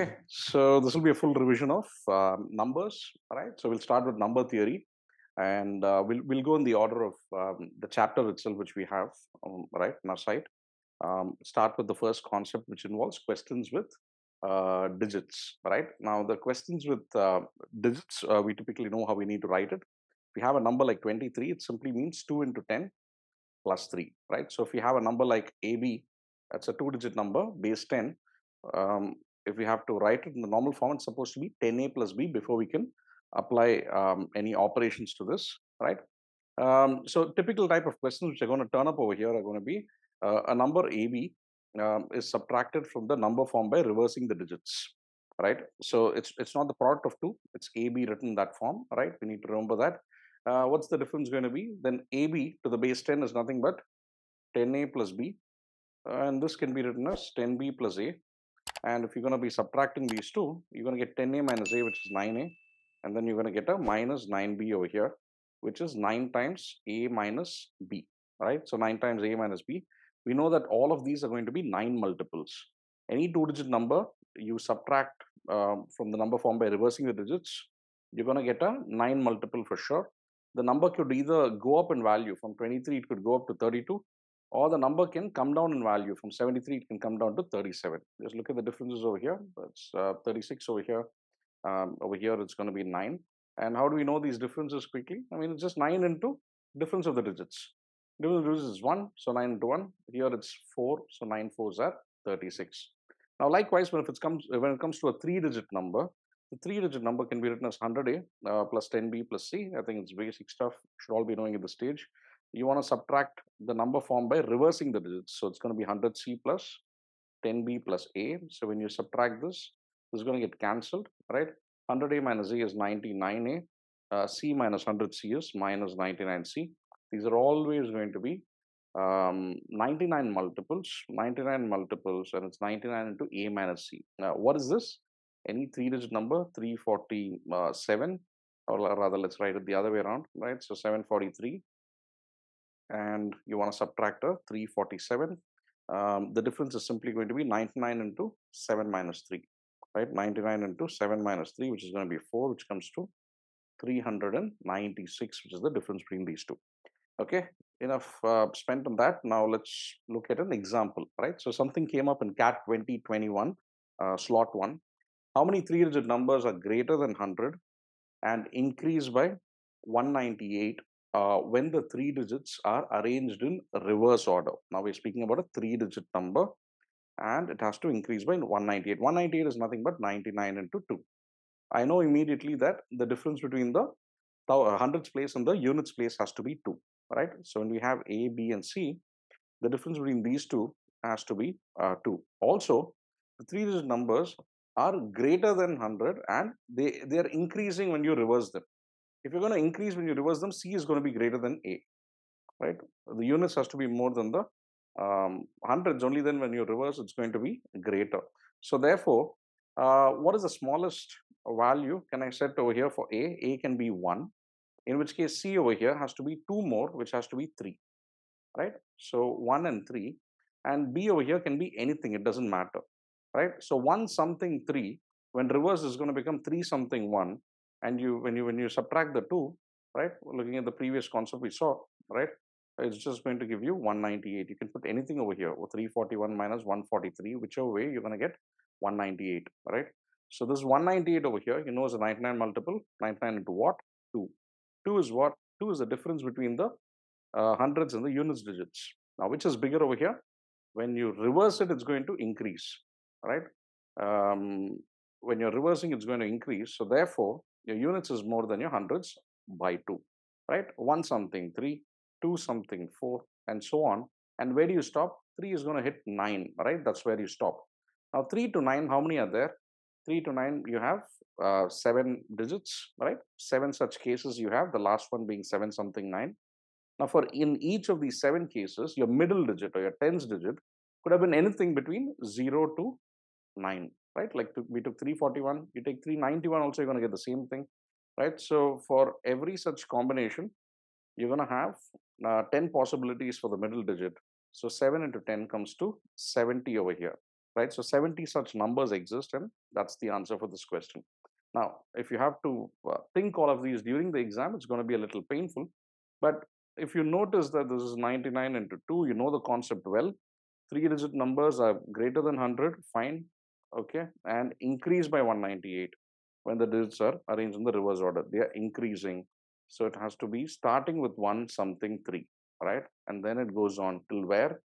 Okay, so this will be a full revision of numbers, right? So we'll start with number theory, and we'll go in the order of the chapter itself, which we have, right, on our site. Start with the first concept, which involves questions with digits, right? Now, the questions with digits, we typically know how we need to write it. If we have a number like 23, it simply means 2 into 10 plus 3, right? So if we have a number like AB, that's a two-digit number, base 10. Um, if we have to write it in the normal form, it's supposed to be 10A plus B before we can apply any operations to this, right? So typical type of questions which are going to turn up over here are going to be a number AB is subtracted from the number form by reversing the digits, right? So it's not the product of two, it's AB written in that form, right? We need to remember that. What's the difference going to be? Then AB to the base 10 is nothing but 10A plus B, and this can be written as 10B plus A. And if you're going to be subtracting these two, you're going to get 10A minus A, which is 9A. And then you're going to get a minus 9B over here, which is 9 times A minus B, right? So 9 times A minus B. We know that all of these are going to be 9 multiples. Any two-digit number, you subtract from the number form by reversing the digits, you're going to get a 9 multiple for sure. The number could either go up in value. From 23, it could go up to 32, or the number can come down in value. From 73, it can come down to 37. Just look at the differences over here. That's 36 over here. Over here, it's going to be 9. And how do we know these differences quickly? I mean, it's just 9 into difference of the digits. Difference of the digits is 1, so 9 into 1. Here it's 4, so 9 fours are 36. Now, likewise, when it comes to a three-digit number, the three-digit number can be written as 100A plus 10B plus C. I think it's basic stuff. Should all be knowing at this stage. You want to subtract the number form by reversing the digits. So it's going to be 100C plus 10B plus A. So when you subtract this, this is going to get cancelled, right? 100A minus A is 99A. C minus 100C is minus 99C. These are always going to be 99 multiples, and it's 99 into A minus C. Now, what is this? Any three-digit number, 347, or rather, let's write it the other way around, right? So 743, and you want to subtract a 347. The difference is simply going to be 99 into 7 minus 3, right? 99 into 7 minus 3, which is going to be 4, which comes to 396, which is the difference between these two. Okay, enough spent on that. Now let's look at an example, right? So something came up in CAT 2021, slot 1. How many three-digit numbers are greater than 100 and increase by 198 when the three digits are arranged in reverse order? Now we're speaking about a three-digit number, and it has to increase by 198. 198 is nothing but 99 into 2. I know immediately that the difference between the hundreds place and the units place has to be 2, right? So when we have A, B, and C, the difference between these two has to be 2. Also, the three-digit numbers are greater than 100, and they are increasing when you reverse them. If you're going to increase when you reverse them, C is going to be greater than A, right? The units has to be more than the hundreds. Only then when you reverse, it's going to be greater. So therefore, what is the smallest value can I set over here for A? A can be 1, in which case C over here has to be 2 more, which has to be 3, right? So 1 and 3, and B over here can be anything, it doesn't matter, right? So 1 something 3, when reverse is going to become 3 something 1, and when you subtract the 2, right? Looking at the previous concept we saw, right? It's just going to give you 198. You can put anything over here, or 341 minus 143, whichever way you're going to get 198, right? So this 198 over here, you know, is a 99 multiple. 99 into what? 2. 2 is what? 2 is the difference between the hundreds and the units digits. Now, which is bigger over here? When you reverse it, it's going to increase, right? When you're reversing, it's going to increase. So therefore, your units is more than your hundreds by 2, right? 1 something 3, 2 something 4, and so on. And where do you stop? 3 is going to hit 9, right? That's where you stop. Now, 3 to 9, how many are there? 3 to 9, you have 7 digits, right? 7 such cases you have, the last one being 7 something 9. Now, for in each of these 7 cases, your middle digit or your tens digit could have been anything between 0 to 9, right? Like we took 341, you take 391, also you're going to get the same thing, right? So for every such combination, you're going to have 10 possibilities for the middle digit. So 7 into 10 comes to 70 over here. right? So 70 such numbers exist, and that's the answer for this question. Now, if you have to think all of these during the exam, it's going to be a little painful. But if you notice that this is 99 into 2, you know the concept well. Three-digit numbers are greater than 100, fine, okay, and increase by 198 when the digits are arranged in the reverse order. They are increasing. So it has to be starting with 1 something 3, right? And then it goes on till where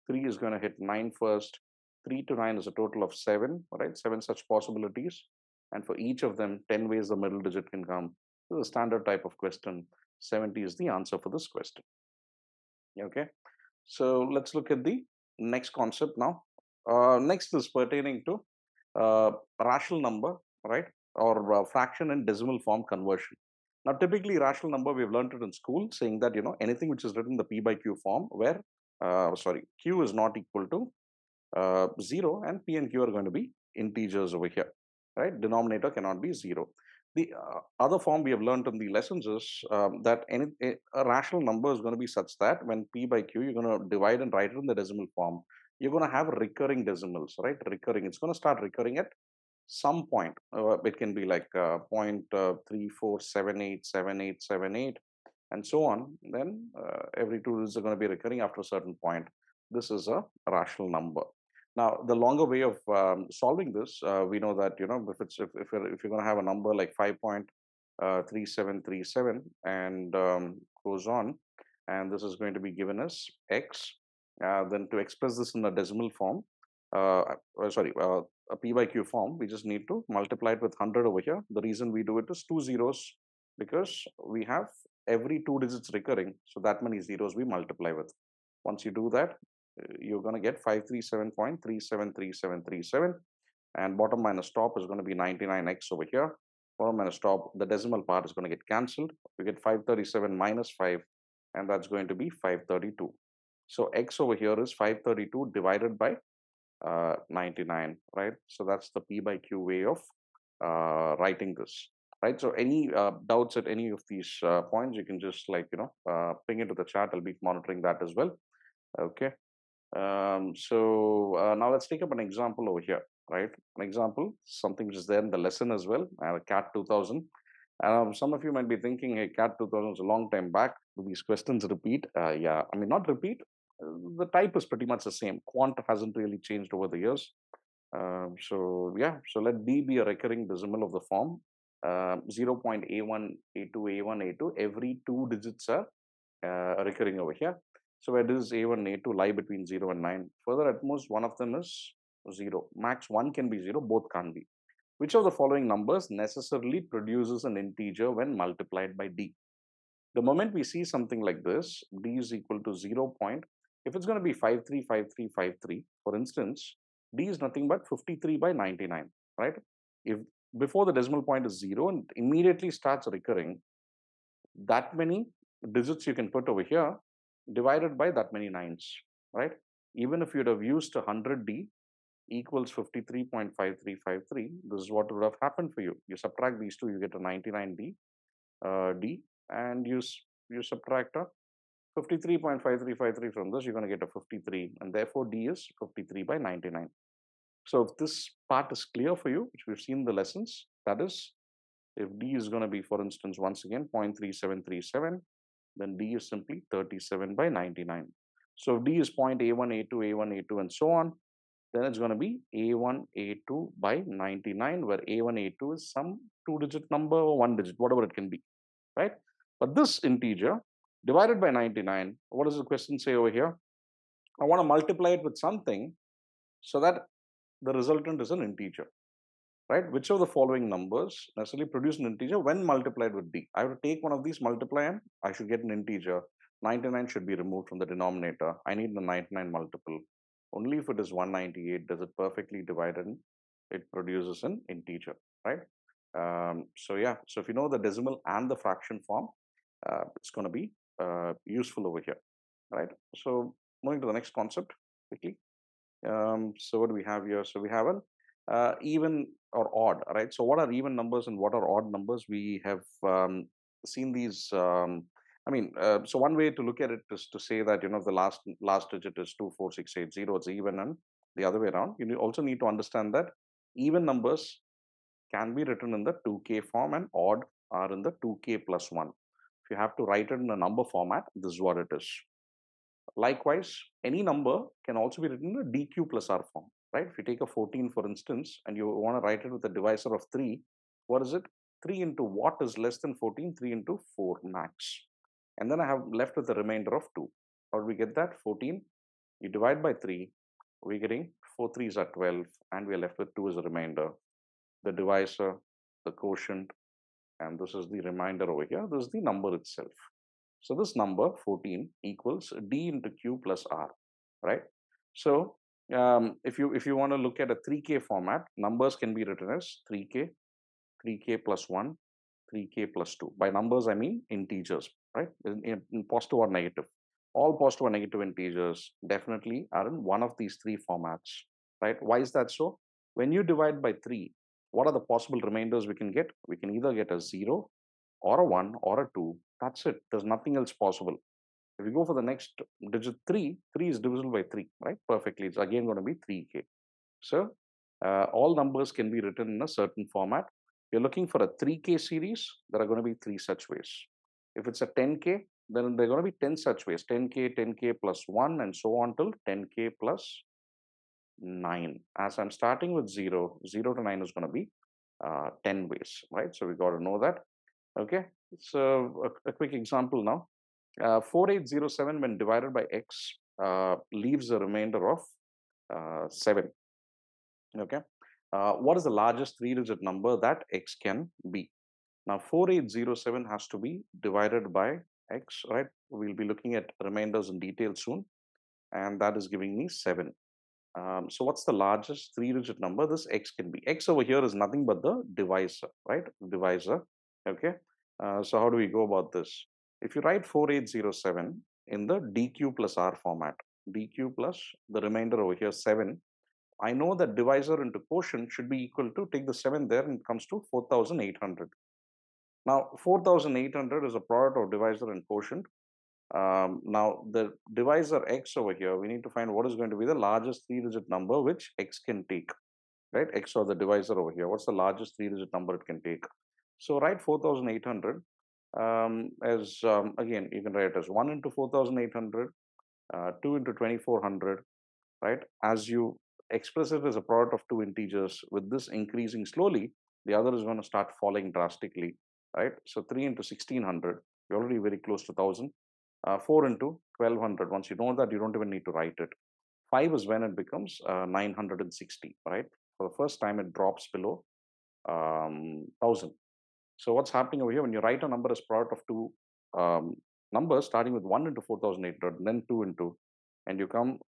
3 is going to hit 9 first. 3 to 9 is a total of 7, right? 7 such possibilities. And for each of them, 10 ways the middle digit can come. This is a standard type of question. 70 is the answer for this question. Okay. So let's look at the next concept now. Next is pertaining to rational number, right? Or fraction and decimal form conversion. Now, typically, rational number, we've learned it in school, saying that, anything which is written in the P by Q form, where, Q is not equal to 0, and P and Q are going to be integers over here, right? Denominator cannot be 0. The other form we have learned in the lessons is that a rational number is going to be such that when P by Q, you're going to divide and write it in the decimal form. You're going to have recurring decimals, right? Recurring. It's going to start recurring at some point. It can be like 0.34787878 and so on. Then every two digits are going to be recurring after a certain point. This is a rational number. Now, the longer way of solving this, we know that if you're going to have a number like 5.3737 and goes on, and this is going to be given as x. Then to express this in a decimal form, a p by q form, we just need to multiply it with 100 over here. The reason we do it is 2 zeros because we have every 2 digits recurring, so that many zeros we multiply with. Once you do that, you're going to get 537.373737, and bottom minus top is going to be 99x over here. Bottom minus top, the decimal part is going to get cancelled. You get 537 minus 5, and that's going to be 532. So x over here is 532 divided by 99, right? So that's the P by Q way of writing this, right? So any doubts at any of these points, you can just ping into the chat. I'll be monitoring that as well. Okay. Now let's take up an example over here, right? An example, something which is there in the lesson as well. I have a CAT 2000. Some of you might be thinking, hey, CAT 2000 is a long time back. Do these questions repeat? Yeah, I mean, not repeat. The type is pretty much the same. Quant hasn't really changed over the years. So let D be a recurring decimal of the form 0.A1, A2, A1, A2. Every 2 digits are recurring over here. So where this A1, A2 lie between 0 and 9. Further, at most, one of them is 0. Max 1 can be 0, both can't be. Which of the following numbers necessarily produces an integer when multiplied by D? The moment we see something like this, D is equal to 0. If it's going to be 535353, for instance, D is nothing but 53 by 99, right? If before the decimal point is 0 and immediately starts recurring, that many digits you can put over here divided by that many nines, right? Even if you'd have used 100D equals 53.5353, this is what would have happened for you. You subtract these two, you get a 99D, D, and you subtract a 53.5353 from this, you're going to get a 53, and therefore D is 53 by 99. So if this part is clear for you, which we've seen in the lessons, that is, if D is going to be, for instance, once again, 0.3737, then D is simply 37 by 99. So if D is point A1, A2, A1, A2, and so on, then it's going to be A1, A2 by 99, where A1, A2 is some 2-digit number or 1 digit, whatever it can be, right? But this integer divided by 99, what does the question say over here? I want to multiply it with something so that the resultant is an integer, right? Which of the following numbers necessarily produce an integer when multiplied with D? I have to take one of these, multiply, and I should get an integer. 99 should be removed from the denominator. I need the 99 multiple. Only if it is 198 does it perfectly divide and it produces an integer, right? So if you know the decimal and the fraction form, it's going to be useful over here, right? So moving to the next concept quickly. So what do we have here? So we have an even or odd, right? So what are even numbers and what are odd numbers? We have seen these. So one way to look at it is to say that if the last digit is 24680, it's even, and the other way around. You also need to understand that even numbers can be written in the 2k form and odd are in the 2k plus 1. If you have to write it in a number format, this is what it is. Likewise, any number can also be written in a dq plus r form, right? If you take a 14, for instance, and you want to write it with a divisor of 3, what is it? 3 into what is less than 14? 3 into 4 max. And then I have left with the remainder of 2. How do we get that? 14, you divide by 3, we're getting 4 3s are 12, and we're left with 2 as a remainder. The divisor, the quotient, and this is the remainder over here. This is the number itself. So this number 14 equals d into q plus r, right? So if you want to look at a 3k format, numbers can be written as 3k, 3k plus 1, 3k plus 2. By numbers, I mean integers, right? In positive or negative. All positive or negative integers definitely are in one of these three formats, right? Why is that so? When you divide by 3, what are the possible remainders we can get? We can either get a 0 or a 1 or a 2. That's it. There's nothing else possible. If we go for the next digit 3, 3 is divisible by 3, right? Perfectly. It's again going to be 3k. So all numbers can be written in a certain format. You're looking for a 3k series, there are going to be 3 such ways. If it's a 10k, then there are going to be 10 such ways. 10k, 10k plus 1, and so on till 10k plus 9. As I'm starting with 0, 0 to 9 is going to be 10 ways, right? So we got to know that. Okay, so a quick example now. 4807 when divided by x leaves a remainder of 7. Okay, what is the largest 3-digit number that x can be? Now 4807 has to be divided by x, right? We'll be looking at remainders in detail soon, and that is giving me 7. So what's the largest 3-digit number this x can be? X over here is nothing but the divisor, right? Divisor. Okay. So how do we go about this? If you write 4807 in the dq plus r format, dq plus the remainder over here 7, I know that divisor into quotient should be equal to, take the 7 there and it comes to 4800. Now 4800 is a product of divisor and quotient. Now the divisor x over here, we need to find what is going to be the largest 3-digit number which x can take, right? X or the divisor over here. What's the largest 3-digit number it can take? So write 4800 as, again, you can write it as 1 into 4800, 2 into 2400, right? As you express it as a product of two integers, with this increasing slowly, the other is going to start falling drastically, right? So 3 into 1600, you're already very close to 1000. 4 into 1200, once you know that, you don't even need to write it. 5 is when it becomes 960, right? For the first time, it drops below 1000. So what's happening over here, when you write a number as product of two numbers, starting with 1 into 4800, then 2 into, and you come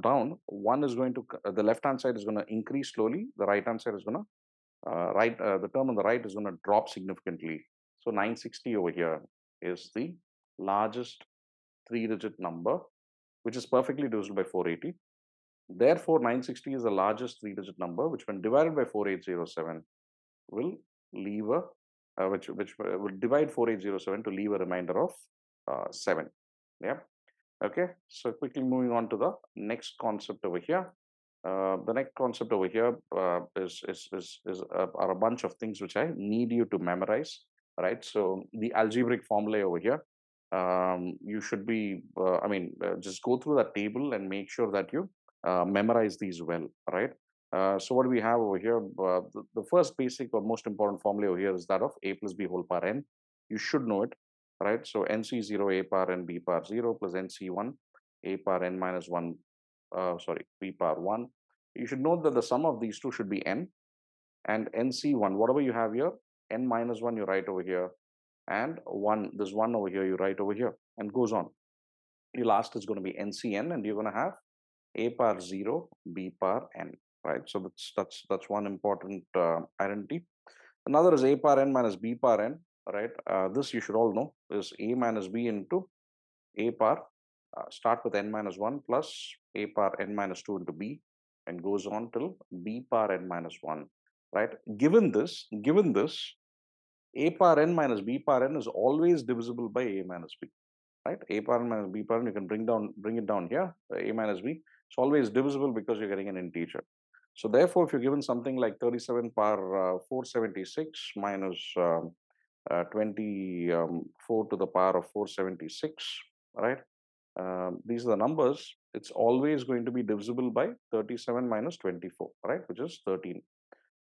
down, one is going to, the left-hand side is going to increase slowly, the right-hand side is going to, the term on the right is going to drop significantly. So 960 over here is the largest 3-digit number, which is perfectly divisible by 480. Therefore, 960 is the largest 3-digit number, which when divided by 4807 will leave a, which will divide 4807 to leave a remainder of 7. Yeah. Okay. So quickly moving on to the next concept over here. The next concept over here are a bunch of things which I need you to memorize, right? So the algebraic formulae over here, you should be, just go through that table and make sure that you memorize these well, right? So what do we have over here? The first basic or most important formula over here is that of a plus b whole power n. You should know it, right? So nc0 a power n b power 0 plus nc1 a power n minus 1, b power 1. You should note that the sum of these two should be n, and nc1, whatever you have here, n minus 1 you write over here, and 1, this 1 over here you write over here, and goes on. Your last is going to be ncn, and you're going to have a power 0 b power n, right? So that's one important identity. Another is a power n minus b power n, right? This you should all know is a minus b into a power, start with n minus 1 plus a power n minus 2 into b, and goes on till b power n minus 1, right? Given this, a power n minus b power n is always divisible by a minus b, right? A power n minus b power n, you can bring it down here, a minus b. It's always divisible because you're getting an integer. So therefore, if you're given something like 37 power 476 minus 24 to the power of 476, right? These are the numbers. It's always going to be divisible by 37 minus 24, right? Which is 13.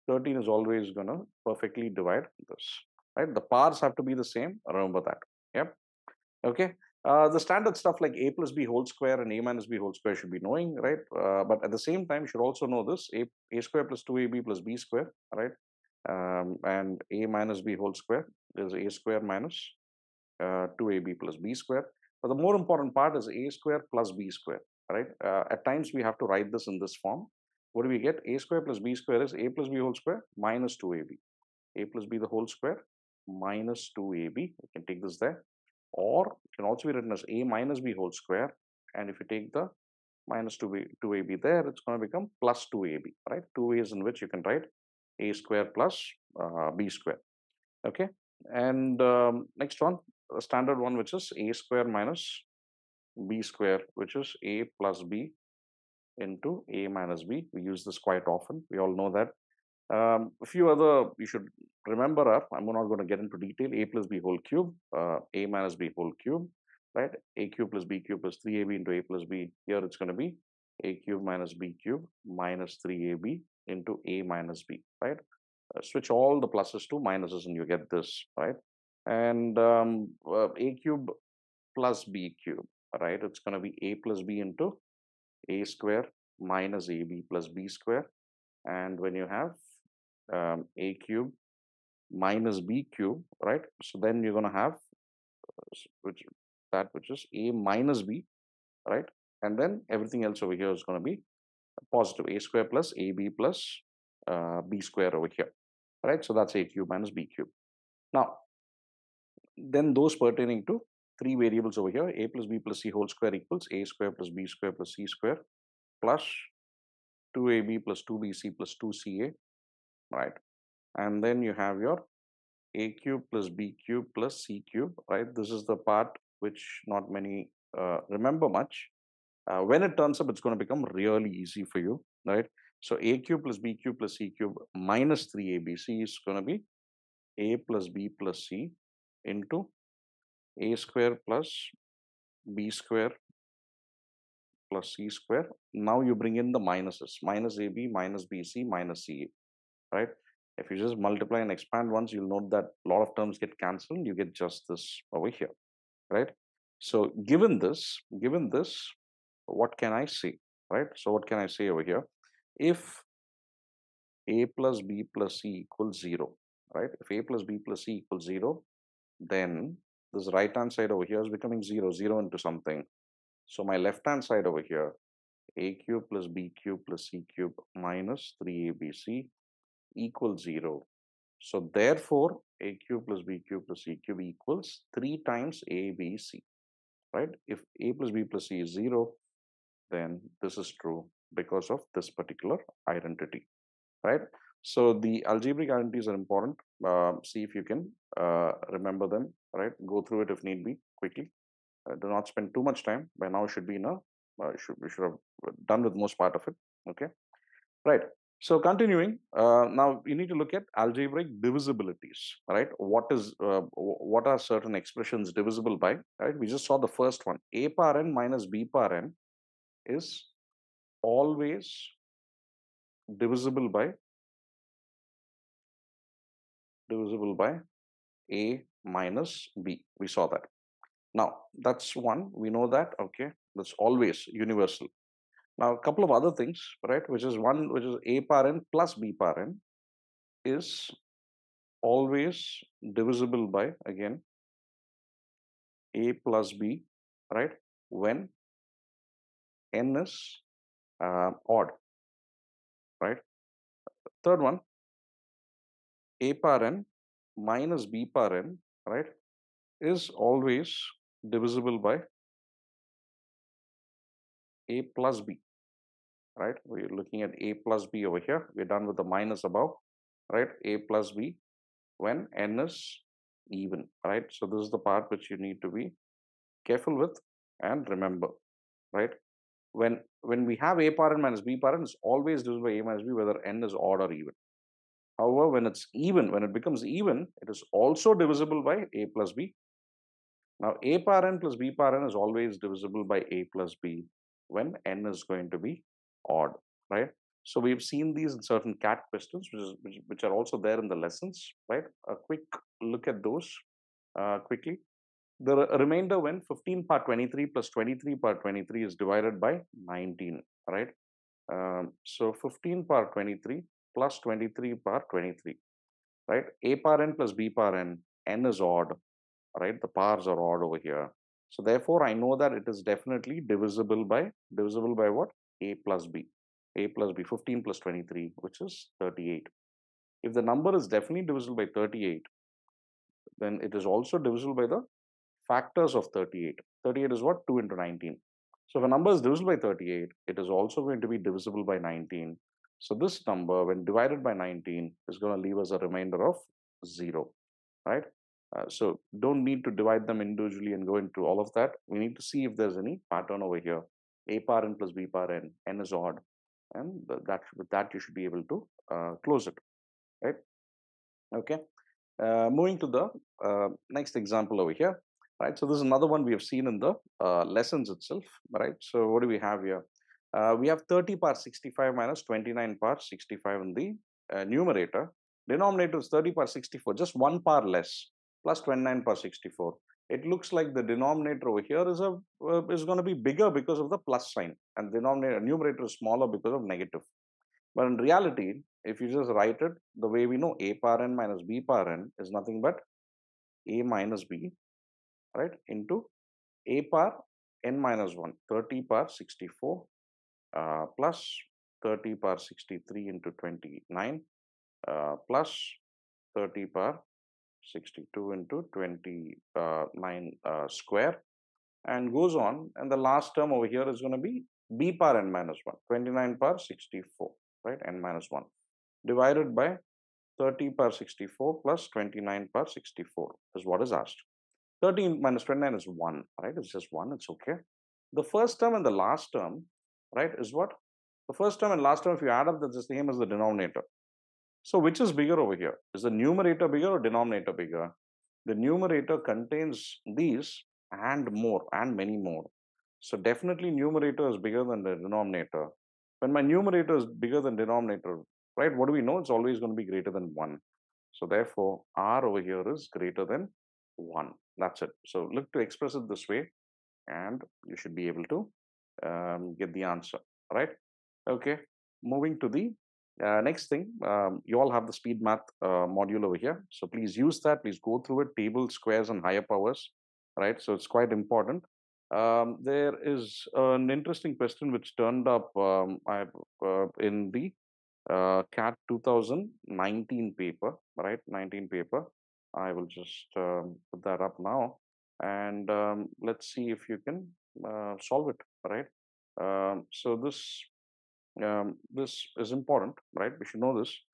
13 is always going to perfectly divide this, right? The powers have to be the same. Remember that. Yep. Okay. The standard stuff like a plus b whole square and a minus b whole square should be knowing, right? But at the same time, you should also know this: a square plus 2ab plus b square, right? And a minus b whole square is a square minus 2ab plus b square. But the more important part is a square plus b square, right? At times we have to write this in this form. What do we get? A square plus b square is a plus b whole square minus 2ab. A plus b the whole square minus 2ab. We can take this there. Or it can also be written as a minus b whole square. And if you take the minus 2ab there, it's going to become plus 2ab, right? Two ways in which you can write a square plus b square. Okay. And next one, a standard one, which is a square minus b square, which is a plus b into a minus b. We use this quite often. We all know that. A few other you should remember are, I'm not going to get into detail, a plus b whole cube, a minus b whole cube, right? A cube plus b cube plus 3ab into a plus b. Here it's going to be a cube minus b cube minus 3ab into a minus b, right? Switch all the pluses to minuses and you get this, right? And a cube plus b cube, right? It's going to be a plus b into a square minus ab plus b square. And when you have a cube minus b cube, right? So then you're going to have which is a minus b, right? And then everything else over here is going to be positive, a square plus ab plus b square over here, right? So that's a cube minus b cube. Now, then those pertaining to three variables over here, a plus b plus c whole square equals a square plus b square plus c square plus 2ab plus 2bc plus 2ca, right? And then you have your a cube plus b cube plus c cube, right? This is the part which not many remember much. When it turns up, it's going to become really easy for you, right? So a cube plus b cube plus c cube minus 3abc is going to be a plus b plus c into a square plus b square plus c square. Now you bring in the minuses, minus ab minus bc minus ca, right? If you just multiply and expand once, you'll note that a lot of terms get cancelled. You get just this over here, right? So given this, what can I say, right? So what can I say over here? If a plus b plus c equals 0, right? If a plus b plus c equals 0, then this right hand side over here is becoming 0, 0 into something. So my left hand side over here, a cube plus b cube plus c cube minus 3abc equals 0. So therefore, a cube plus b cube plus c cube equals 3 times abc, right? If a plus b plus c is 0, then this is true because of this particular identity, right? So the algebraic identities are important. See if you can remember them, right? Go through it if need be quickly. Do not spend too much time. By now, should be in a we should have done with most part of it. Okay, right. So continuing, now you need to look at algebraic divisibilities, right? What are certain expressions divisible by, right? We just saw the first one. A power n minus b power n is always divisible by a minus b. We saw that. Now that's one. We know that. Okay, that's always universal. Now a couple of other things, right? Which is one, which is a power n plus b power n is always divisible by, again, a plus b, right? When n is odd, right? Third one, a power n minus b power n, right, is always divisible by a plus b, right? We're looking at a plus b over here. We're done with the minus above, right? A plus b when n is even, right? So this is the part which you need to be careful with and remember, right? when we have a power n minus b power n, it's always divisible by a minus b, whether n is odd or even. However, when it's even, when it becomes even, it is also divisible by a plus b. Now, a power n plus b power n is always divisible by a plus b when n is going to be odd, right? So we've seen these in certain CAT questions, which are also there in the lessons, right? A quick look at those quickly. The remainder when 15 power 23 plus 23 power 23 is divided by 19, right? So 15 power 23 plus 23 power 23, right? A power n plus b power n is odd, right? The powers are odd over here. So therefore, I know that it is definitely divisible by what? A plus b. A plus b, 15 plus 23, which is 38. If the number is definitely divisible by 38, then it is also divisible by the factors of 38. 38 is what? 2 into 19. So if a number is divisible by 38, it is also going to be divisible by 19. So this number, when divided by 19, is going to leave us a remainder of 0, right? So don't need to divide them individually and go into all of that. We need to see if there's any pattern over here. A power n plus b power n is odd. And that with that, you should be able to close it, right? Okay. Moving to the next example over here, right? So this is another one we have seen in the lessons itself, right? So what do we have here? We have 30 power 65 minus 29 power 65 in the numerator. Denominator is 30 power 64, just one power less, plus 29 power 64. It looks like the denominator over here is going to be bigger because of the plus sign, and the numerator is smaller because of negative. But in reality, if you just write it the way we know, a power n minus b power n is nothing but a minus b, right, into a power n minus 1, 30 power 64 plus 30 power 63 into 29 plus 30 power 62 into 29 square, and goes on. And the last term over here is going to be b power n minus 1, 29 power 64, right, n minus 1, divided by 30 power 64 plus 29 power 64 is what is asked. 13 minus 29 is 1, right? It's just 1, it's okay. The first term and the last term, right, is what? The first term and last term, if you add up, that's the same as the denominator. So which is bigger over here? Is the numerator bigger or denominator bigger? The numerator contains these and more and many more. So definitely numerator is bigger than the denominator. When my numerator is bigger than denominator, right, what do we know? It's always going to be greater than 1. So therefore, r over here is greater than 1. That's it. So look to express it this way, and you should be able to get the answer, right? Okay, moving to the next thing. You all have the speed math module over here. So please use that. Please go through it, tables, squares, and higher powers, right? So it's quite important. There is an interesting question which turned up in the CAT 2019 paper, right? 19 paper. I will just put that up now, and let's see if you can solve it, right? So this is important, right? We should know this.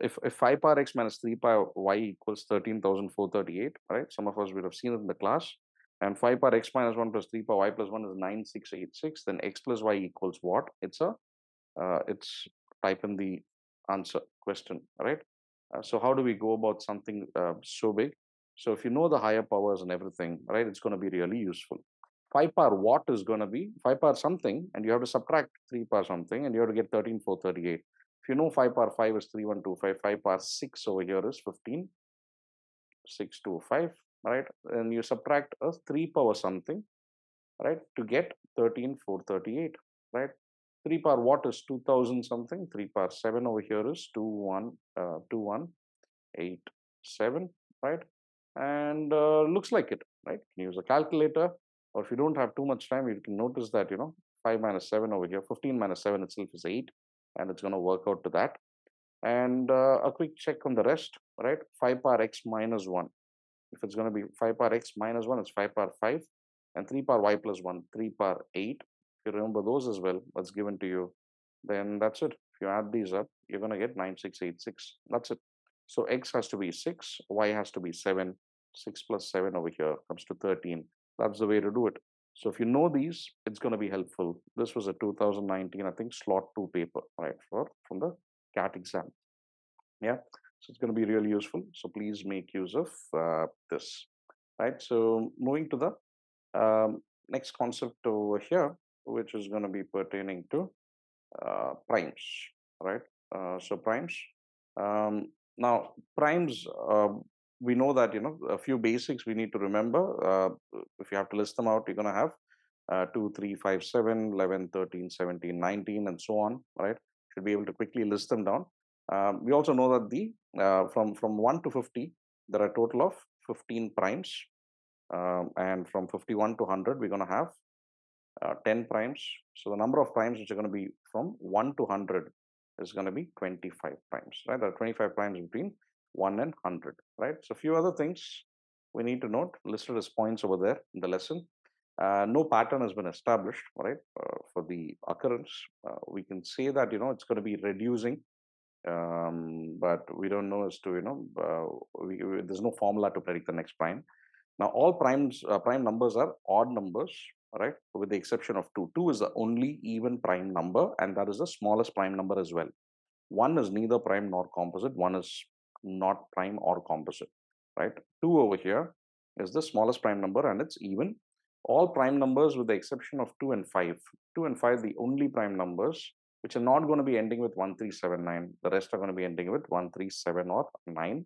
If 5 power x minus 3 power y equals 13,438, right? Some of us would have seen it in the class. And 5 power x minus 1 plus 3 power y plus 1 is 9686. Then x plus y equals what? It's type in the answer question, right? So how do we go about something so big? So if you know the higher powers and everything, right, it's going to be really useful. 5 power what is going to be 5 power something, and you have to subtract 3 power something, and you have to get 13,438. If you know 5 power 5 is 3125, 5 power 6 over here is 15,625, right? And you subtract a 3 power something, right, to get 13,438, right? 3 power what is 2000 something, 3 power 7 over here is 2187, right? And looks like it, right? You can use a calculator, or if you don't have too much time, you can notice that, 5 minus 7 over here, 15 minus 7 itself is 8, and it's going to work out to that. And a quick check on the rest, right? 5 power x minus 1. If it's going to be 5 power x minus 1, it's 5 power 5, and 3 power y plus 1, 3 power 8. If you remember those as well, that's given to you, then that's it. If you add these up, you're going to get 9686. That's it. So x has to be 6, y has to be 7. 6 plus 7 over here comes to 13. That's the way to do it. So if you know these, it's going to be helpful. This was a 2019, I think, slot 2 paper, right, from the CAT exam. Yeah, so it's going to be really useful. So please make use of this, right? So moving to the next concept over here, which is going to be pertaining to primes, right? So primes. Um, Now primes, we know that, a few basics we need to remember. If you have to list them out, you're going to have 2, 3, 5, 7, 11, 13, 17, 19, and so on, right? Should be able to quickly list them down. We also know that the from 1 to 50, there are a total of 15 primes, and from 51 to 100, we're going to have 10 primes. So the number of primes which are going to be from 1 to 100 is going to be 25 primes, right? There are 25 primes between 1 and 100, right? So a few other things we need to note listed as points over there in the lesson. No pattern has been established, right, for the occurrence. We can say that, it's going to be reducing, but we don't know as to, there's no formula to predict the next prime. Now, all prime numbers are odd numbers, right? With the exception of 2. 2 is the only even prime number, and that is the smallest prime number as well. 1 is neither prime nor composite. 1 is not prime or composite, right? 2 over here is the smallest prime number, and it's even. All prime numbers with the exception of 2 and 5. 2 and 5, the only prime numbers which are not going to be ending with 1379. The rest are going to be ending with 137 or 9.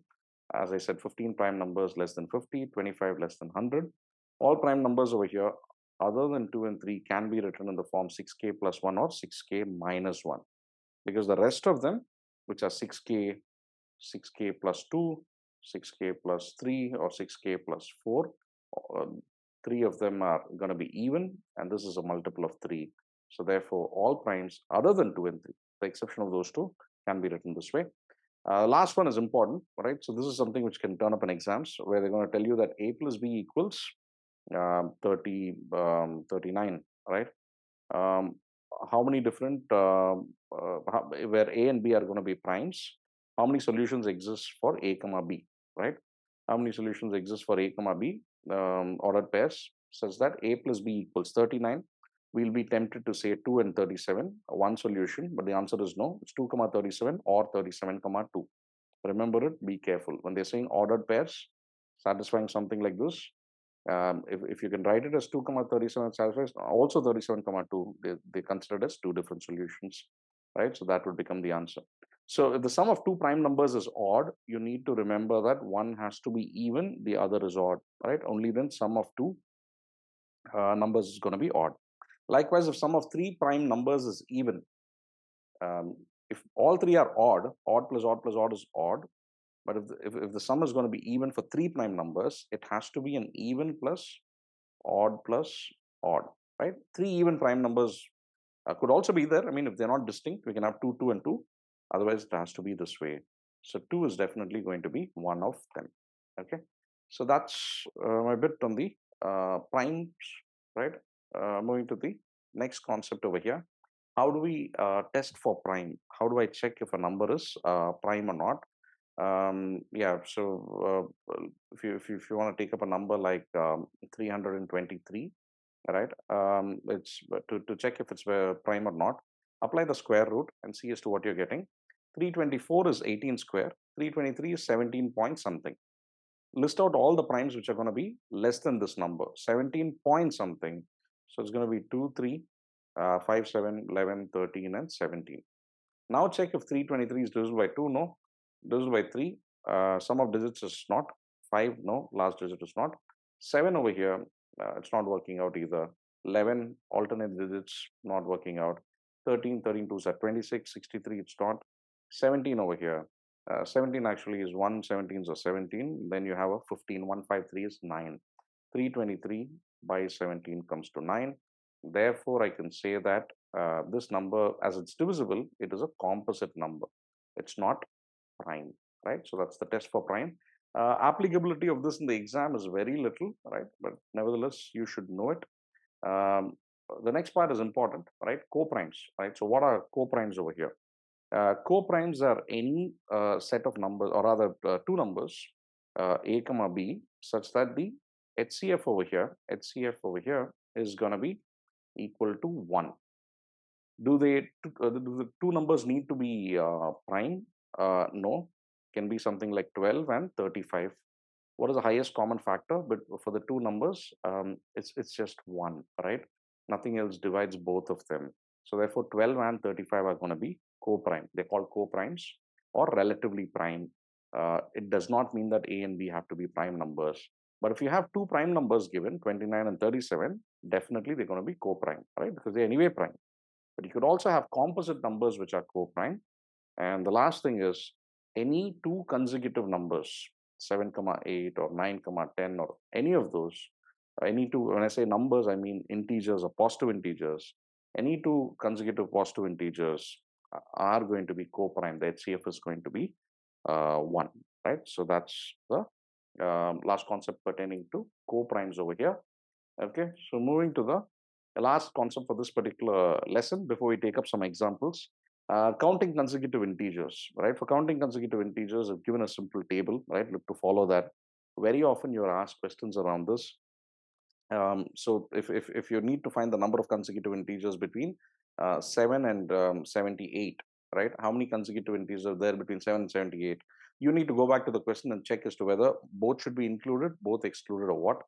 As I said, 15 prime numbers less than 50, 25 less than 100. All prime numbers over here, other than 2 and 3, can be written in the form 6k plus 1 or 6k minus 1. Because the rest of them, which are 6k, 6k plus 2, 6k plus 3, or 6k plus 4, 3 of them are going to be even, and this is a multiple of 3. So therefore, all primes other than 2 and 3, the exception of those two, can be written this way. Last one is important, right? So this is something which can turn up in exams where they're going to tell you that a plus b equals 39, right? Um, how many different, where a and b are going to be primes, how many solutions exist for a comma b, right? How many solutions exist for a comma b, ordered pairs, such that a plus b equals 39. We'll be tempted to say 2 and 37, one solution, but the answer is no. It's 2 comma 37 or 37 comma 2. Remember it, be careful. When they're saying ordered pairs, satisfying something like this, if you can write it as 2 comma 37 satisfies also 37 comma 2, they consider it as two different solutions, right? So that would become the answer. So if the sum of two prime numbers is odd, you need to remember that one has to be even, the other is odd, right? Only then sum of two numbers is going to be odd. Likewise, if sum of three prime numbers is even, if all three are odd, odd plus odd plus odd is odd. But if the sum is going to be even for three prime numbers, it has to be an even plus odd plus odd, right? Three even prime numbers could also be there. I mean, if they're not distinct, we can have 2, 2, and 2. Otherwise, it has to be this way. So 2 is definitely going to be one of them. Okay. So that's my bit on the primes, right? Moving to the next concept over here. How do we test for prime? How do I check if a number is prime or not? Yeah, so if you want to take up a number like 323, right? It's to check if it's prime or not. Apply the square root and see as to what you're getting. 324 is 18 square. 323 is 17 point something. List out all the primes which are going to be less than this number, 17 point something. So it's going to be 2, 3, 5, 7, 11, 13, and 17. Now check if 323 is divisible by 2, no. Divisible by 3, sum of digits is not. 5, no. Last digit is not. 7 over here, it's not working out either. 11, alternate digits, not working out. 13, 13 2s are 26, 63, it's not. 17 over here, 17 actually is 1, 17s are 17. Then you have a 15, 153 is 9. 323 by 17 comes to 9. Therefore, I can say that this number, as it's divisible, it is a composite number. It's not prime, right? So that's the test for prime. Applicability of this in the exam is very little, right? But nevertheless, you should know it. The next part is important, right? Co-primes, right? So what are co-primes over here? Co-primes are any set of numbers, or rather two numbers, a comma b, such that the HCF over here is going to be equal to 1. Do the two numbers need to be prime? No, can be something like 12 and 35. What is the highest common factor? But for the two numbers, it's just 1, right? Nothing else divides both of them. So therefore, 12 and 35 are going to be co-prime. They're called co-primes or relatively prime. It does not mean that A and B have to be prime numbers. But if you have two prime numbers given, 29 and 37, definitely they're going to be co-prime, right? Because they're anyway prime. But you could also have composite numbers which are co-prime. And the last thing is any two consecutive numbers, 7, 8 or 9, 10 or any of those, any two, when I say numbers, I mean integers or positive integers. Any two consecutive positive integers are going to be co-prime. The HCF is going to be 1, right? So that's the last concept pertaining to co-primes over here. Okay, so moving to the last concept for this particular lesson before we take up some examples. Counting consecutive integers, right? For counting consecutive integers, I've given a simple table, right? Look to follow that. Very often you're asked questions around this. So if you need to find the number of consecutive integers between 7 and 78, right? How many consecutive integers are there between 7 and 78? You need to go back to the question and check as to whether both should be included, both excluded, or what.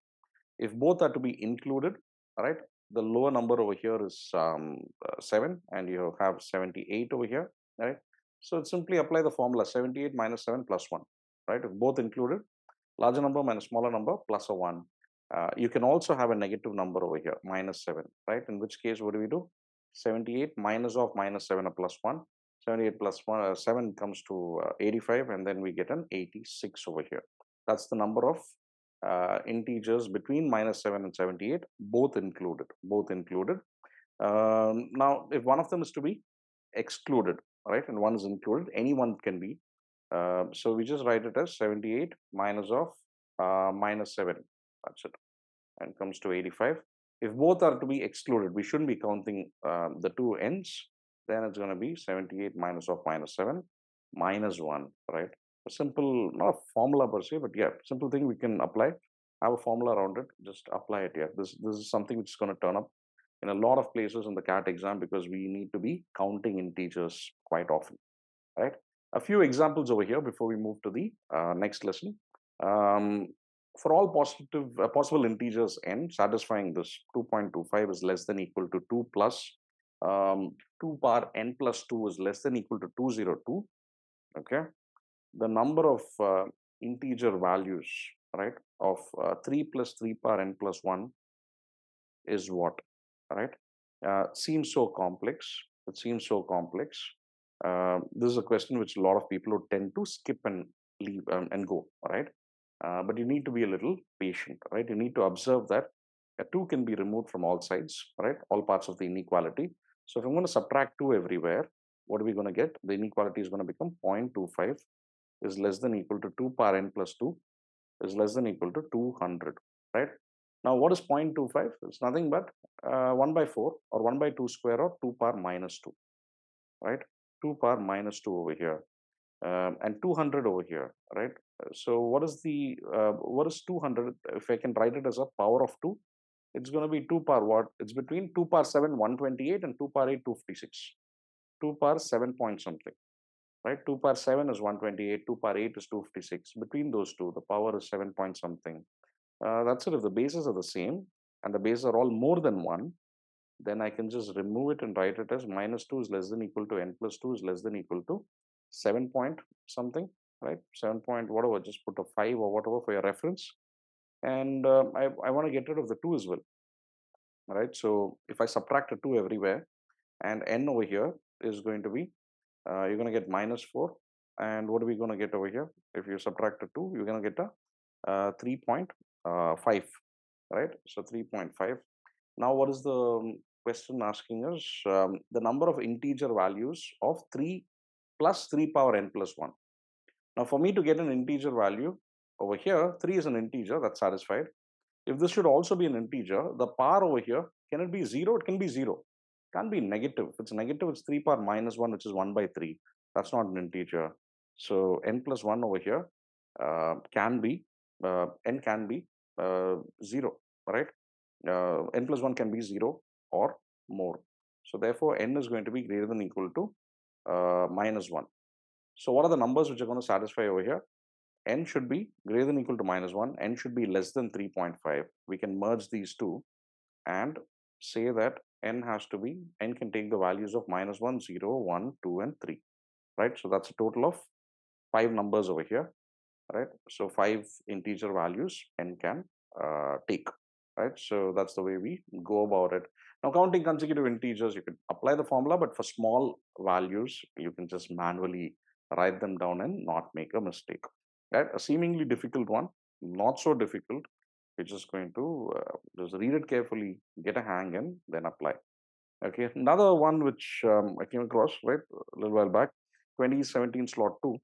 If both are to be included, right, the lower number over here is 7, and you have 78 over here, right? So simply apply the formula 78 minus 7 plus 1, right? If both included, larger number minus smaller number plus a 1. You can also have a negative number over here, minus 7, right? In which case, what do? 78 minus of minus 7 or plus 1. 78 plus 1, 7 comes to 85, and then we get an 86 over here. That's the number of integers between minus 7 and 78, both included. Now, if one of them is to be excluded, right, and one is included, any one can be. So we just write it as 78 minus of minus 7. That's it. And comes to 85. If both are to be excluded, we shouldn't be counting the two ends. Then it's going to be 78 minus of minus 7 minus 1, right? A simple, not a formula per se, but yeah, simple thing we can apply. Have a formula around it, just apply it here. This is something which is going to turn up in a lot of places in the CAT exam because we need to be counting integers quite often, right? A few examples over here before we move to the next lesson. For all possible integers n, satisfying this 2.25 is less than equal to 2 plus 2 power n plus 2 is less than equal to 202. Okay, the number of integer values, right, of 3 plus 3 power n plus 1 is what, right? Seems so complex. It seems so complex. This is a question which a lot of people would tend to skip and leave and go, right? But you need to be a little patient, right? You need to observe that a 2 can be removed from all sides, right? All parts of the inequality. So if I'm going to subtract 2 everywhere, what are we going to get? The inequality is going to become 0.25 is less than equal to 2 power n plus 2 is less than equal to 200, right? Now, what is 0.25? It's nothing but 1 by 4 or 1 by 2 square or 2 power minus 2, right? 2 power minus 2 over here and 200 over here, right? So what is 200? If I can write it as a power of 2, it's going to be 2 power what? It's between 2 power 7, 128 and 2 power 8, 256. 2 power 7 point something, right? 2 power 7 is 128, 2 power 8 is 256. Between those two, the power is 7 point something. That's it. If the bases are the same and the bases are all more than 1, then I can just remove it and write it as minus 2 is less than equal to n plus 2 is less than equal to 7 point something, right? 7 point whatever, just put a 5 or whatever for your reference. And I want to get rid of the 2 as well, right? So if I subtract a 2 everywhere and n over here is going to be, you're going to get minus 4. And what are we going to get over here? If you subtract a 2, you're going to get a 3.5, right? So 3.5. Now, what is the question asking us? The number of integer values of 3 plus 3 power n plus 1. Now, for me to get an integer value over here, 3 is an integer, that's satisfied. If this should also be an integer, the power over here, can it be 0? It can be 0. It can't be negative. If it's negative, it's 3 power minus 1, which is 1 by 3. That's not an integer. So n plus 1 over here n can be 0, right? N plus 1 can be 0 or more. So therefore, n is going to be greater than equal to minus 1. So what are the numbers which are going to satisfy over here? N should be greater than equal to minus 1. N should be less than 3.5. We can merge these two and say that n has to be, n can take the values of minus 1, 0, 1, 2, and 3. Right? So that's a total of 5 numbers over here. Right? So 5 integer values n can take. Right? So that's the way we go about it. Now, counting consecutive integers, you could apply the formula, but for small values, you can just manually write them down and not make a mistake. Right? A seemingly difficult one, not so difficult. You're just going to just read it carefully, get a hang, and then apply. Okay, another one which I came across right a little while back, 2017 slot 2.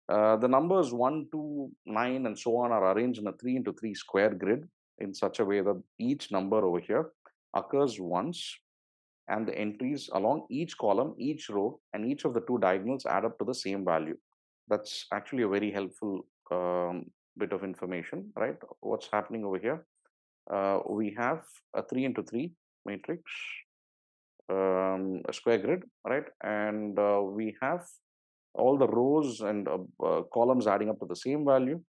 The numbers 1, 2, 9, and so on are arranged in a 3 into 3 square grid in such a way that each number over here occurs once, and the entries along each column, each row, and each of the two diagonals add up to the same value. That's actually a very helpful bit of information, right? What's happening over here? We have a 3 into 3 matrix, a square grid, right? And we have all the rows and columns adding up to the same value,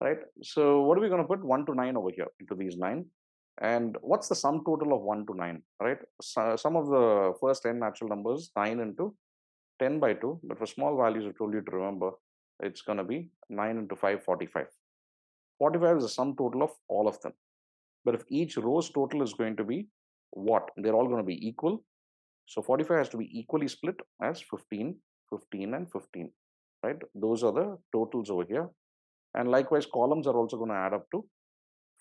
right? So what are we going to put 1 to 9 over here into these 9? And what's the sum total of 1 to 9, right? So, some of the first 10 natural numbers, 9 into 10 by 2, but for small values, I told you to remember, it's going to be 9 into 5, 45. 45 is the sum total of all of them. But if each row's total is going to be what? They're all going to be equal. So 45 has to be equally split as 15, 15, and 15, right? Those are the totals over here. And likewise, columns are also going to add up to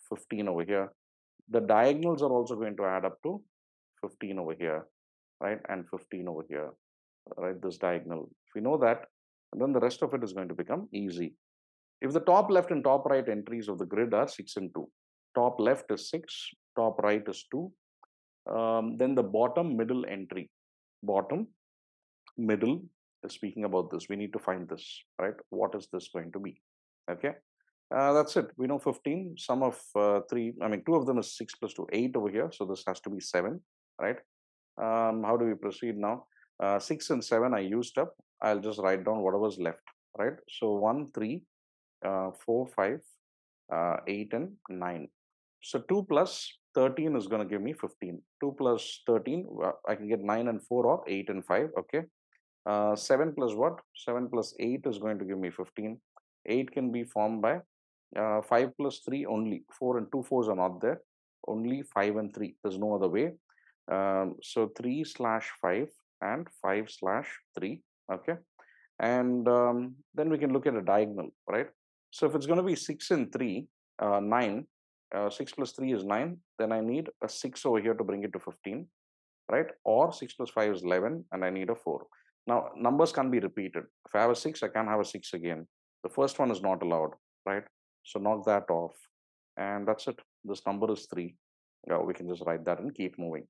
15 over here. The diagonals are also going to add up to 15 over here, right? And 15 over here, right? This diagonal. If we know that, then the rest of it is going to become easy. If the top left and top right entries of the grid are 6 and 2, top left is 6, top right is 2, then the bottom middle entry, bottom middle is speaking about this. We need to find this, right? What is this going to be? Okay. That's it. We know 15. Sum of 3, I mean, 2 of them is 6 plus 2, 8 over here. So this has to be 7, right? How do we proceed now? 6 and 7 I used up. I'll just write down whatever's left, right? So 1, 3, 4, 5, 8, and 9. So 2 plus 13 is going to give me 15. 2 plus 13, I can get 9 and 4 or 8 and 5. Okay. 7 plus what? 7 plus 8 is going to give me 15. 8 can be formed by 5 plus 3 only. 4 and 2 fours are not there. Only 5 and 3. There's no other way. So 3 slash 5 and 5 slash 3. Okay. And then we can look at a diagonal, right? So if it's going to be 6 and 3, 9, 6 plus 3 is 9. Then I need a 6 over here to bring it to 15, right? Or 6 plus 5 is 11 and I need a 4. Now, numbers can't be repeated. If I have a 6, I can't have a 6 again. The first one is not allowed, right? So knock that off. And that's it. This number is 3. We can just write that and keep moving.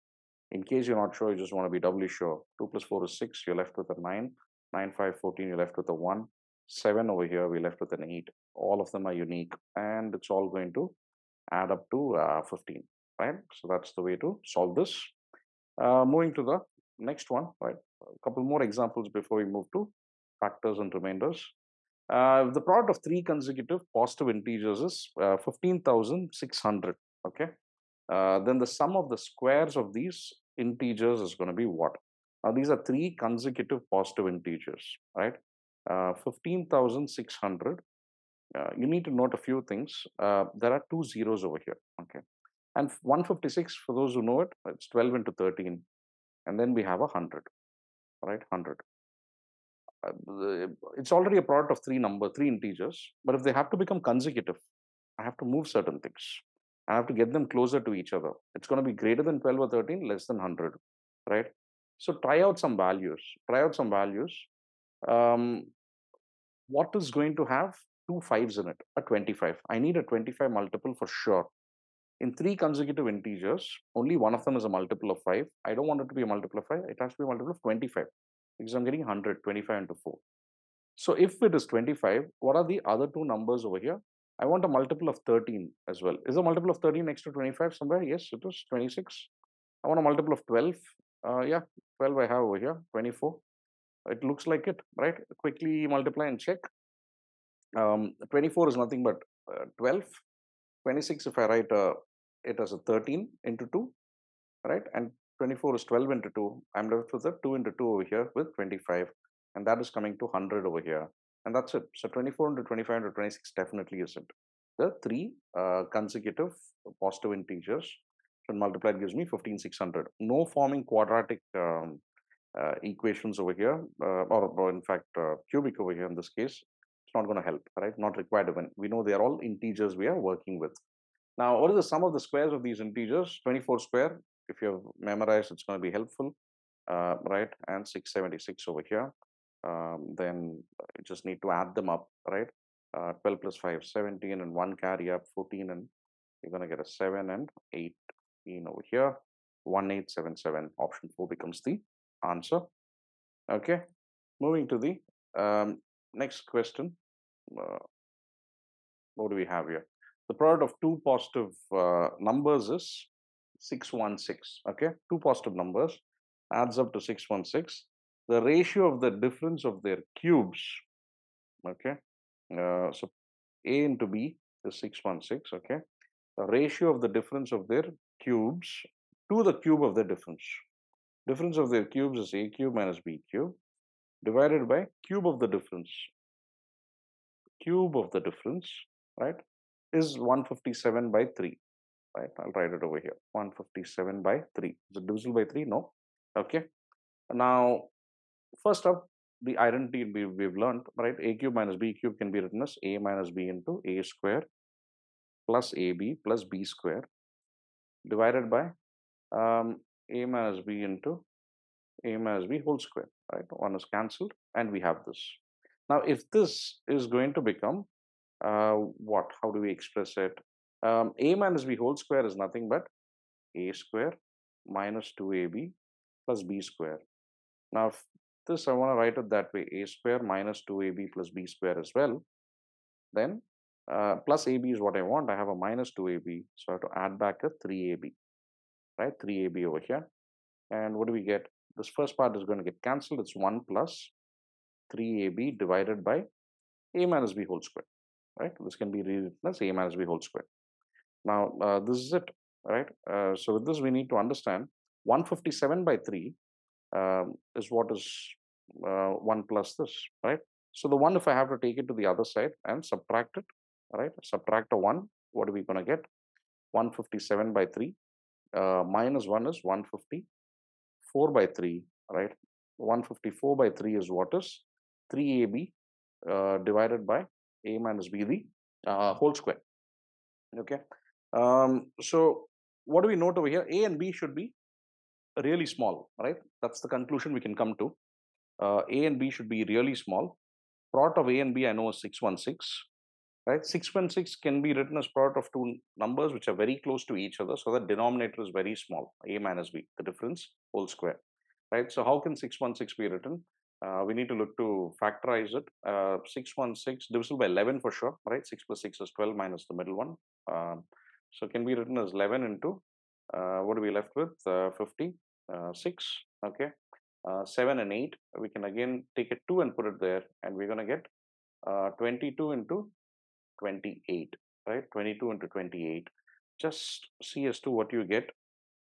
In case you're not sure, you just want to be doubly sure. 2 plus 4 is 6. You're left with a 9. 9, 5, 14. You're left with a 1. 7 over here, we're left with an 8. All of them are unique. And it's all going to add up to 15, right? So that's the way to solve this. Moving to the next one, right? A couple more examples before we move to factors and remainders. The product of 3 consecutive positive integers is 15,600. Okay. Then the sum of the squares of these integers is going to be what? Now, these are 3 consecutive positive integers, right? 15,600. You need to note a few things. There are 2 zeros over here. Okay. And 156, for those who know it, it's 12 into 13. And then we have 100, right? 100. It's already a product of 3 integers. But if they have to become consecutive, I have to move certain things. I have to get them closer to each other. It's going to be greater than 12 or 13, less than 100, right? So try out some values. Try out some values. What is going to have 2 5s in it? A 25. I need a 25 multiple for sure. In 3 consecutive integers, only one of them is a multiple of 5. I don't want it to be a multiple of 5. It has to be a multiple of 25 because I'm getting 100, 25 into 4. So if it is 25, what are the other 2 numbers over here? I want a multiple of 13 as well. Is a multiple of 13 next to 25 somewhere? Yes, it is 26. I want a multiple of 12. Yeah, 12 I have over here, 24. It looks like it, right? Quickly multiply and check. 24 is nothing but 12. 26 if I write it as a 13 into 2, right? And 24 is 12 into 2. I'm left with a 2 into 2 over here with 25. And that is coming to 100 over here. And that's it. So 24 into 25 into 26 definitely isn't. The three consecutive positive integers, when multiplied, gives me 15600. No forming quadratic equations over here, or in fact, cubic over here in this case. It's not going to help, right? Not required even. We know they are all integers we are working with. Now, what is the sum of the squares of these integers? 24 square. If you have memorized, it's going to be helpful, right? And 676 over here. Then you just need to add them up, right? 12 plus 5, 17, and 1 carry up 14, and you're going to get a 7 and 18 over here. 1877. Option 4 becomes the answer. Okay. Moving to the next question. What do we have here? The product of two positive numbers is 616. Okay, two positive numbers adds up to 616. The ratio of the difference of their cubes. Okay, so A into B is 616. Okay, the ratio of the difference of their cubes to the cube of the difference. Difference of their cubes is A cube minus B cube divided by cube of the difference. Cube of the difference, right, is 157 by 3, right? I'll write it over here, 157 by 3. Is it divisible by 3? No. Okay. Now, first up, the identity we've learned, right? A cube minus B cube can be written as A minus B into A square plus AB plus B square divided by A minus B into A minus B whole square, right? One is cancelled and we have this. Now, if this is going to become what? How do we express it? A minus B whole square is nothing but A square minus 2AB plus B square. Now, if this I want to write it that way, A square minus 2AB plus B square as well, then plus AB is what I want. I have a minus 2AB, so I have to add back a 3AB, right? 3AB over here. And what do we get? This first part is going to get cancelled. It's 1 plus 3AB divided by A minus B whole square, right? This can be rewritten as A minus B whole square. Now, this is it, right? So with this, we need to understand 157 by 3 is what is 1 plus this, right? So the 1, if I have to take it to the other side and subtract it, right? Subtract a 1, what are we going to get? 157 by 3 minus 1 is 154 by 3, right? 154 by 3 is what is 3AB divided by A minus B, the whole square. Okay. So what do we note over here? A and B should be really small, right? That's the conclusion we can come to. A and B should be really small. Product of A and B I know is 616, right? 616 can be written as product of two numbers which are very close to each other, so the denominator is very small, A minus B, the difference whole square, right? So how can 616 be written? We need to look to factorize it. 616 divisible by 11 for sure, right? 6 plus 6 is 12 minus the middle one. So it can be written as 11 into, what are we left with? 56, okay. 7 and 8, we can again take a 2 and put it there, and we're going to get 22 into 28, right? 22 into 28. Just see as to what you get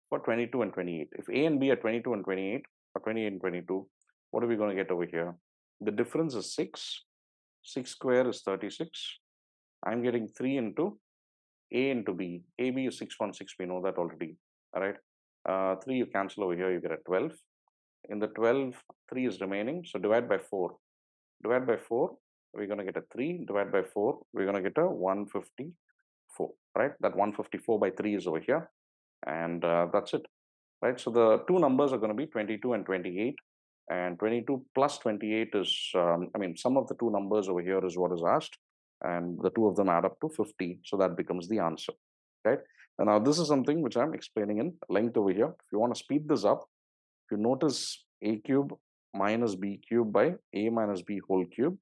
for 22 and 28. If A and B are 22 and 28, or 28 and 22, what are we going to get over here? The difference is 6. 6 square is 36. I'm getting 3 into A into B. AB is 616, we know that already, all right? 3 you cancel over here, you get a 12. In the 12, 3 is remaining, so divide by 4. Divide by 4, we're going to get a 3. Divide by 4, we're going to get a 154, right? That 154 by 3 is over here, and that's it, right? So the two numbers are going to be 22 and 28, and 22 plus 28 is, sum of the two numbers over here is what is asked, and the two of them add up to 50, so that becomes the answer, right? And now this is something which I'm explaining in length over here. If you want to speed this up, if you notice A cube minus B cube by A minus B whole cube,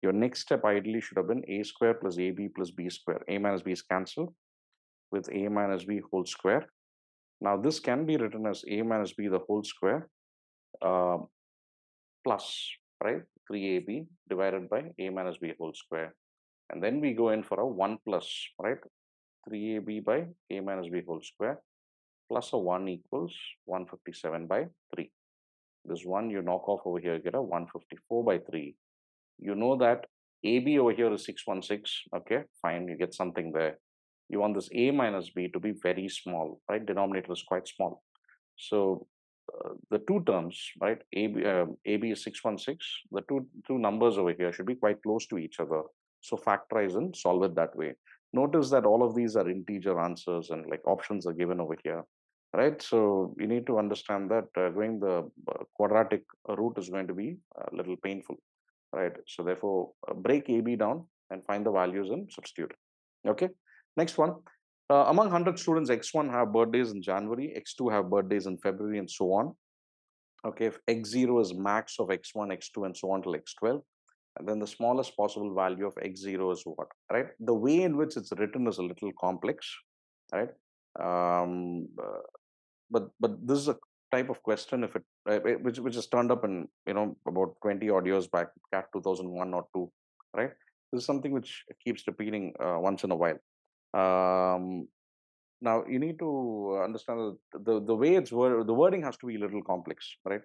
Your next step ideally should have been a square plus ab plus b square. A minus b is cancelled with a minus b whole square. Now this can be written as a minus b the whole square uh, plus, right, 3ab divided by a minus b whole square. And then we go in for a 1 plus, right, 3ab by a minus b whole square plus a 1 equals 157 by 3. This 1 you knock off over here, get a 154 by 3. You know that AB over here is 616. Okay, fine, you get something there. You want this A minus B to be very small, right? Denominator is quite small. So the two terms, right? AB is 616. The two numbers over here should be quite close to each other. So factorize and solve it that way. Notice that all of these are integer answers and like options are given over here, right? So you need to understand that going the quadratic route is going to be a little painful, right? So therefore, break AB down and find the values and substitute. Okay. Next one. Among 100 students, X1 have birthdays in January, X2 have birthdays in February, and so on. Okay, if X0 is max of X1, X2, and so on till X12, and then the smallest possible value of X0 is what, right? The way in which it's written is a little complex, right? Um, uh, but this is a type of question if it which is turned up in about 20 odd years back, CAT 2001 or 2, right? This is something which keeps repeating once in a while. Um, Now you need to understand that the way it's the wording has to be a little complex, right?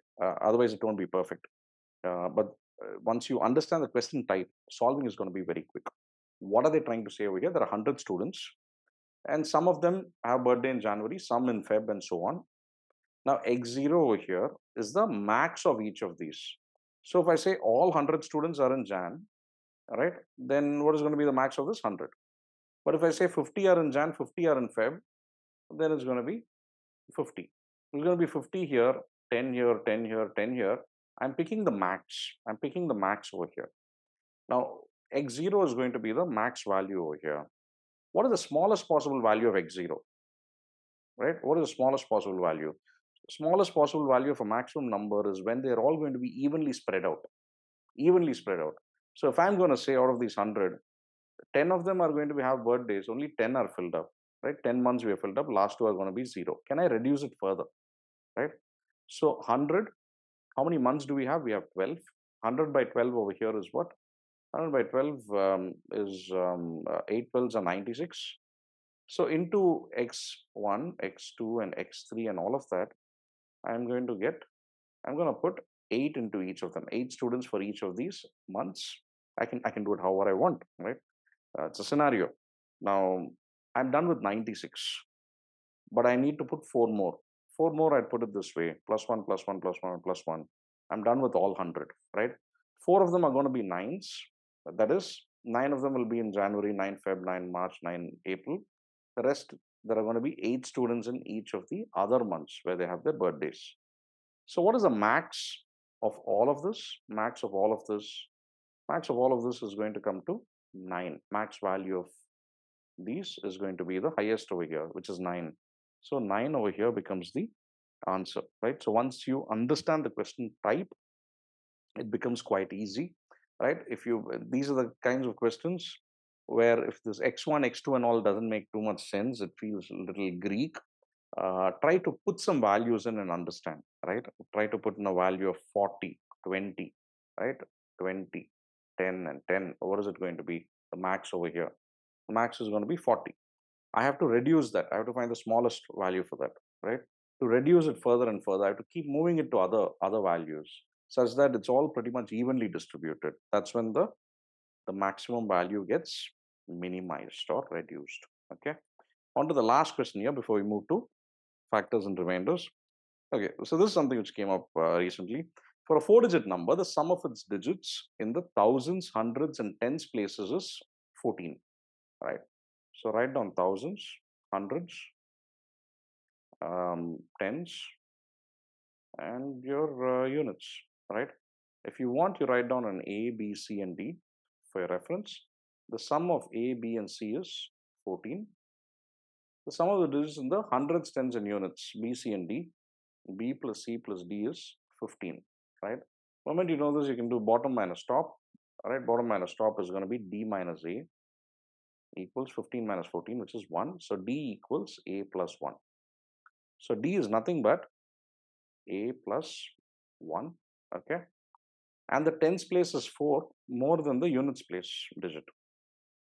Otherwise, it won't be perfect. But once you understand the question type, solving is going to be very quick. What are they trying to say over here? There are 100 students, and some of them have birthday in January, some in Feb, and so on. Now, X0 over here is the max of each of these. So if I say all 100 students are in Jan, right, then what is going to be the max of this 100? But if I say 50 are in Jan, 50 are in Feb, then it's going to be 50. It's going to be 50 here, 10 here, 10 here, 10 here. I'm picking the max. I'm picking the max over here. Now, X0 is going to be the max value over here. What is the smallest possible value of X0? Right? What is the smallest possible value? Smallest possible value of a maximum number is when they're all going to be evenly spread out. Evenly spread out. So if I'm going to say out of these 100, 10 of them are going to have birthdays, only 10 are filled up, right? 10 months we have filled up, last two are going to be 0. Can I reduce it further, right? So 100, how many months do we have? We have 12. 100 by 12 over here is what? 100 by 12 is 8 12s are 96. So into X1, X2, and X3 and all of that, I'm going to put 8 into each of them, 8 students for each of these months. I can do it however I want, right? It's a scenario. Now, I'm done with 96, but I need to put 4 more. 4 more, I'd put it this way, plus 1, plus 1, plus 1, plus 1. I'm done with all 100, right? 4 of them are going to be 9s. That is, 9 of them will be in January, 9 Feb, 9 March, 9 April. The rest, there are going to be 8 students in each of the other months where they have their birthdays. So what is the max of all of this? Max of all of this is going to come to 9. Max value of these is going to be the highest over here, which is 9. So 9 over here becomes the answer, right? So once you understand the question type, it becomes quite easy, right? These are the kinds of questions where if this X1, X2 and all doesn't make too much sense, it feels a little Greek. Try to put some values in and understand, right? Try to put in a value of 40, 20, right? 20, 10 and 10. What is it going to be? The max over here. The max is going to be 40. I have to reduce that. I have to find the smallest value for that, right? To reduce it further and further, I have to keep moving it to other values such that it's all pretty much evenly distributed. That's when the maximum value gets minimized or reduced. Okay. On to the last question here before we move to factors and remainders. Okay, so this is something which came up recently. For a 4-digit number, the sum of its digits in the thousands, hundreds, and tens places is 14, right? So write down thousands, hundreds, tens, and your units, right? If you want, you write down an A, B, C, and D for your reference. The sum of A, B, and C is 14. The sum of the digits in the hundreds, tens, and units, B, C, and D, B plus C plus D is 15, right? The moment you know this, you can do bottom minus top. All right, bottom minus top is going to be D minus A equals 15 minus 14, which is 1. So D equals A plus 1. So D is nothing but A plus 1. Okay. And the tens place is 4 more than the units place digit.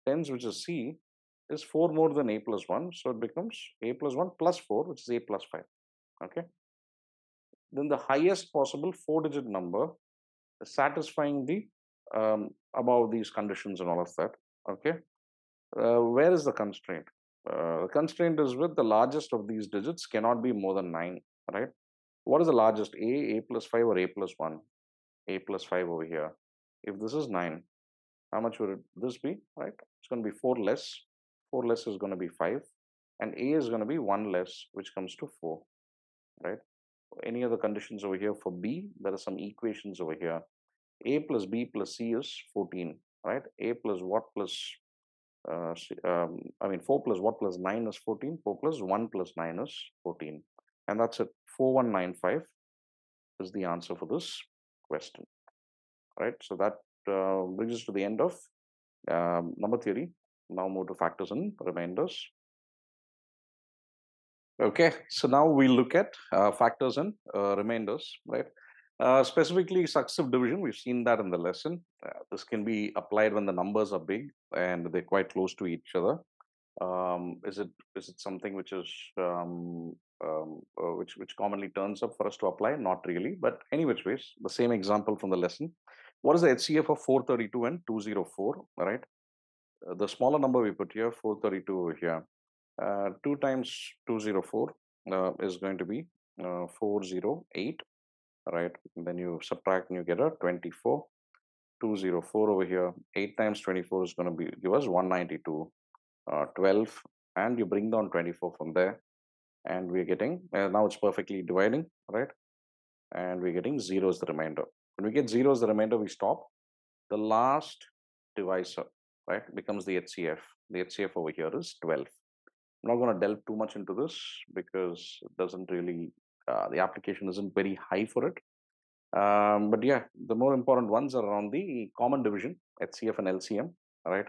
Tens, which is C, is 4 more than A plus 1. So it becomes A plus 1 plus 4, which is A plus 5. Okay. Then the highest possible 4-digit number satisfying the above these conditions and all of that. Okay. Where is the constraint? The constraint is with the largest of these digits cannot be more than 9, right? What is the largest? A plus 5 or A plus 1? A plus 5 over here. If this is 9, how much would this be, right? It's going to be 4 less. 4 less is going to be 5. And A is going to be 1 less, which comes to 4, right? Any other conditions over here for B? There are some equations over here. A plus B plus C is 14, right? A plus what plus I mean, 4 plus what plus 9 is 14. 4 plus 1 plus 9 is 14. And that's it. 4195 is the answer for this question, right? So that brings us to the end of number theory. Now move to factors and remainders. Okay, so now we look at factors and remainders, right? Specifically, successive division, we've seen that in the lesson. This can be applied when the numbers are big and they're quite close to each other. Is it something which is which commonly turns up for us to apply? Not really, but any which ways, the same example from the lesson. What is the HCF of 432 and 204? All right, the smaller number we put here, 432 over here. 2 times 204 is going to be 408, right? And then you subtract and you get a 24. 204 over here. 8 times 24 is going to be give us 192. 12, and you bring down 24 from there, and we're getting now it's perfectly dividing, right? And we're getting 0 as the remainder. When we get 0 as the remainder, we stop. The last divisor, right, becomes the HCF. The HCF over here is 12. I'm not going to delve too much into this because it doesn't really the application isn't very high for it. But yeah, the more important ones are around the common division, HCF and LCM. All right,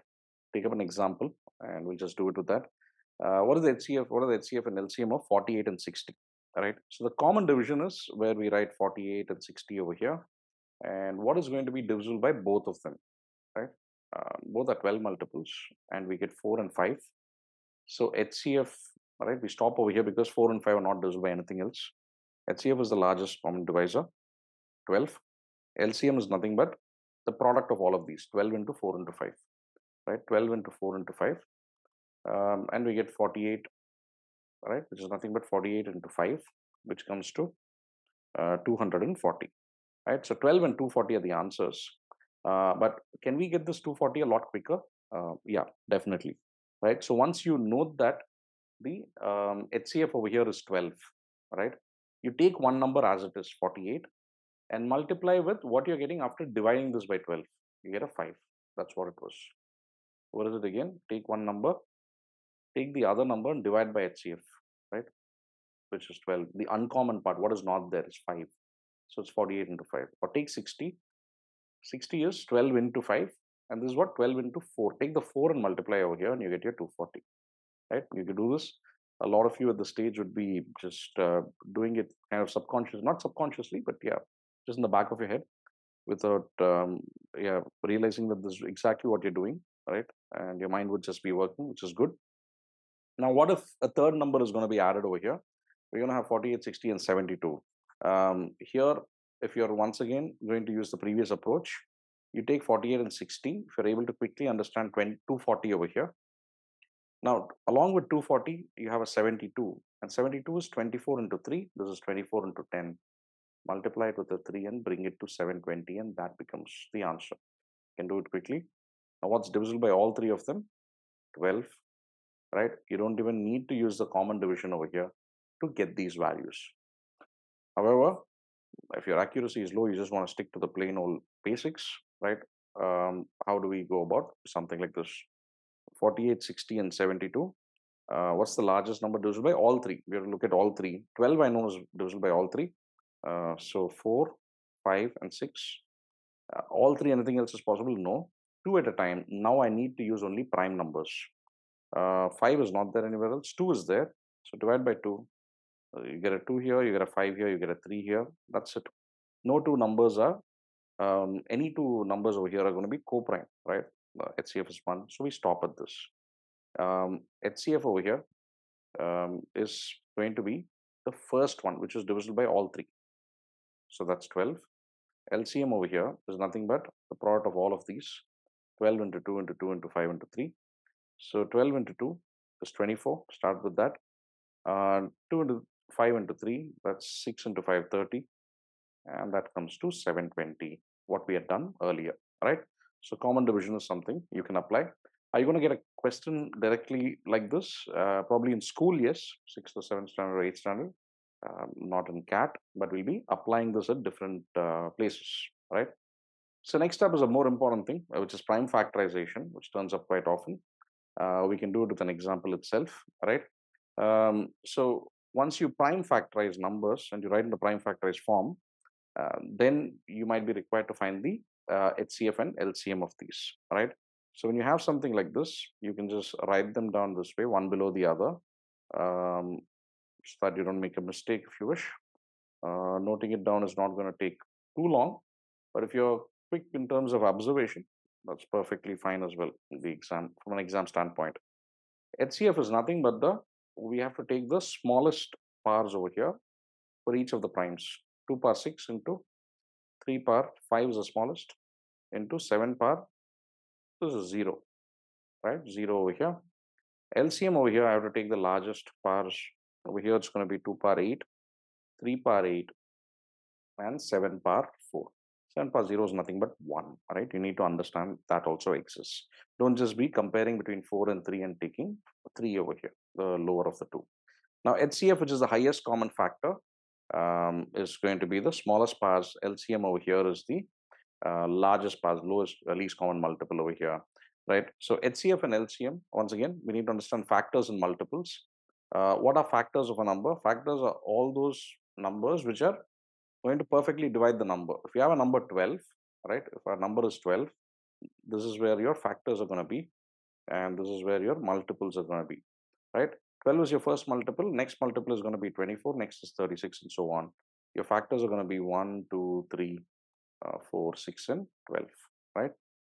take up an example and we'll just do it with that. What is the HCF? What are the HCF and LCM of 48 and 60? All right, so the common division is where we write 48 and 60 over here. And what is going to be divisible by both of them, right? Both are 12 multiples and we get 4 and 5. So HCF, all right, we stop over here because 4 and 5 are not divisible by anything else. HCF is the largest common divisor, 12. LCM is nothing but the product of all of these, 12 into 4 into 5, right? 12 into 4 into 5. And we get 48, right? Which is nothing but 48 into 5, which comes to 240, right? So 12 and 240 are the answers. But can we get this 240 a lot quicker? Yeah, definitely, right? So once you note that the HCF over here is 12, right? You take one number as it is, 48, and multiply with what you're getting after dividing this by 12. You get a 5. That's what it was. What is it again? Take one number, take the other number and divide by HCF, right? Which is 12. The uncommon part, what is not there, is 5. So it's 48 into 5. Or take 60. 60 is 12 into 5. And this is what? 12 into 4. Take the 4 and multiply over here and you get your 240. Right? You can do this. A lot of you at the stage would be just doing it kind of subconscious, not subconsciously, but yeah, just in the back of your head without yeah, realizing that this is exactly what you're doing, right? And your mind would just be working, which is good. Now, what if a third number is going to be added over here? We're going to have 48, 60, and 72. Here, if you're once again going to use the previous approach, you take 48 and 60. If you're able to quickly understand 240 over here. Now, along with 240, you have a 72. And 72 is 24 into 3. This is 24 into 10. Multiply it with a 3 and bring it to 720, and that becomes the answer. You can do it quickly. Now, what's divisible by all three of them? 12. Right? You don't even need to use the common division over here to get these values. However, if your accuracy is low, you just want to stick to the plain old basics, right? How do we go about something like this? 48, 60, and 72. What's the largest number divisible by all three? We have to look at all three. 12 I know is divisible by all three. So 4, 5, and 6. All three, anything else is possible? No. Two at a time. Now I need to use only prime numbers. 5 is not there anywhere else. 2 is there. So divide by 2. You get a 2 here, you get a 5 here, you get a 3 here. That's it. No two numbers are, any two numbers over here are going to be co-prime, right? HCF is 1. So we stop at this. HCF over here is going to be the first one, which is divisible by all three. So that's 12. LCM over here is nothing but the product of all of these. 12 into 2 into 2 into 5 into 3. So 12 into 2 is 24. Start with that. 2 into 5 into 3, that's 6 into 5, 30. And that comes to 720, what we had done earlier, right? So common division is something you can apply. Are you going to get a question directly like this? Probably in school, yes, 6th or 7th standard or 8th standard. Not in CAT, but we'll be applying this at different places, right? So next up is a more important thing, which is prime factorization, which turns up quite often. We can do it with an example itself, right? So once you prime factorize numbers and you write in the prime factorized form, then you might be required to find the HCF and LCM of these, right? So when you have something like this, you can just write them down this way, one below the other, so that you don't make a mistake if you wish. Noting it down is not going to take too long, but if you're quick in terms of observation, that's perfectly fine as well in the exam, from an exam standpoint. HCF is nothing but we have to take the smallest powers over here for each of the primes. 2 power 6 into 3 power 5 is the smallest, into 7 power, this is 0, right? 0 over here. LCM over here, I have to take the largest powers. Over here, it's going to be 2 power 8, 3 power 8, and 7 power 4. 7 power 0 is nothing but 1, right? You need to understand that also exists. Don't just be comparing between 4 and 3 and taking 3 over here, the lower of the two. Now, HCF, which is the highest common factor, is going to be the smallest powers. LCM over here is the largest powers, lowest, least common multiple over here, right? So HCF and LCM, once again, we need to understand factors and multiples. What are factors of a number? Factors are all those numbers which are going to perfectly divide the number. If you have a number 12, right? If our number is 12, this is where your factors are going to be, and this is where your multiples are going to be, right? 12 is your first multiple, next multiple is going to be 24, next is 36, and so on. Your factors are going to be 1, 2, 3, 4, 6, and 12, right?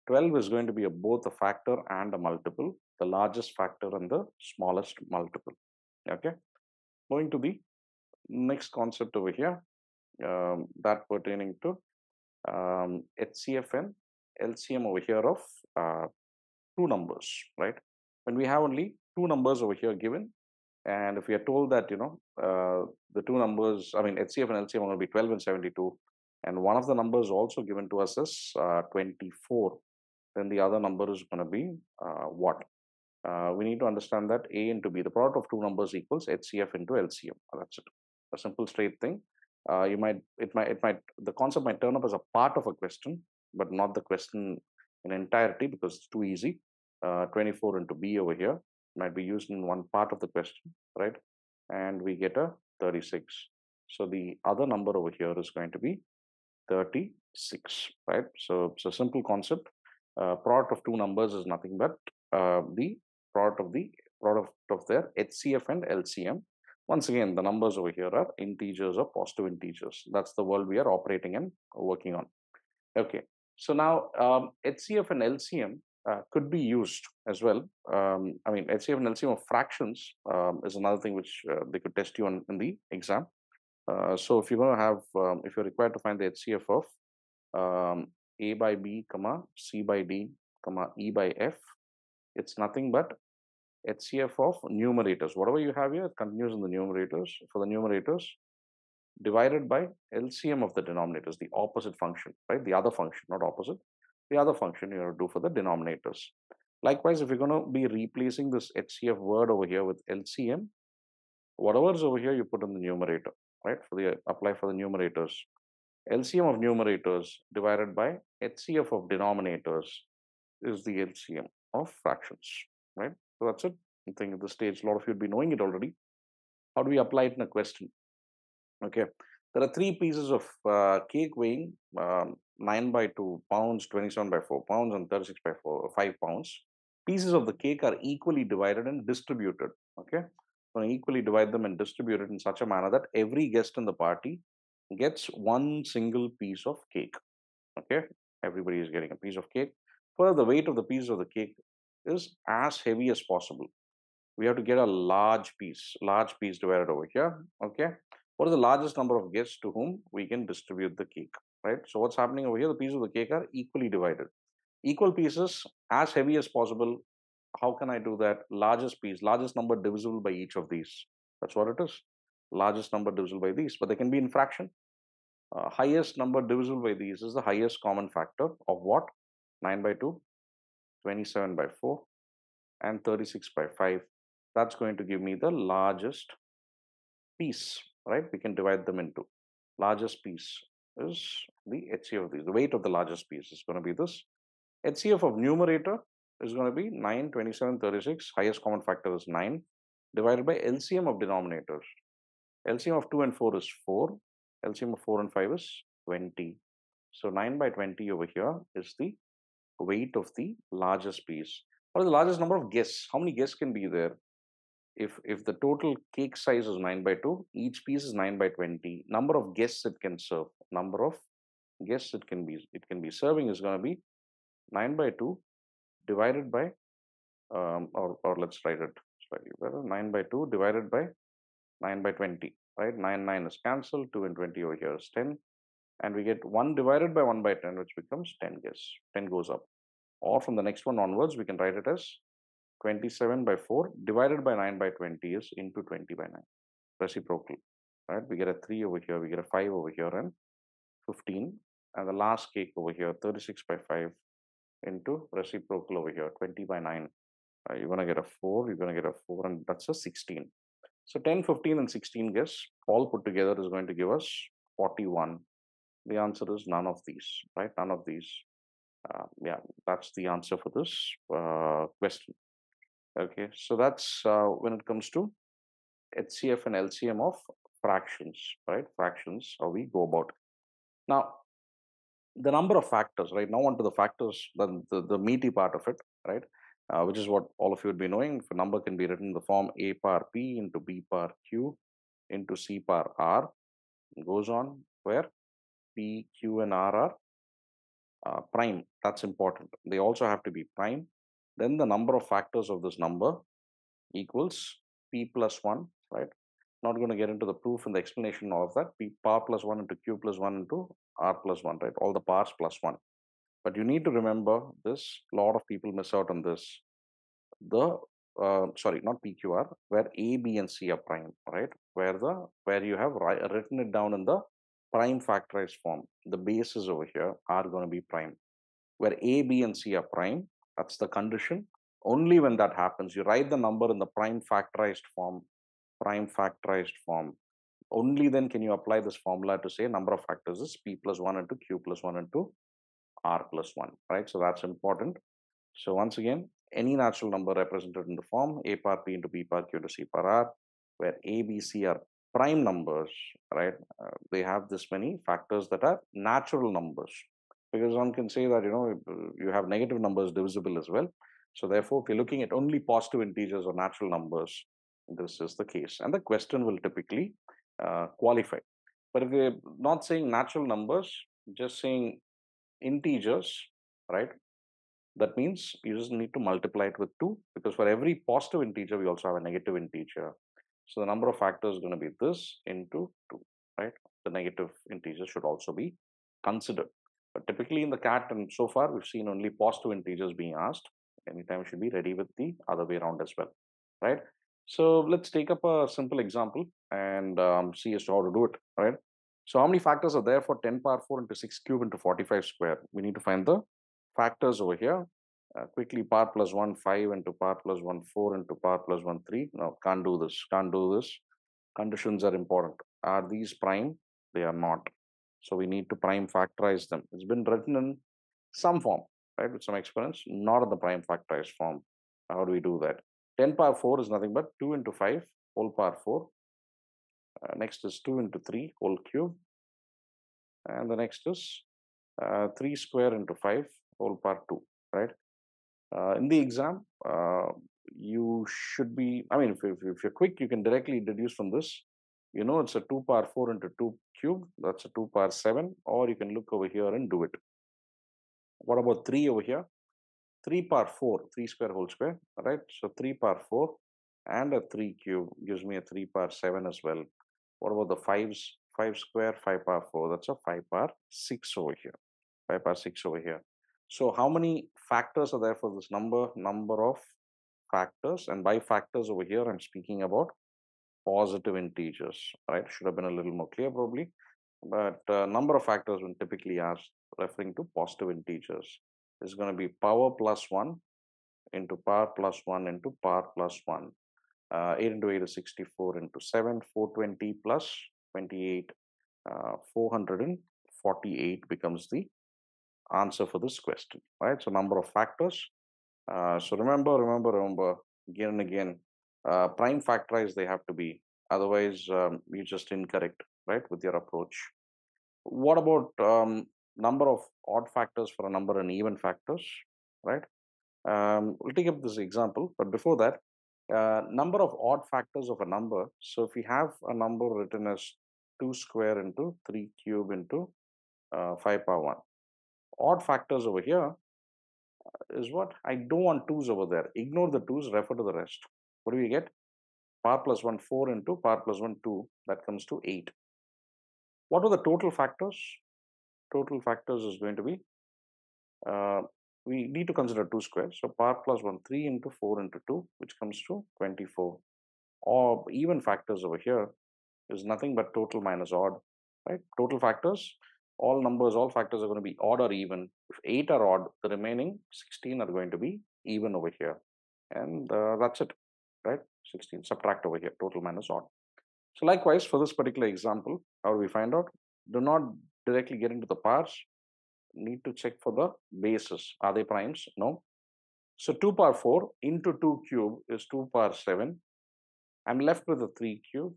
12 is going to be both a factor and a multiple, the largest factor and the smallest multiple, okay? Going to the next concept over here, that pertaining to HCF and LCM over here of two numbers, right? When we have only two numbers over here given, and if we are told that, the two numbers, I mean, HCF and LCM are going to be 12 and 72, and one of the numbers also given to us is 24, then the other number is going to be what? We need to understand that A into B, the product of two numbers equals HCF into LCM. That's it. A simple straight thing. The concept might turn up as a part of a question, but not the question in entirety because it's too easy. 24 into B over here might be used in one part of the question, right? And we get a 36. So the other number over here is going to be 36, right? So it's a simple concept. Product of two numbers is nothing but the product of their HCF and LCM. Once again, the numbers over here are integers or positive integers. That's the world we are operating and working on. Okay, so now HCF and LCM could be used as well. I mean, HCF and LCM of fractions is another thing which they could test you on in the exam. So if you're going to have, if you're required to find the HCF of A by B, comma, C by D, comma, E by F, it's nothing but HCF of numerators. Whatever you have here, it continues in the numerators. For the numerators, divided by LCM of the denominators, the opposite function, right? The other function, not opposite. The other function you have to do for the denominators. Likewise, if you're going to be replacing this HCF word over here with LCM, whatever is over here, you put in the numerator, right? Apply for the numerators. LCM of numerators divided by HCF of denominators is the LCM of fractions, right? So that's it. I think at this stage, a lot of you would be knowing it already. How do we apply it in a question? Okay, there are three pieces of cake weighing. 9 by 2 pounds, 27 by 4 pounds, and 36 by 5 pounds. Pieces of the cake are equally divided and distributed. Okay, so equally divide them and distribute it in such a manner that every guest in the party gets one single piece of cake. Okay, everybody is getting a piece of cake. Further, the weight of the piece of the cake is as heavy as possible. We have to get a large piece divided over here. Okay, what is the largest number of guests to whom we can distribute the cake, right? So what's happening over here, the pieces of the cake are equally divided, equal pieces, as heavy as possible. How can I do that? Largest piece, largest number divisible by each of these. That's what it is. Largest number divisible by these, but they can be in fraction. Highest number divisible by these is the highest common factor of what? 9 by 2, 27 by 4, and 36 by 5. That's going to give me the largest piece, right? We can divide them into. Largest piece is the HCF of these. The weight of the largest piece is going to be this. HCF of numerator is going to be 9, 27, 36. Highest common factor is 9 divided by LCM of denominators. LCM of 2 and 4 is 4. LCM of 4 and 5 is 20. So 9 by 20 over here is the weight of the largest piece. What is the largest number of guests? How many guests can be there? If the total cake size is 9 by 2, each piece is 9 by 20. Number of guests it can serve. Number of guests it can be serving is going to be 9 by 2 divided by or let's write it slightly better. 9 by 2 divided by 9 by 20, right? 9 is cancelled. 2 and 20 over here is 10. And we get 1 divided by 1 by 10, which becomes 10 guests. 10 goes up. Or from the next one onwards, we can write it as 27 by 4 divided by 9 by 20 is into 20 by 9. Reciprocal, right? We get a 3 over here, we get a 5 over here, and 15. And the last cake over here, 36 by 5 into reciprocal over here, 20 by 9. You're going to get a 4, you're going to get a 4, and that's a 16. So 10, 15, and 16 guests all put together is going to give us 41. The answer is none of these, right? None of these. Yeah, that's the answer for this question. Okay, so that's when it comes to HCF and LCM of fractions, right? Fractions, how we go about it. Now, the number of factors, right? Now on to the factors, the meaty part of it, right? Which is what all of you would be knowing. If a number can be written in the form A power P into B power Q into C power R, it goes on where P, Q, and R are prime. That's important. They also have to be prime. Then the number of factors of this number equals P plus 1, right? Not going to get into the proof and the explanation of that. P power plus 1 into Q plus 1 into R plus 1, right? All the powers plus 1. But you need to remember this. A lot of people miss out on this. The sorry, not PQR, where A, B, and C are prime, right? Where you have written it down in the prime factorized form. The bases over here are going to be prime. Where A, B, and C are prime, that's the condition. Only when that happens, you write the number in the prime factorized form. Only then can you apply this formula to say number of factors is P plus 1 into Q plus 1 into R plus 1, right? So that's important. So once again, any natural number represented in the form A power P into B power Q to C power R, where A, B, C are prime numbers, right? They have this many factors that are natural numbers. Because one can say that, you have negative numbers divisible as well. So therefore, if you're looking at only positive integers or natural numbers, this is the case. And the question will typically qualify. But if we're not saying natural numbers, just saying integers, right? That means you just need to multiply it with 2, because for every positive integer, we also have a negative integer. So the number of factors is going to be this into 2, right? The negative integer should also be considered. But typically in the CAT, and so far we've seen only positive integers being asked. Anytime we should be ready with the other way around as well, right? So let's take up a simple example and see as to how to do it, right? So how many factors are there for 10 power 4 into 6 cube into 45 square? We need to find the factors over here. Quickly, power plus 1, 5 into power plus 1, 4 into power plus 1, 3. No, can't do this. Conditions are important. Are these prime? They are not. So we need to prime factorize them. It's been written in some form, right, with some exponents, not in the prime factorized form. How do we do that? 10 power 4 is nothing but 2 into 5 whole power 4. Next is 2 into 3 whole cube. And the next is 3 square into 5 whole power 2, right? In the exam, you should be, I mean, if you're quick, you can directly deduce from this. You know, it's a 2 power 4 into 2 cube. That's a 2 power 7. Or you can look over here and do it. What about 3 over here? 3 power 4, 3 square whole square, right? So 3 power 4 and a 3 cube gives me a 3 power 7 as well. What about the 5s? 5 square, 5 power 4. That's a 5 power 6 over here. 5 power 6 over here. So how many factors are there for this number? Number of factors. And by factors over here, I'm speaking about positive integers, right? Should have been a little more clear probably. But number of factors when typically asked referring to positive integers is going to be power plus 1 into power plus 1 into power plus 1. 8 into 8 is 64 into 7, 420 plus 28, 448 becomes the answer for this question, right? So number of factors. So remember again and again, prime factorize they have to be, otherwise you're just incorrect, right, with your approach. What about number of odd factors for a number and even factors, right? We'll take up this example, but before that, number of odd factors of a number. So if we have a number written as 2 square into 3 cube into 5 power 1, odd factors over here is what? I don't want 2's over there. Ignore the 2's, refer to the rest. What do we get? Power plus 1, 4 into power plus 1, 2. That comes to 8. What are the total factors? Total factors is going to be, we need to consider 2 squares. So power plus 1, 3 into 4 into 2, which comes to 24. Or even factors over here is nothing but total minus odd, right? Total factors, all numbers, all factors are going to be odd or even. If 8 are odd, the remaining 16 are going to be even over here. And that's it, right? 16, subtract over here, total minus odd. So likewise, for this particular example, how do we find out? Do not directly get into the powers. Need to check for the bases. Are they primes? No. So 2 power 4 into 2 cube is 2 power 7. I'm left with a 3 cube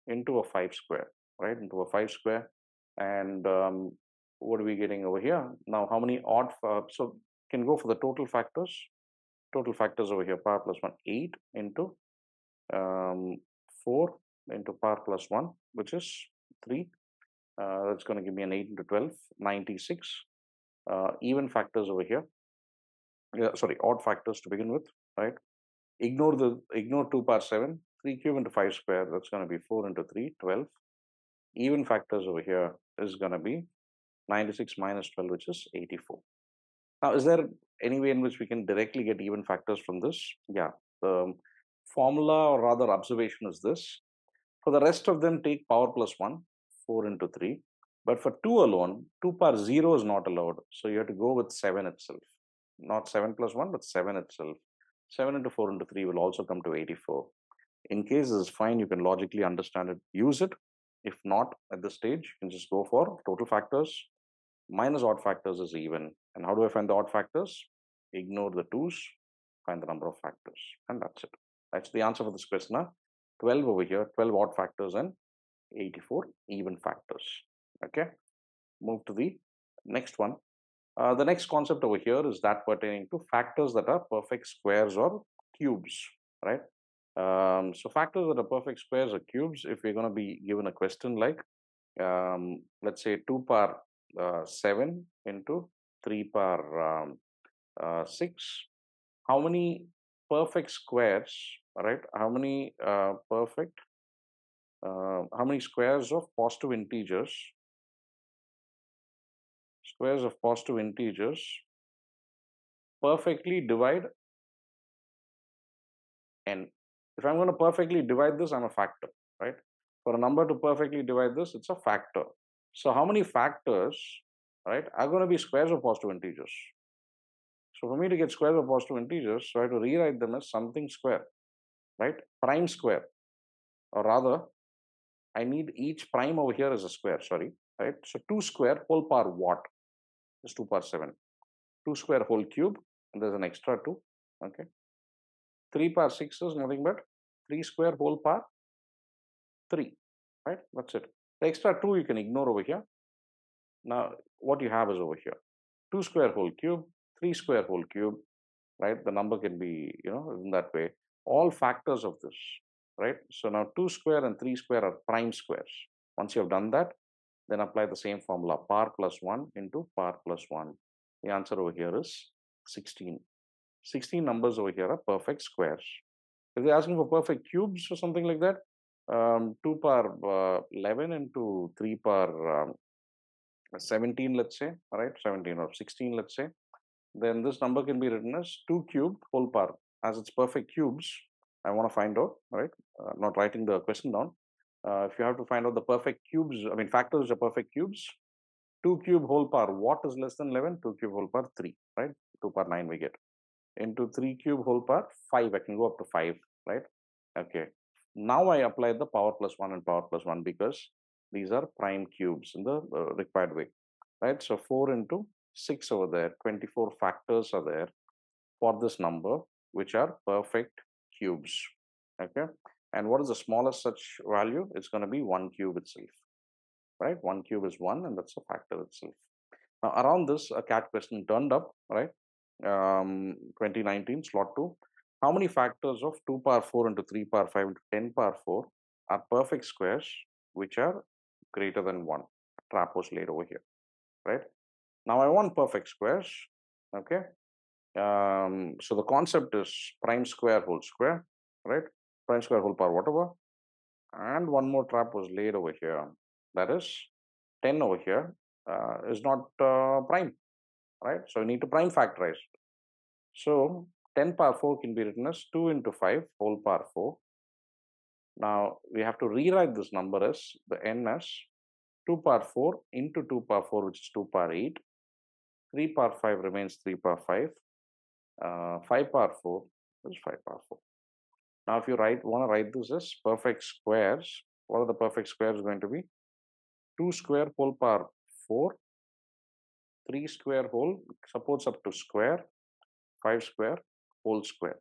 into a 5 square, right? Into a 5 square. And what are we getting over here? Now, how many odd? So can go for the total factors. Total factors over here, power plus 1, 8 into 4 into power plus 1, which is 3. That's going to give me an 8 into 12, 96. Even factors over here. Sorry, odd factors to begin with, right? Ignore 2 power 7, 3 cube into 5 square, that's going to be 4 into 3, 12. Even factors over here is going to be 96 minus 12, which is 84. Now, is there any way in which we can directly get even factors from this? Yeah, the formula or rather observation is this. For the rest of them, take power plus 1, 4 into 3. But for 2 alone, 2 power 0 is not allowed. So you have to go with 7 itself. Not 7 plus 1, but 7 itself. 7 into 4 into 3 will also come to 84. In case this is fine, you can logically understand it, use it. If not, at this stage, you can just go for total factors. Minus odd factors is even. And how do I find the odd factors? Ignore the 2's, find the number of factors. And that's it. That's the answer for this question. Huh? 12 over here, 12 odd factors and 84 even factors. Okay. Move to the next one. The next concept over here is that pertaining to factors that are perfect squares or cubes, right? So factors that are perfect squares or cubes, if we're going to be given a question like, let's say 2 power 7 into 3 power 6, how many perfect squares, right? How many how many squares of positive integers perfectly divide n. If I'm going to perfectly divide this, I'm a factor, right? For a number to perfectly divide this, it's a factor. So how many factors, right, are going to be squares of positive integers? So for me to get squares of positive integers, so I have to rewrite them as something square, right? Prime square, or rather, I need each prime over here as a square, sorry, right? So 2 square whole power what is 2 power 7. 2 square whole cube, and there's an extra 2, okay? 3 power 6 is nothing but 3 square whole power 3, right? That's it. The extra 2 you can ignore over here. Now, what you have is over here 2 square whole cube, 3 square whole cube, right? The number can be, in that way. All factors of this, right? So now 2 square and 3 square are prime squares. Once you have done that, then apply the same formula, power plus 1 into power plus 1. The answer over here is 16. 16 numbers over here are perfect squares. If they're asking for perfect cubes or something like that, 2 power 11 into 3 power 17, let's say, all right, 17 or 16, let's say, then this number can be written as 2 cubed whole power. As it's perfect cubes, I want to find out, right? Not writing the question down. If you have to find out the perfect cubes, I mean, factors are perfect cubes, 2 cube whole power, what is less than 11? 2 cube whole power, 3, right? 2 power 9 we get. Into 3 cube whole power, 5, I can go up to 5, right? Okay. Now I apply the power plus 1 and power plus 1 because these are prime cubes in the required way, right? So 4 into 6 over there, 24 factors are there for this number, which are perfect cubes, okay? And what is the smallest such value? It's going to be 1 cube itself, right? 1 cube is 1, and that's a factor itself. Now, around this, a cat question turned up, right? 2019, slot 2. How many factors of 2 power 4 into 3 power 5 into 10 power 4 are perfect squares which are greater than 1? Trap was laid over here, right? Now, I want perfect squares, okay? So the concept is prime square whole square, right? Prime square whole power whatever. And one more trap was laid over here. That is 10 over here is not prime, right? So you need to prime factorize. So 10 power 4 can be written as 2 into 5 whole power 4. Now we have to rewrite this number as the n as 2 power 4 into 2 power 4, which is 2 power 8. 3 power 5 remains 3 power 5. 5 power 4 is 5 power 4. Now if you want to write this as perfect squares, what are the perfect squares going to be? 2 square whole power 4, 3 square whole supports up to square, 5 square whole square,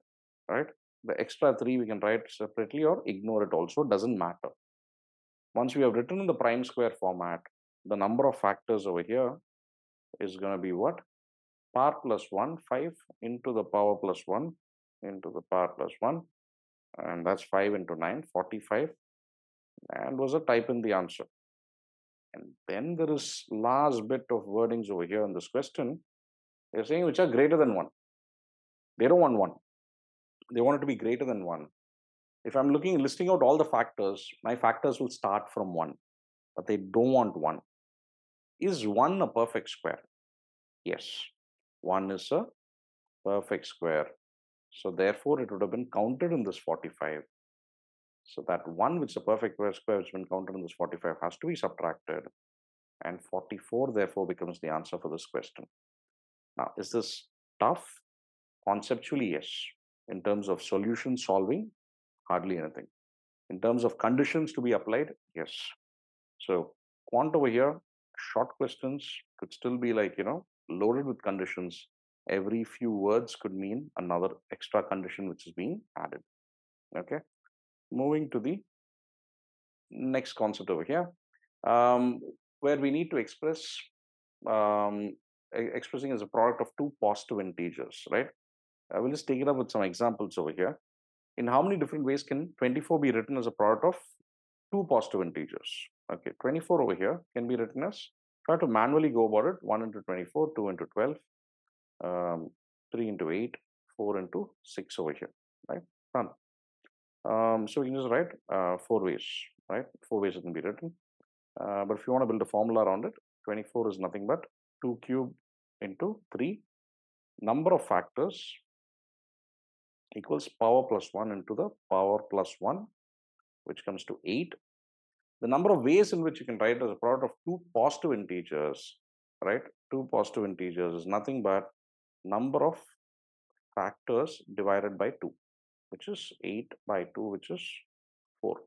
right? The extra 3 we can write separately or ignore it also, doesn't matter. Once we have written in the prime square format, the number of factors over here is going to be what? Power plus 1, 5 into the power plus 1 into the power plus 1, and that's 5 into 9, 45, and was a type in the answer. And then there is last bit of wordings over here in this question. They're saying which are greater than 1. They don't want 1. They want it to be greater than 1. If I'm listing out all the factors, my factors will start from 1, but they don't want 1. Is 1 a perfect square? Yes, 1 is a perfect square. So therefore, it would have been counted in this 45. So that 1, which is a perfect square, which has been counted in this 45, has to be subtracted. And 44, therefore, becomes the answer for this question. Now, is this tough? Conceptually, yes. In terms of solution solving, hardly anything. In terms of conditions to be applied, yes. So quant over here, short questions could still be loaded with conditions. Every few words could mean another extra condition which is being added. Okay. Moving to the next concept over here, where we need to expressing as a product of two positive integers, right? I will just take it up with some examples over here. In how many different ways can 24 be written as a product of two positive integers? Okay, 24 over here can be written as, try to manually go about it, 1 into 24, 2 into 12, 3 into 8, 4 into 6 over here, right? Done. So you can just write 4 ways, right? 4 ways it can be written. But if you want to build a formula around it, 24 is nothing but 2 cubed into 3, number of factors equals power plus 1 into the power plus 1, which comes to 8. The number of ways in which you can write as a product of two positive integers, right? Two positive integers is nothing but number of factors divided by 2, which is 8 by 2, which is 4.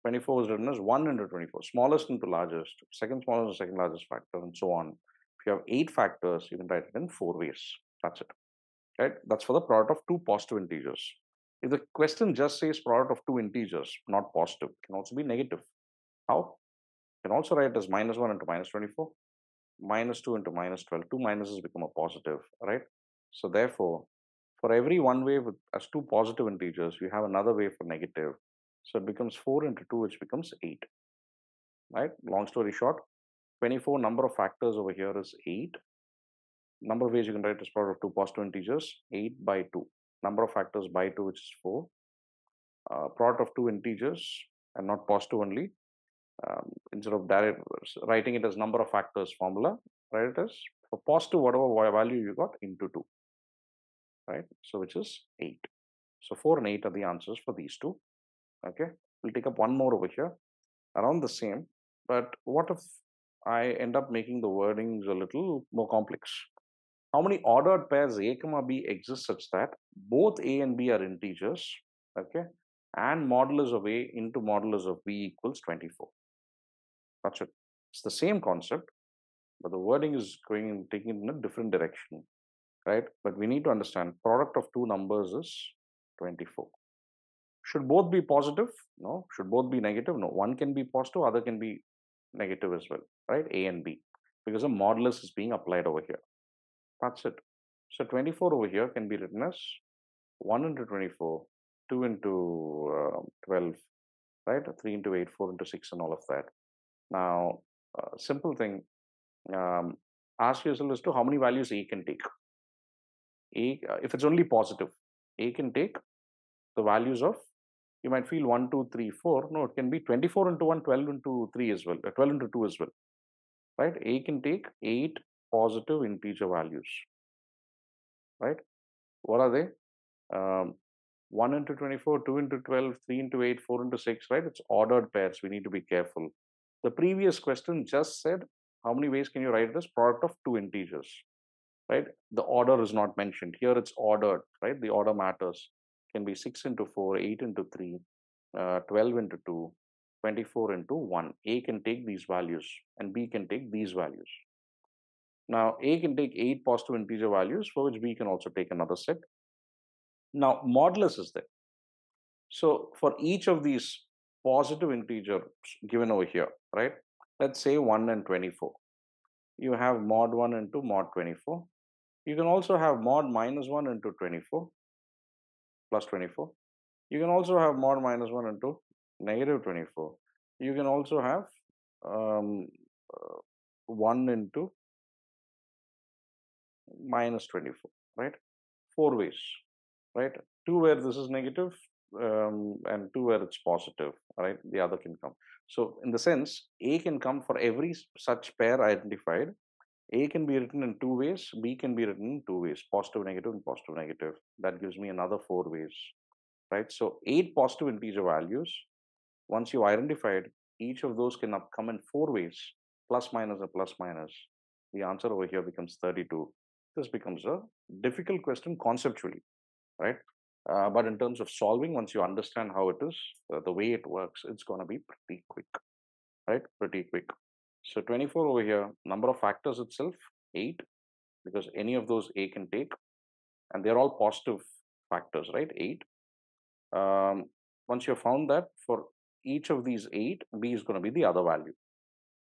24 is written as 1 into 24, smallest into largest, second smallest, second largest factor, and so on. If you have 8 factors, you can write it in 4 ways. That's it, right? That's for the product of two positive integers. If the question just says product of two integers, not positive, can also be negative. How? You can also write as -1 into -24, minus 2 into minus 12. Two minuses become a positive, right? So therefore, for every one way with as two positive integers, we have another way for negative. So it becomes 4 into 2, which becomes 8, right? Long story short, 24 number of factors over here is 8. Number of ways you can write is product of two positive integers, 8 by 2. Number of factors by 2, which is 4. Product of two integers and not positive only. Instead of direct writing it as number of factors formula, write it as for positive whatever value you got into 2, right? So which is 8. So 4 and 8 are the answers for these two. Okay, we'll take up one more over here around the same, but what if I end up making the wordings a little more complex? How many ordered pairs A comma B exist such that both A and B are integers, okay, and modulus of A into modulus of B equals 24? That's it. It's the same concept, but the wording is taking it in a different direction, right? But we need to understand product of two numbers is 24. Should both be positive? No. Should both be negative? No. One can be positive, other can be negative as well, right? A and B, because a modulus is being applied over here. That's it. So 24 over here can be written as 1 into 24, 2 into 12, right? 3 into 8, 4 into 6, and all of that. Now, simple thing, ask yourself as to how many values A can take. A, if it's only positive, A can take the values of, you might feel 1, 2, 3, 4. No, it can be 24 into 1, 12 into 3 as well, 12 into 2 as well, right? A can take 8 positive integer values, right? What are they? 1 into 24, 2 into 12, 3 into 8, 4 into 6, right? It's ordered pairs. We need to be careful. The previous question just said, how many ways can you write this? Product of two integers, right? The order is not mentioned. Here it's ordered, right? The order matters. Can be 6 into 4, 8 into 3, 12 into 2, 24 into 1. A can take these values and B can take these values. Now, A can take 8 positive integer values, for which B can also take another set. Now, modulus is there. So, for each of these positive integers given over here, right? Let's say 1 and 24. You have mod 1 into mod 24. You can also have mod minus 1 into 24 plus 24. You can also have mod minus 1 into negative 24. You can also have um, 1 into minus 24, right? 4 ways, right? 2 where this is negative, and 2 where it's positive, right? The other can come. So in the sense, A can come for every such pair identified. A can be written in 2 ways, B can be written in 2 ways, positive, negative, and positive, negative. That gives me another 4 ways, right? So 8 positive integer values. Once you identified, each of those can come in 4 ways, plus minus and plus minus. The answer over here becomes 32. This becomes a difficult question conceptually, right? But in terms of solving, once you understand how it is, the way it works, it's going to be pretty quick, right? Pretty quick. So 24 over here, number of factors itself, 8, because any of those A can take, and they're all positive factors, right? 8. Once you found that, for each of these 8, B is going to be the other value.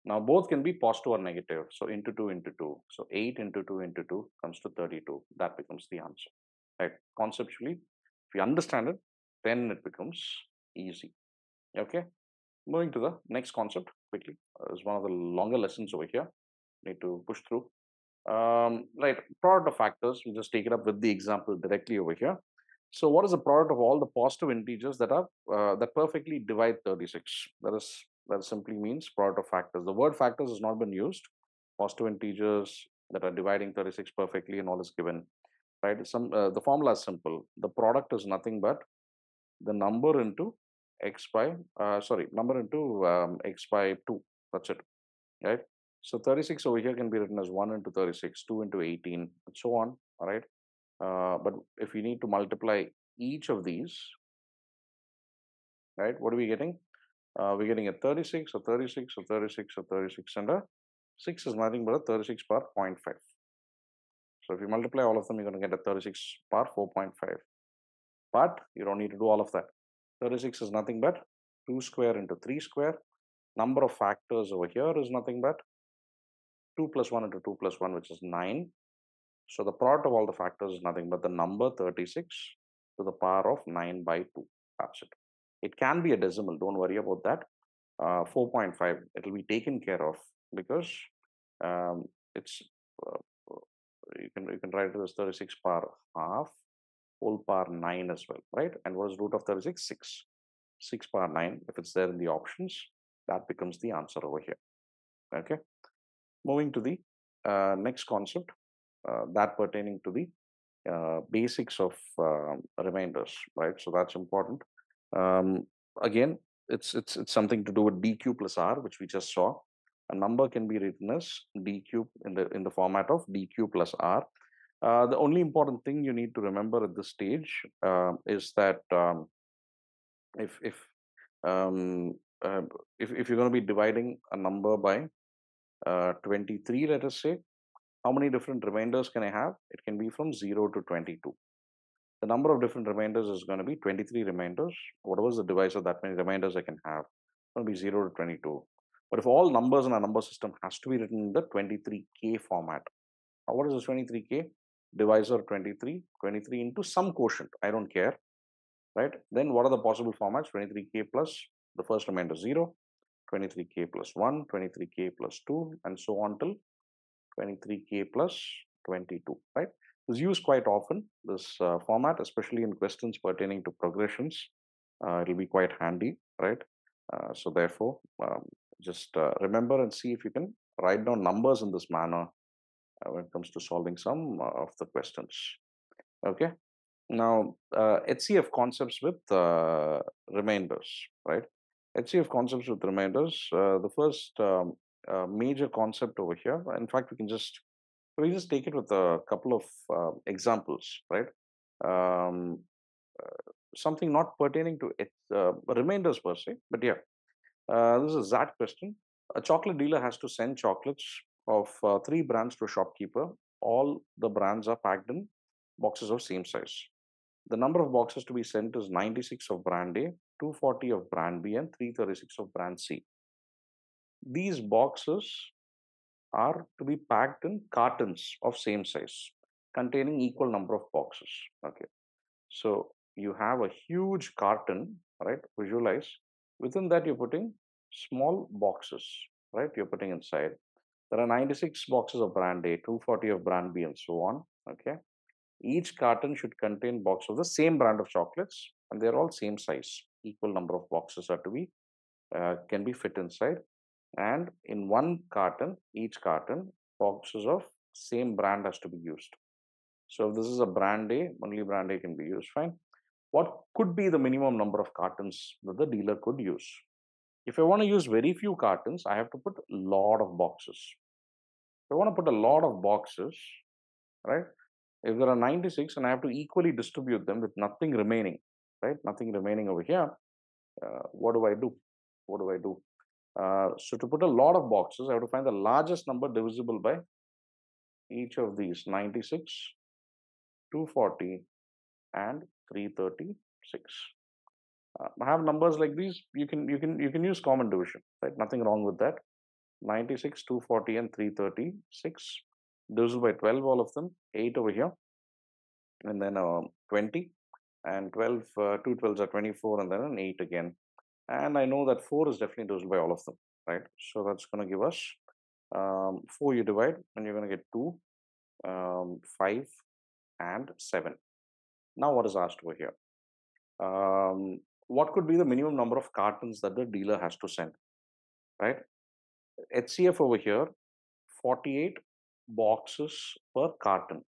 Now, both can be positive or negative. So, into 2 into 2. So, 8 into 2 into 2 comes to 32. That becomes the answer, right? Conceptually, if you understand it, then it becomes easy. Okay. Moving to the next concept quickly. Is one of the longer lessons over here. Need to push through. Right. Product of factors. We'll just take it up with the example directly over here. So, what is the product of all the positive integers that are that perfectly divide 36? That simply means product of factors. The word factors has not been used. Positive integers that are dividing 36 perfectly and all is given, right? The formula is simple. The product is nothing but the number into number into x by 2. That's it, right? So 36 over here can be written as 1 into 36, 2 into 18, and so on, all right? But if we need to multiply each of these, right, what are we getting? We're getting a 36, a 36, a 36, a 36, and a 6 is nothing but a 36 power 0.5. So if you multiply all of them, you're going to get a 36 power 4.5. But you don't need to do all of that. 36 is nothing but 2 square into 3 square. Number of factors over here is nothing but 2 plus 1 into 2 plus 1, which is 9. So the product of all the factors is nothing but the number 36 to the power of 9 by 2. That's it. It can be a decimal. Don't worry about that. 4.5. It will be taken care of because it's uh, you can write it as 36 power half whole power 9 as well, right? And what is root of 36? 6. 6 power 9. If it's there in the options, that becomes the answer over here. Okay. Moving to the next concept, that pertaining to the basics of remainders, right? So that's important. Um, Again, it's something to do with dq plus r, which we just saw. A number can be written as dq in the format of dq plus r. The only important thing you need to remember at this stage is that if if um, uh, if you're going to be dividing a number by 23, let us say, how many different remainders can I have? It can be from 0 to 22. The number of different remainders is going to be 23 remainders. Whatever is the divisor, that many remainders I can have. It's going to be 0 to 22. But if all numbers in a number system has to be written in the 23k format. Now, what is this 23k? Divisor 23, 23 into some quotient. I don't care, right? Then what are the possible formats? 23k plus the first remainder 0, 23k plus 1, 23k plus 2, and so on till 23k plus 22, right? This is used quite often, this format, especially in questions pertaining to progressions. It'll be quite handy, right? So therefore, just remember and see if you can write down numbers in this manner when it comes to solving some of the questions. Okay. Now, HCF concepts with remainders, right? HCF concepts with remainders. The first major concept over here, in fact, we just take it with a couple of examples, right? Um, Something not pertaining to remainders per se, but yeah, this is a ZAT question. A chocolate dealer has to send chocolates of 3 brands to a shopkeeper. All the brands are packed in boxes of same size. The number of boxes to be sent is 96 of brand A, 240 of brand B, and 336 of brand C. These boxes are to be packed in cartons of same size, containing equal number of boxes. Okay. So you have a huge carton, right? Visualize. Within that, you're putting small boxes, right? You're putting inside. There are 96 boxes of brand A, 240 of brand B, and so on. Okay. Each carton should contain box of the same brand of chocolates, and they're all same size. Equal number of boxes are to be can be fit inside, and in one carton, each carton, boxes of same brand has to be used. So if this is a brand A, only brand A can be used. Fine. What could be the minimum number of cartons that the dealer could use? If I want to use very few cartons, I have to put a lot of boxes. If I want to put a lot of boxes, right? If there are 96 and I have to equally distribute them with nothing remaining, right? Nothing remaining over here, what do I do? What do I do? So to put a lot of boxes, I have to find the largest number divisible by each of these 96, 240, and 336. I have numbers like these. You can use common division, right? Nothing wrong with that. 96, 240, and 336 divisible by 12, all of them. 8 over here, and then 20, and 12. 2 12s are 24, and then an 8 again. And I know that 4 is definitely divisible by all of them, right? So that's going to give us 4 you divide, and you're going to get 2, 5, and 7. Now, what is asked over here? What could be the minimum number of cartons that the dealer has to send, right? HCF over here, 48 boxes per carton.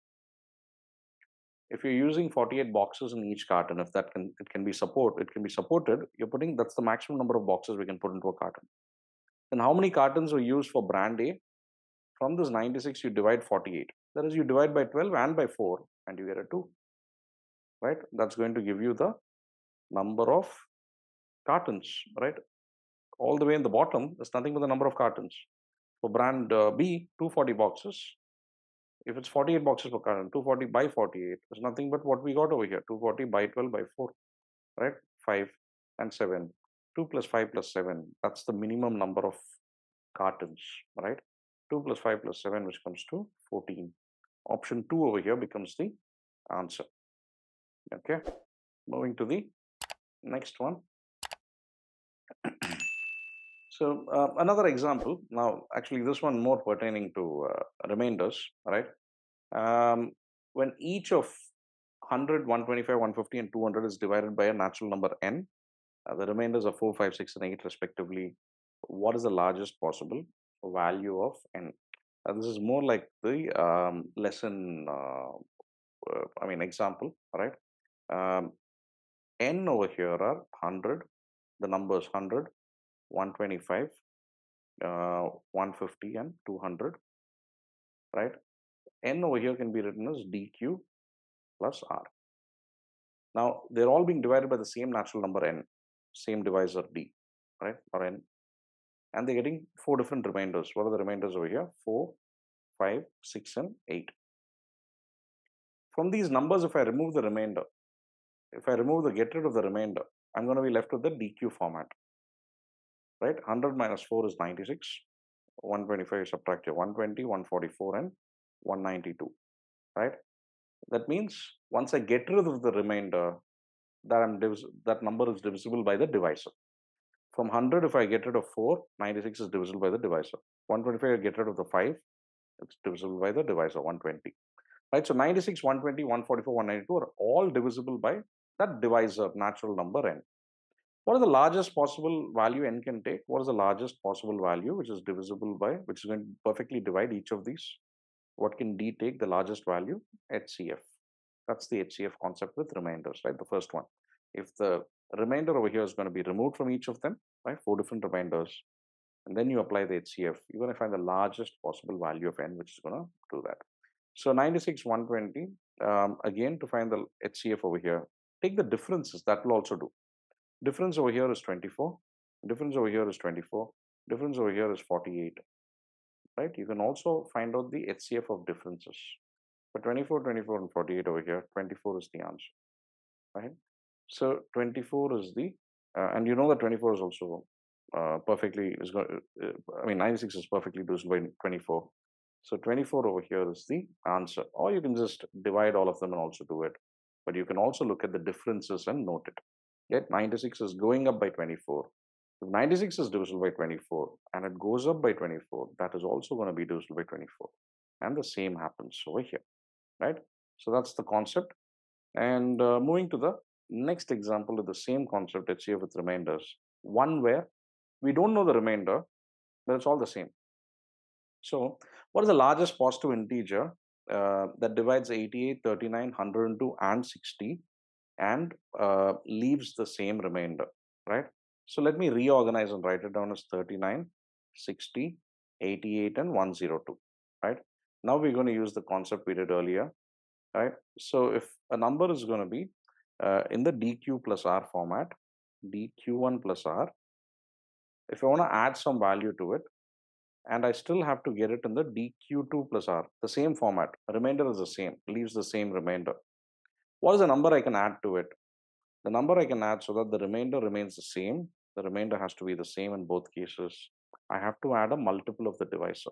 If you're using 48 boxes in each carton, if it can be supported, you're putting, that's the maximum number of boxes we can put into a carton. Then how many cartons were used for brand A? From this 96, you divide 48. That is, you divide by 12 and by 4, and you get a 2, right? That's going to give you the number of cartons, right? All the way in the bottom, there's nothing but the number of cartons. For brand B, 240 boxes. If it's 48 boxes per carton, 240 by 48 is nothing but what we got over here, 240 by 12 by 4, right? 5 and 7. 2 plus 5 plus 7. That's the minimum number of cartons, right? 2 plus 5 plus 7, which comes to 14. Option 2 over here becomes the answer. Okay, moving to the next one. So another example, now actually this one more pertaining to remainders, right? When each of 100, 125, 150 and 200 is divided by a natural number n, the remainders are 4, 5, 6 and 8 respectively. What is the largest possible value of n? This is more like the lesson, example, right? Um, n over here are 100, the numbers 100, 125, 150 and 200, right? N over here can be written as dq plus r. Now, they're all being divided by the same natural number n, same divisor d, right, or n. And they're getting 4 different remainders. What are the remainders over here? 4, 5, 6 and 8. From these numbers, if I remove the remainder, if I remove the get rid of the remainder, I'm going to be left with the dq format, right? 100 minus 4 is 96. 125 subtract your 120, 144 and 192, right? That means once I get rid of the remainder, that number is divisible by the divisor. From 100, if I get rid of 4, 96 is divisible by the divisor. 125, I get rid of the 5, it's divisible by the divisor, 120. Right, so 96, 120, 144, 192 are all divisible by that divisor, natural number n. What is the largest possible value n can take? What is the largest possible value which is divisible by, which is going to perfectly divide each of these? What can d take the largest value? HCF. That's the HCF concept with remainders, right? The first one. If the remainder over here is going to be removed from each of them, right? 4 different remainders, and then you apply the HCF, you're going to find the largest possible value of n, which is going to do that. So 96, 120, again, to find the HCF over here, take the differences, that will also do. Difference over here is 24, difference over here is 24, difference over here is 48, right? You can also find out the HCF of differences. For 24, 24 and 48 over here, 24 is the answer, right? So 24 is the, and you know that 24 is also perfectly, 96 is perfectly divisible by 24. So 24 over here is the answer. Or you can just divide all of them and also do it. But you can also look at the differences and note it. Yet 96 is going up by 24. If 96 is divisible by 24 and it goes up by 24, that is also going to be divisible by 24. And the same happens over here, right? So that's the concept. And moving to the next example of the same concept, HCF with remainders. One where we don't know the remainder, but it's all the same. So what is the largest positive integer that divides 88, 39, 102 and 60 and leaves the same remainder, right? So let me reorganize and write it down as 39, 60, 88 and 102, right? Now we're going to use the concept we did earlier, right? So if a number is going to be in the dq plus r format, dq1 plus r, if I want to add some value to it, and I still have to get it in the dq2 plus r, the same format, remainder is the same, leaves the same remainder. What is the number I can add to it? The number I can add so that the remainder remains the same, the remainder has to be the same in both cases. I have to add a multiple of the divisor.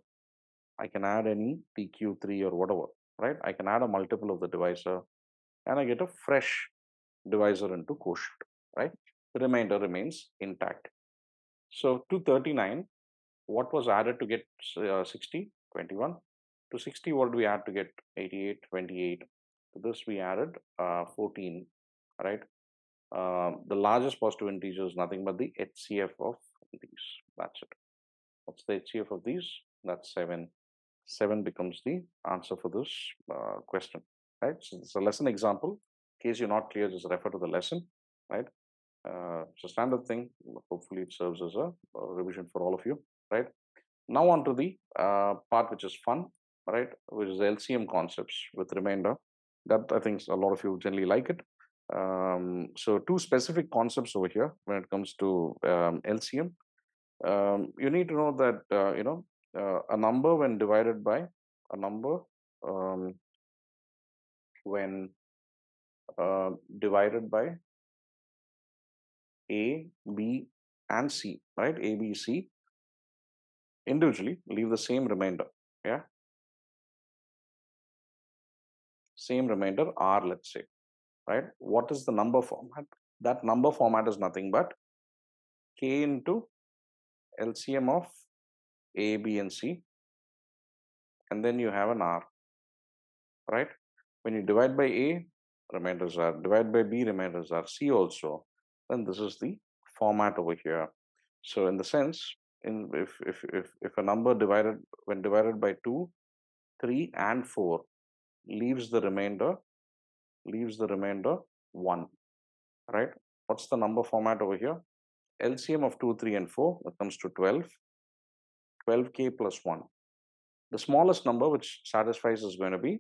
I can add any dq3 or whatever, right? I can add a multiple of the divisor and I get a fresh divisor into quotient, right? The remainder remains intact. So to 39, what was added to get 60? 21. To 60, what do we add to get 88? 28. To this, we added 14, right? The largest positive integer is nothing but the HCF of these. That's it. What's the HCF of these? That's 7. 7 becomes the answer for this question, right? So it's a lesson example. In case you're not clear, just refer to the lesson, right? It's a standard thing. Hopefully, it serves as a revision for all of you, right? Now on to the part which is fun, right? Which is the LCM concepts with remainder. That I think a lot of you generally like it. So two specific concepts over here when it comes to LCM. You need to know that a number when divided by a number when divided by A, B, and C, right? A, B, C. individually leave the same remainder. Yeah, same remainder r, let's say, right? What is the number format? That number format is nothing but k into LCM of a, b, and c, and then you have an r, right? When you divide by a, remainders are, divide by b, remainders are, c also, then this is the format over here. So in the sense, in if a number divided, when divided by 2, 3, and 4, leaves the remainder 1, right? What's the number format over here? LCM of 2, 3, and 4, that comes to 12, 12k plus 1. The smallest number which satisfies is going to be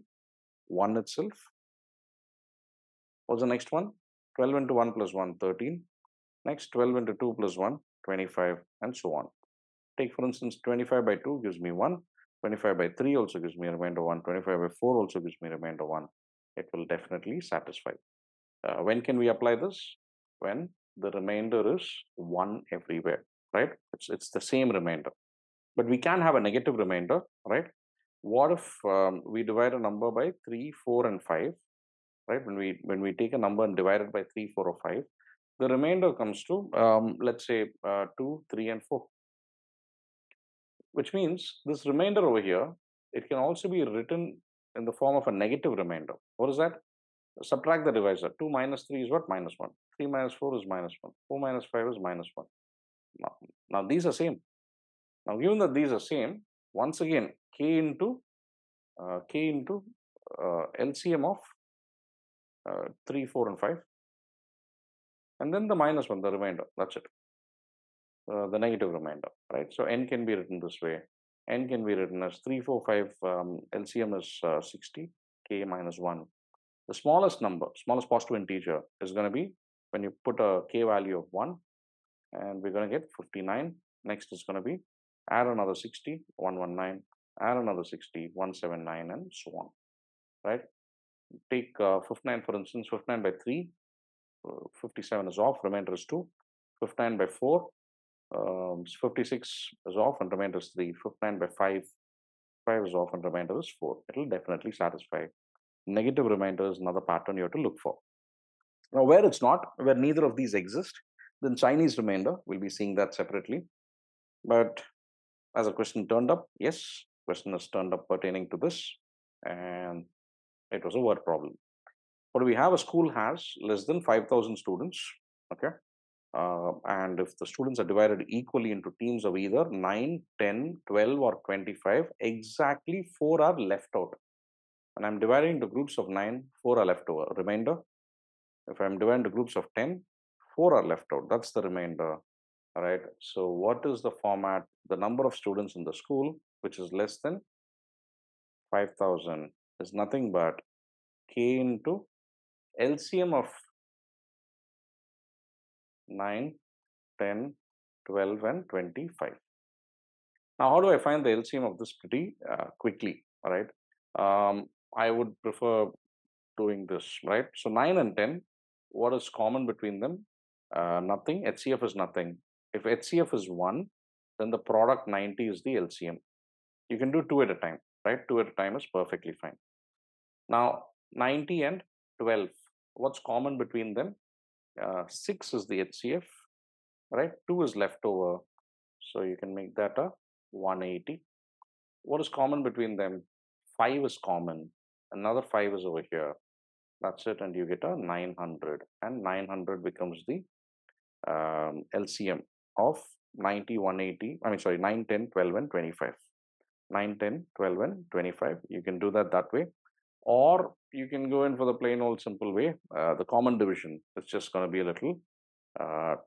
1 itself. What's the next one? 12 into 1 plus 1, 13. Next, 12 into 2 plus 1, 25, and so on. Take, for instance, 25 by 2 gives me 1. 25 by 3 also gives me a remainder 1. 25 by 4 also gives me a remainder 1. It will definitely satisfy. When can we apply this? When the remainder is 1 everywhere, right? It's the same remainder. But we can have a negative remainder, right? What if we divide a number by 3, 4, and 5, right? When we take a number and divide it by 3, 4, or 5, the remainder comes to, let's say, 2, 3, and 4. Which means this remainder over here, it can also be written in the form of a negative remainder. What is that? Subtract the divisor. 2 minus 3 is what? Minus 1. 3 minus 4 is minus 1. 4 minus 5 is minus 1. Now these are same. Now given that these are same, once again, k into LCM of 3, 4, and 5. And then the minus 1, the remainder. That's it. The negative remainder, right? So n can be written this way. N can be written as 3, 4, 5. LCM is 60, k minus 1. The smallest number, smallest positive integer is going to be when you put a k value of 1, and we're going to get 59. Next is going to be add another 60, 119, add another 60, 179, and so on, right? Take 59, for instance. 59 by 3, 57 is off, remainder is 2. 59 by 4, 56 is off, and remainder is 3. 59 by 5, 5 is off, and remainder is 4. It will definitely satisfy. Negative remainder is another pattern you have to look for. Now, where it's not, where neither of these exist, then Chinese remainder, we'll be seeing that separately. But as a question turned up, yes, question is turned up pertaining to this, and it was a word problem. What we have, a school has less than 5,000 students, okay? And if the students are divided equally into teams of either 9, 10, 12, or 25, exactly 4 are left out. And I'm dividing into groups of 9, 4 are left over. Remainder, if I'm dividing into groups of 10, 4 are left out. That's the remainder. All right. So what is the format? The number of students in the school, which is less than 5,000, is nothing but k into LCM of 9, 10, 12, and 25. Now, how do I find the LCM of this pretty quickly? All right. I would prefer doing this, right? So 9 and 10, what is common between them? Nothing. HCF is nothing. If HCF is 1, then the product 90 is the LCM. You can do 2 at a time, right? 2 at a time is perfectly fine. Now, 90 and 12, what's common between them? 6 is the HCF, right? 2 is left over. So you can make that a 180. What is common between them? 5 is common. Another 5 is over here. That's it, and you get a 900. And 900 becomes the LCM of 90, 180. I mean, sorry, 9, 10, 12, and 25. 9, 10, 12, and 25. You can do that way. Or you can go in for the plain old simple way. The common division is just going to be a little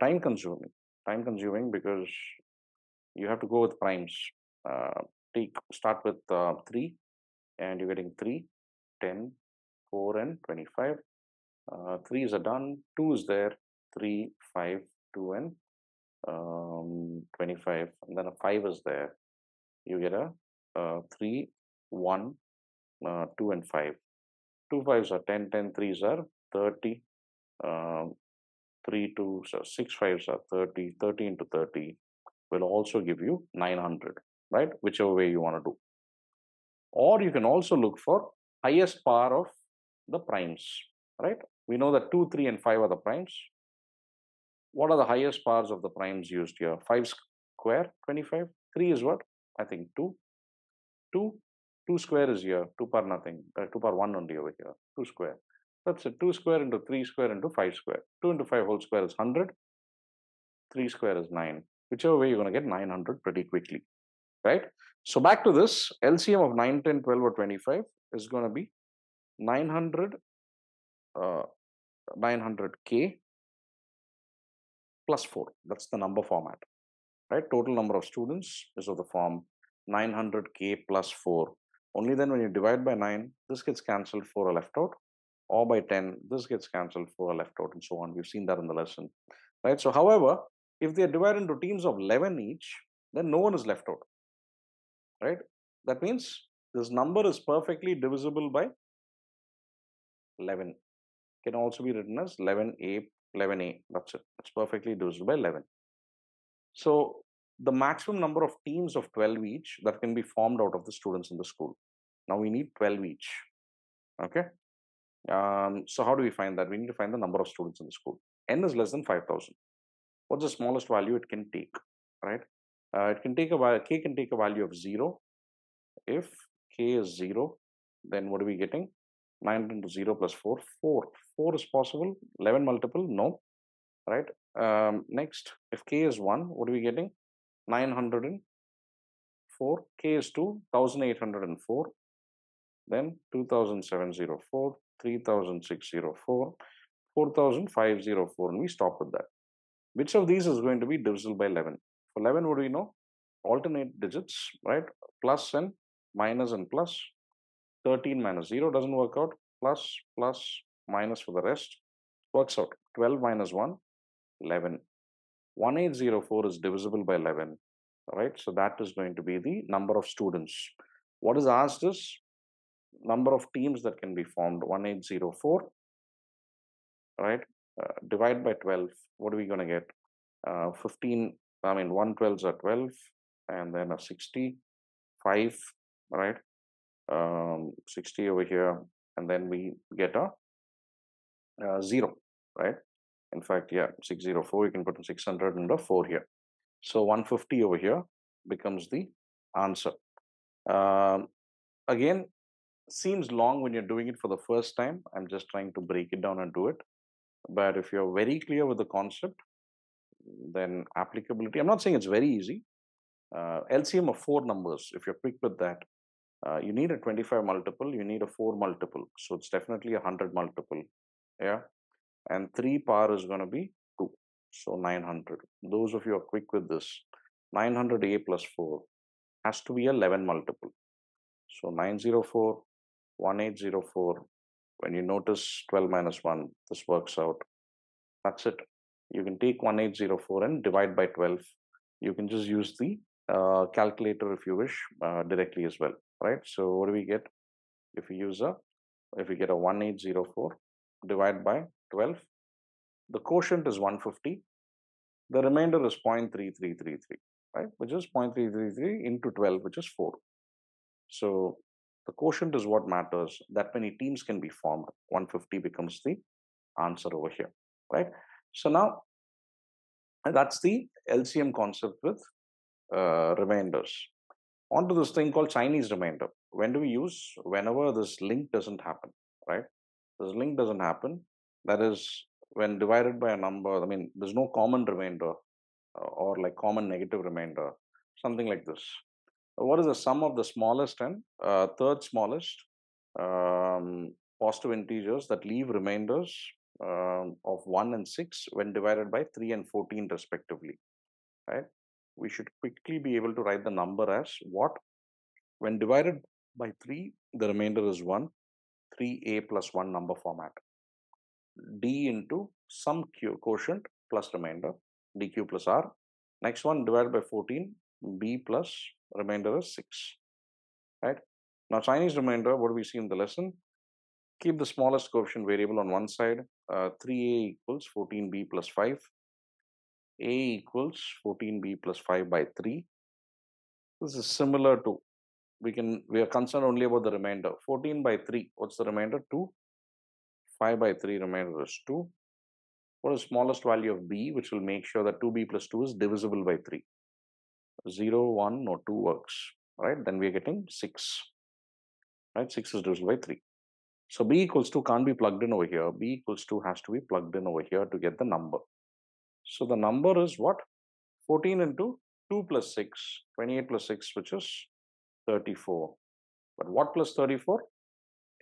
time consuming. Time consuming because you have to go with primes. Start with 3, and you're getting 3, 10, 4, and 25. 3s are done, 2 is there, 3, 5, 2, and 25, and then a 5 is there. You get a 3, 1, 2, and 5. 2 5s are 10, 10 3s are 30, 3 2s are 6 5s are 30, 30 into 30 will also give you 900. right? Whichever way you want to do. Or you can also look for highest power of the primes, right? We know that 2, 3, and 5 are the primes. What are the highest powers of the primes used here? 5 square, 25. 3 is what? I think 2. 2. 2 square is here. 2 power nothing. 2 power 1 only over here. 2 square. That's it. 2 square into 3 square into 5 square. 2 into 5 whole square is 100. 3 square is 9. Whichever way, you're going to get 900 pretty quickly, right? So back to this, LCM of 9, 10, 12, or 25 is going to be 900, 900K plus 4. That's the number format, right? Total number of students is of the form 900K plus 4. Only then when you divide by 9, this gets cancelled, 4 are left out. Or by 10, this gets cancelled, 4 are left out, and so on. We've seen that in the lesson, right? So, however, if they are divided into teams of 11 each, then no one is left out, right? That means this number is perfectly divisible by 11. Can also be written as 11A, 11A. That's it. It's perfectly divisible by 11. So the maximum number of teams of 12 each that can be formed out of the students in the school. Now we need 12 each. Okay. So how do we find that? We need to find the number of students in the school. N is less than 5,000. What's the smallest value it can take, right? It can take K can take a value of 0. If K is 0, then what are we getting? 9 into 0 plus 4. 4. 4 is possible. 11 multiple? No. Right? Next, if K is 1, what are we getting? 904. K is 2, 1804. Then 2704, 3604, 4504. And we stop with that. Which of these is going to be divisible by 11? For 11, what do we know? Alternate digits, right? Plus and minus and plus. 13 minus 0 doesn't work out. Plus, plus, minus for the rest. Works out. 12 minus 1, 11. 1804 is divisible by 11, right? So that is going to be the number of students. What is asked is number of teams that can be formed, 1804, right? Divide by 12. What are we going to get? 15, I mean, 112s are 12, and then a 60, 5, right? 60 over here, and then we get a 0, right? In fact, yeah, 604, you can put 600 and a 4 here. So 150 over here becomes the answer. Again, seems long when you're doing it for the first time. I'm just trying to break it down and do it. But if you're very clear with the concept, then applicability, I'm not saying it's very easy. LCM of 4 numbers, if you're quick with that, you need a 25 multiple, you need a 4 multiple. So it's definitely a 100 multiple. Yeah. And 3 power is going to be 2. So 900. Those of you are quick with this, 900A plus 4 has to be a 11 multiple. So 904, 1804. When you notice 12 minus 1, this works out. That's it. You can take 1804 and divide by 12. You can just use the calculator if you wish directly as well, right? So what do we get if we use if we get a 1804 divide by 12? The quotient is 150. The remainder is 0.3333, right? Which is 0.333 into 12, which is 4. So the quotient is what matters. That many teams can be formed. 150 becomes the answer over here, right? So now that's the LCM concept with remainders. On to this thing called Chinese remainder. When do we use? Whenever this link doesn't happen, right? This link doesn't happen. That is when divided by a number. I mean, there's no common remainder or like common negative remainder, something like this. What is the sum of the smallest and third smallest positive integers that leave remainders of 1 and 6 when divided by 3 and 14 respectively, right? We should quickly be able to write the number as what? When divided by 3, the remainder is 1, 3a plus 1 number format. D into some quotient plus remainder, dq plus r. Next one divided by 14, b plus remainder is 6, right? Now Chinese remainder, what do we see in the lesson? Keep the smallest coefficient variable on one side, 3a equals 14b plus 5, a equals 14b plus 5 by 3, This is similar to, we are concerned only about the remainder. 14 by 3, what's the remainder? 2. 5 by 3, remainder is 2. What is smallest value of b, which will make sure that 2b plus 2 is divisible by 3? 0, 1, or 2 works, right? Then we are getting 6, right? 6 is divisible by 3. So b equals 2 can't be plugged in over here. B equals 2 has to be plugged in over here to get the number. So the number is what? 14 into 2 plus 6, 28 plus 6, which is 34. But what plus 34?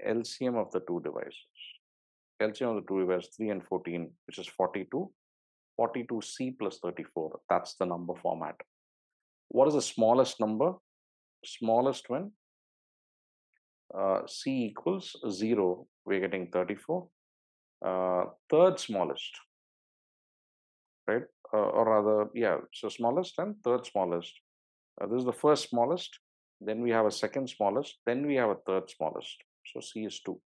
LCM of the two devices. LCM of the two devices, 3 and 14, which is 42. 42C plus 34. That's the number format. What is the smallest number? Smallest when C equals 0, we're getting 34. Third smallest, right? Or rather, yeah, so smallest and third smallest. This is the first smallest, then we have a second smallest, then we have a third smallest. So C is 2.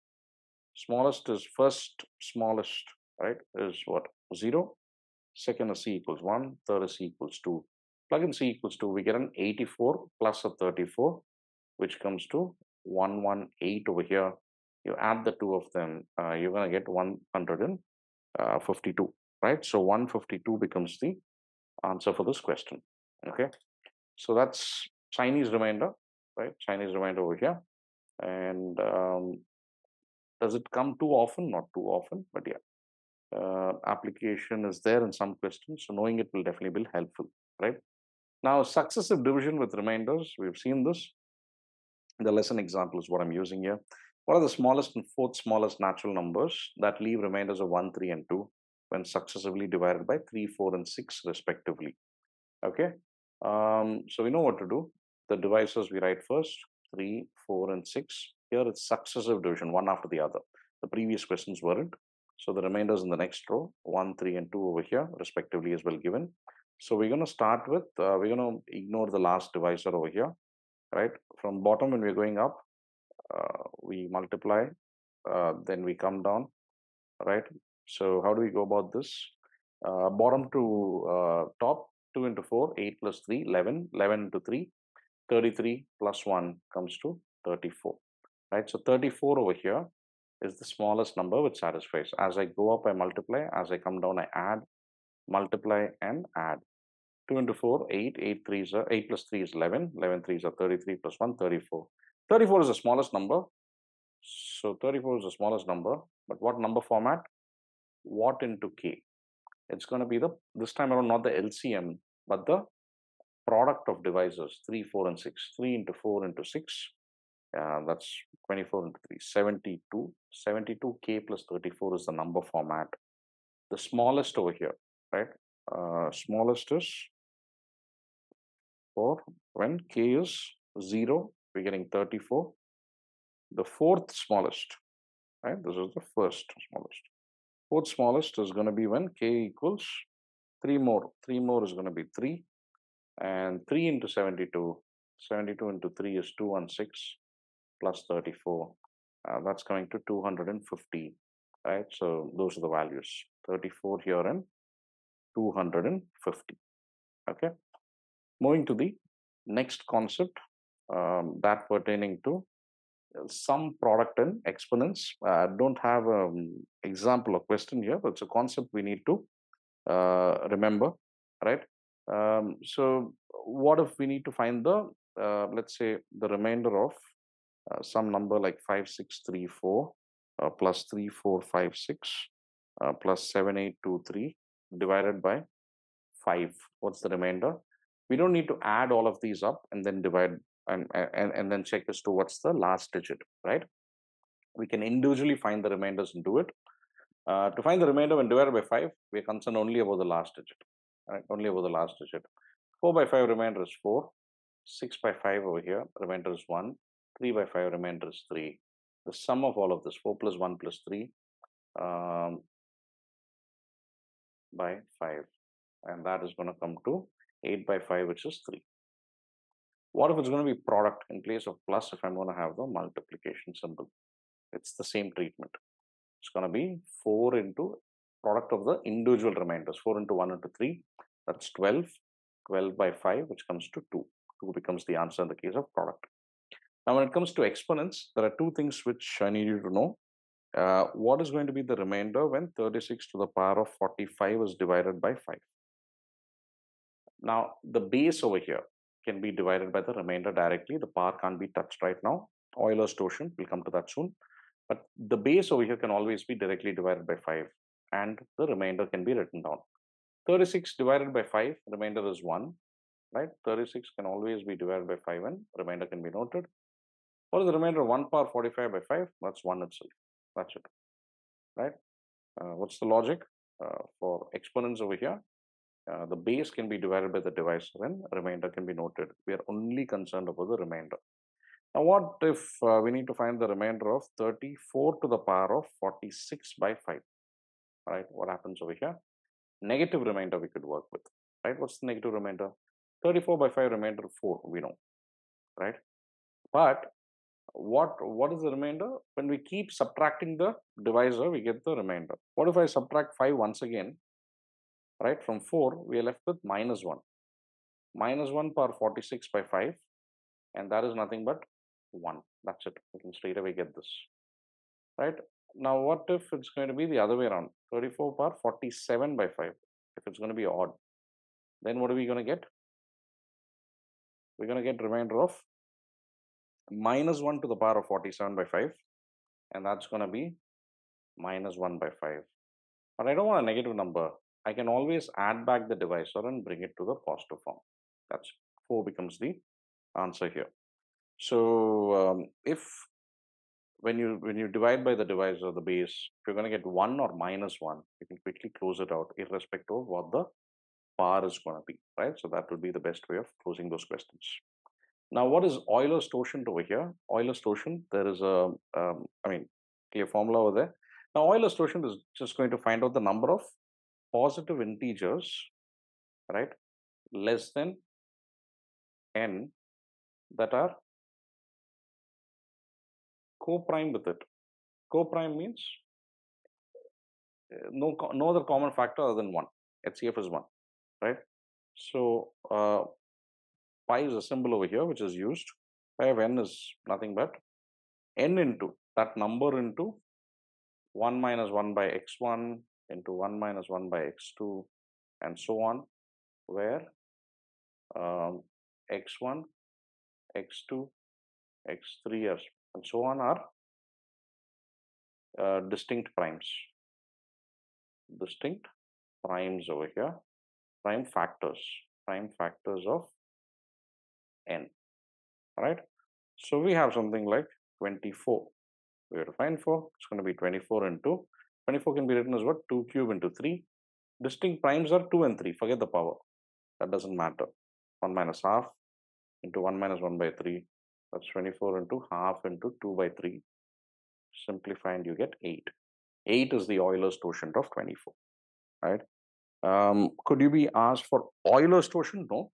Smallest is first smallest, right? Is what? 0. Second is C equals 1. Third is C equals 2. Plug in C equals 2, we get an 84 plus a 34, which comes to 118 over here. You add the two of them, you're going to get 152, right? So 152 becomes the answer for this question. Okay, so that's Chinese remainder, right? Chinese remainder over here. And does it come too often? Not too often, but yeah. Application is there in some questions, so knowing it will definitely be helpful, right? Now, successive division with remainders, we've seen this. The lesson example is what I'm using here. What are the smallest and fourth smallest natural numbers that leave remainders of 1, 3, and 2 when successively divided by 3, 4, and 6 respectively? Okay, so we know what to do. The divisors we write first, 3, 4, and 6. Here it's successive division, one after the other. The previous questions weren't. So the remainders in the next row, 1, 3, and 2 over here, respectively, as well given. So we're going to start with, we're going to ignore the last divisor over here, right? From bottom, when we're going up, we multiply, then we come down, right? So how do we go about this? Bottom to top, 2 into 4, 8 plus 3, 11, 11 into 3, 33 plus 1 comes to 34, right? So 34 over here is the smallest number which satisfies. As I go up, I multiply. As I come down, I add, multiply, and add. 2 into 4, 8, 8 3s are 8 plus 3 is 11, 11 3s are 33 plus 1, 34. 34 is the smallest number. So 34 is the smallest number, but what number format? What into K? It's going to be the, this time around, not the LCM, but the product of divisors, 3, 4, and 6. 3 into 4 into 6, that's 24 into 3, 72. 72K plus 34 is the number format. The smallest over here, right? Smallest is for when K is 0, we're getting 34. The fourth smallest, right? This is the first smallest. Fourth smallest is going to be when K equals 3 more. 3 more is going to be 3. And 3 into 72. 72 into 3 is 216 plus 34. That's coming to 250, right? So those are the values. 34 here and 250. Okay. Moving to the next concept, that pertaining to some product and exponents. Don't have an example or question here, but it's a concept we need to remember, right? So what if we need to find the, let's say, the remainder of some number like 5634 plus 3456 plus 7823 divided by 5. What's the remainder? We don't need to add all of these up and then divide and then check as to what's the last digit, right? We can individually find the remainders and do it. To find the remainder when divided by 5, we're concerned only about the last digit, right? Only about the last digit. 4 by 5 remainder is 4. 6 by 5 over here, remainder is 1. 3 by 5 remainder is 3. The sum of all of this, 4 plus 1 plus 3 by 5. And that is going to come to 8 by 5, which is 3. What if it's going to be product in place of plus if I'm going to have the multiplication symbol? It's the same treatment. It's going to be 4 into product of the individual remainders. 4 into 1 into 3, that's 12. 12 by 5, which comes to 2. 2 becomes the answer in the case of product. Now, when it comes to exponents, there are two things which I need you to know. What is going to be the remainder when 36 to the power of 45 is divided by 5? Now, the base over here can be divided by the remainder directly. The power can't be touched right now. Euler's torsion, we'll come to that soon. But the base over here can always be directly divided by 5, and the remainder can be written down. 36 divided by 5, remainder is 1, right? 36 can always be divided by 5 and remainder can be noted. What is the remainder of 1 power 45 by 5? That's 1 itself. That's it, right? What's the logic for exponents over here? The base can be divided by the divisor and remainder can be noted. We are only concerned about the remainder. Now, what if we need to find the remainder of 34 to the power of 46 by 5? Right? What happens over here? Negative remainder we could work with. Right? What's the negative remainder? 34 by 5 remainder 4, we know. Right? But what is the remainder? When we keep subtracting the divisor, we get the remainder. What if I subtract 5 once again? Right? From 4, we are left with minus 1. Minus 1 power 46 by 5. And that is nothing but 1. That's it. We can straight away get this. Right? Now, what if it's going to be the other way around? 34 power 47 by 5. If it's going to be odd, then what are we going to get? We're going to get remainder of minus 1 to the power of 47 by 5. And that's going to be minus 1 by 5. But I don't want a negative number. I can always add back the divisor and bring it to the positive form. That's 4 becomes the answer here. So if when you divide by the divisor, the base, if you're going to get 1 or minus 1, you can quickly close it out irrespective of what the power is going to be, right? So that would be the best way of closing those questions. Now, what is Euler's torsion over here? Euler's torsion, there is a, clear formula over there. Now, Euler's torsion is just going to find out the number of positive integers, right, less than n that are co-prime with it. Co-prime means no other common factor other than 1. HCF is 1, right? So pi is a symbol over here which is used. Pi of n is nothing but n into that number into 1 minus 1 by x1 into 1 minus 1 by x2 and so on, where x1, x2, x3 and so on are distinct primes. Distinct primes over here, prime factors of n, right? So we have something like 24. We have to find 4. It's going to be 24 into 24 can be written as what? 2 cube into 3. Distinct primes are 2 and 3. Forget the power. That doesn't matter. 1 minus half into 1 minus 1 by 3. That's 24 into half into 2 by 3. Simplify and you get 8. 8 is the Euler's torsion of 24. Right? Could you be asked for Euler's torsion? No.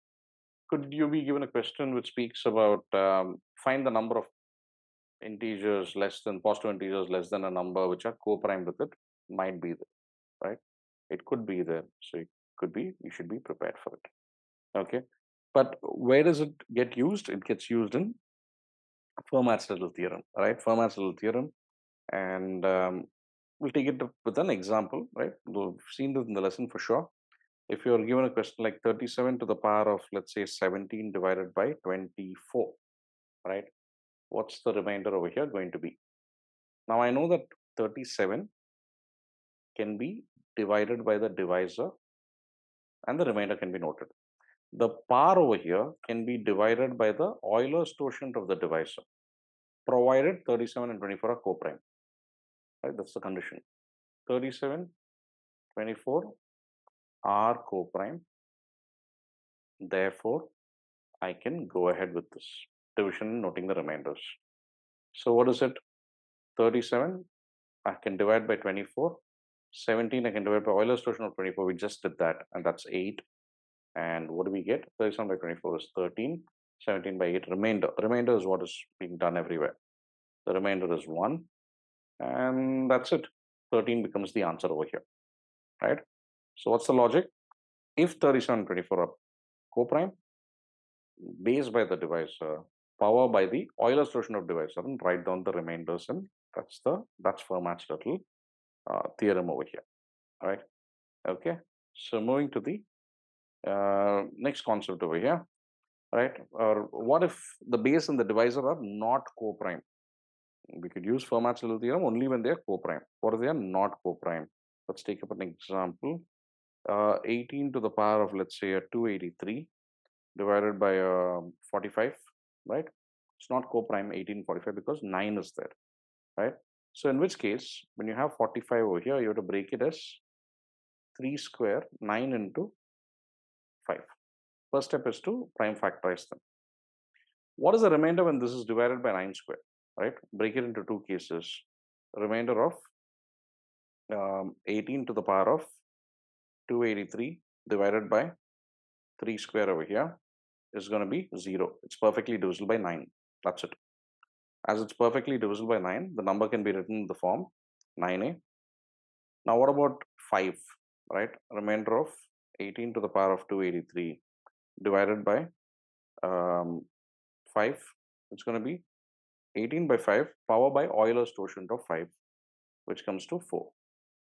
Could you be given a question which speaks about find the number of integers less than positive integers less than a number which are co-prime with it? Might be there, right? It could be there. So it could be, you should be prepared for it. Okay. But where does it get used? It gets used in Fermat's little theorem, right? Fermat's little theorem. And we'll take it with an example, right? We've seen this in the lesson for sure. If you're given a question like 37 to the power of, let's say, 17 divided by 24, right? What's the remainder over here going to be? Now, I know that 37 can be divided by the divisor and the remainder can be noted. The power over here can be divided by the Euler's torsion of the divisor, provided 37 and 24 are co-prime. Right? That's the condition. 37, 24 are co-prime. Therefore, I can go ahead with this division, noting the remainders. So what is it? 37, I can divide by 24. 17, I can divide by Euler's torsion of 24. We just did that, and that's 8. And what do we get? 37 by 24 is 13. 17 by 8, remainder. Remainder is what is being done everywhere. The remainder is 1. And that's it. 13 becomes the answer over here, right? So what's the logic? If 37 and 24 are co-prime, base by the divisor, power by the Euler's torsion of divisor, and write down the remainders, and that's Fermat's little theorem over here. All right. Okay. So moving to the next concept over here. Right. Or what if the base and the divisor are not co-prime? We could use Fermat's little theorem only when they are co-prime. What if they are not co-prime? Let's take up an example. 18 to the power of, let's say, a 283 divided by 45, right? It's not co-prime 1845 because 9 is there, right? So in which case, when you have 45 over here, you have to break it as 3 square, 9 into 5. First step is to prime factorize them. What is the remainder when this is divided by 9 square, right? Break it into two cases. Remainder of 18 to the power of 283 divided by 3 square over here is going to be 0. It's perfectly divisible by 9. That's it. As it's perfectly divisible by 9, the number can be written in the form 9a. Now what about 5, right? Remainder of 18 to the power of 283 divided by 5. It's going to be 18 by 5 power by Euler's torsion of 5, which comes to 4.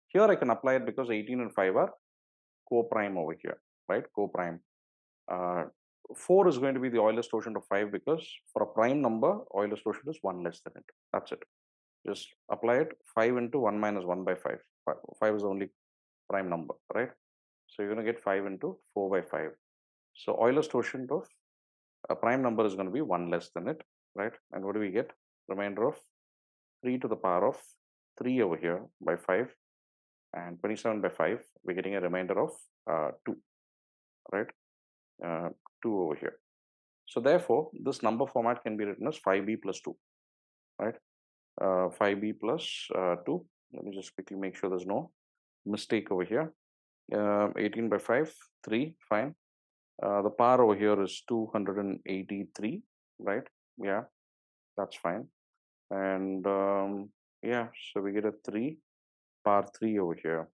Here I can apply it because 18 and 5 are co-prime over here, right? Co-prime. 4 is going to be the Euler's torsion of 5 because for a prime number, Euler's torsion is 1 less than it. That's it. Just apply it. 5 into 1 minus 1 by 5. 5 is the only prime number, right? So you're going to get 5 into 4 by 5. So Euler's torsion of a prime number is going to be 1 less than it, right? And what do we get? Remainder of 3 to the power of 3 over here by 5 and 27 by 5. We're getting a remainder of 2, right? 2 over here. So therefore, this number format can be written as 5b plus 2, right? 5b plus 2. Let me just quickly make sure there's no mistake over here. 18 by 5, 3, fine. The power over here is 283, right? Yeah, that's fine. And yeah, so we get a 3 power 3 over here.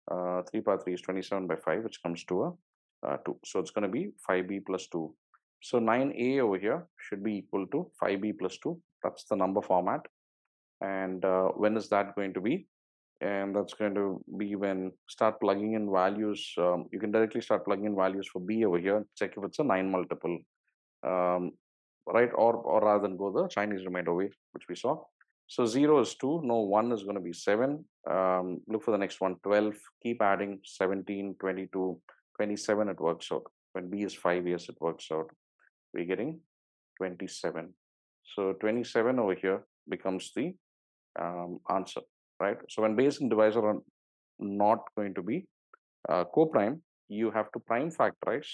3 power 3 is 27 by 5, which comes to a 2. So it's going to be 5b plus 2. So 9a over here should be equal to 5b plus 2. That's the number format. And when is that going to be? And that's going to be when start plugging in values. You can directly start plugging in values for b over here. Check if it's a 9 multiple, right? Or rather than go the Chinese remainder way, which we saw. So 0 is 2. No, 1 is going to be 7. Look for the next one, 12. Keep adding 17, 22, 27. It works out. When b is 5 years, it works out. We're getting 27. So 27 over here becomes the answer, right? So when base and divisor are not going to be co-prime, you have to prime factorize.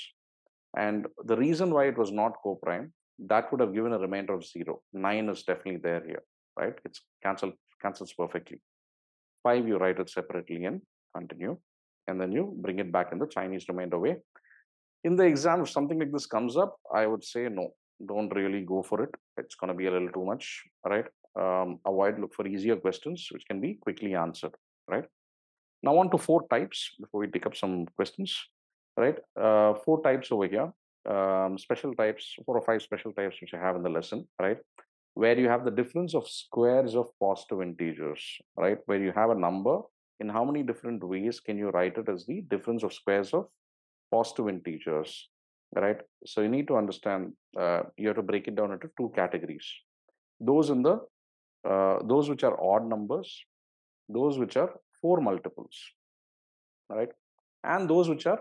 And the reason why it was not co-prime, that would have given a remainder of 0. 9 is definitely there here, right? It's cancels perfectly. 5, you write it separately and continue. And then you bring it back in the Chinese remainder way. In the exam, if something like this comes up, I would say no, don't really go for it. It's going to be a little too much, right? Avoid, look for easier questions which can be quickly answered, right? Now on to 4 types before we take up some questions, right? 4 types over here, special types, 4 or 5 special types which I have in the lesson, right? Where you have the difference of squares of positive integers, right? Where you have a number, in how many different ways can you write it as the difference of squares of positive integers, right? So you need to understand, you have to break it down into 2 categories. Those in the those which are odd numbers, those which are 4 multiples, right? And those which are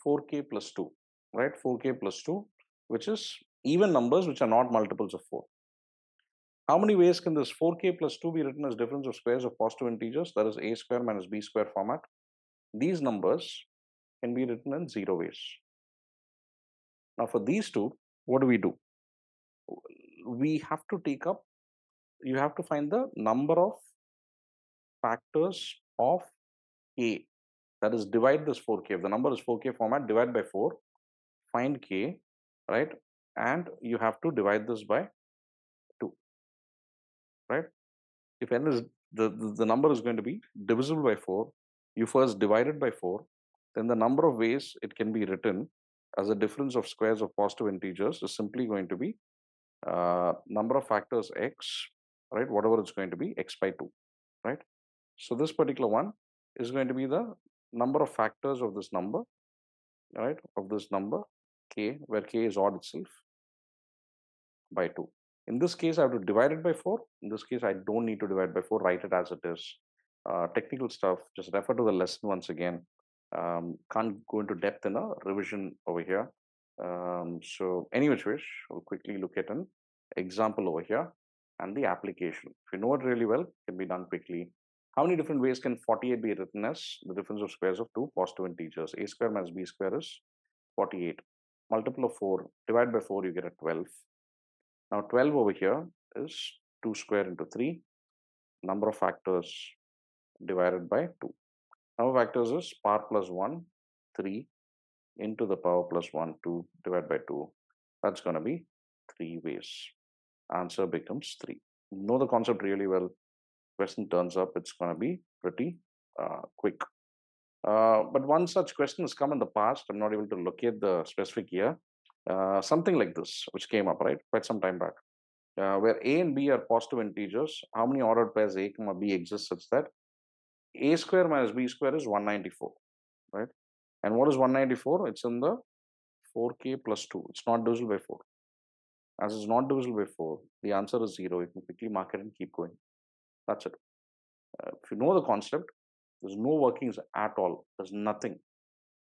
4k plus 2, right? 4k plus 2, which is even numbers which are not multiples of 4. How many ways can this 4k plus 2 be written as difference of squares of positive integers? That is a square minus b square format. These numbers can be written in 0 ways. Now for these two, what do? We have to take up, you have to find the number of factors of k. That is, divide this 4k. If the number is 4k format, divide by 4, find k, right? And you have to divide this by 2, right? If n is the number is going to be divisible by 4, you first divide it by 4, then the number of ways it can be written as a difference of squares of positive integers is simply going to be number of factors x, right? Whatever it's going to be, x by 2, right? So this particular one is going to be the number of factors of this number, right? Of this number k, where k is odd itself, by 2. In this case, I have to divide it by 4. In this case, I don't need to divide by 4, write it as it is. Technical stuff, just refer to the lesson once again. Can't go into depth in a revision over here. So any which wish, we'll quickly look at an example over here and the application. If you know it really well, it can be done quickly. How many different ways can 48 be written as the difference of squares of two positive integers? A square minus b square is 48. Multiple of 4, divide by 4, you get a 12. Now 12 over here is 2 square into 3. Number of factors divided by 2. Number of factors is power plus 1, 3 into the power plus 1, 2 divided by 2. That's going to be 3 ways. Answer becomes 3. Know the concept really well. Question turns up, it's going to be pretty quick. But one such question has come in the past. I'm not able to locate the specific year. Something like this, which came up, right, quite some time back. Where a and b are positive integers, how many ordered pairs a comma b exist such that a square minus b square is 194, right? And what is 194? It's in the 4k plus 2. It's not divisible by 4. As it's not divisible by 4, the answer is 0. You can quickly mark it and keep going. That's it. If you know the concept, there's no workings at all. There's nothing.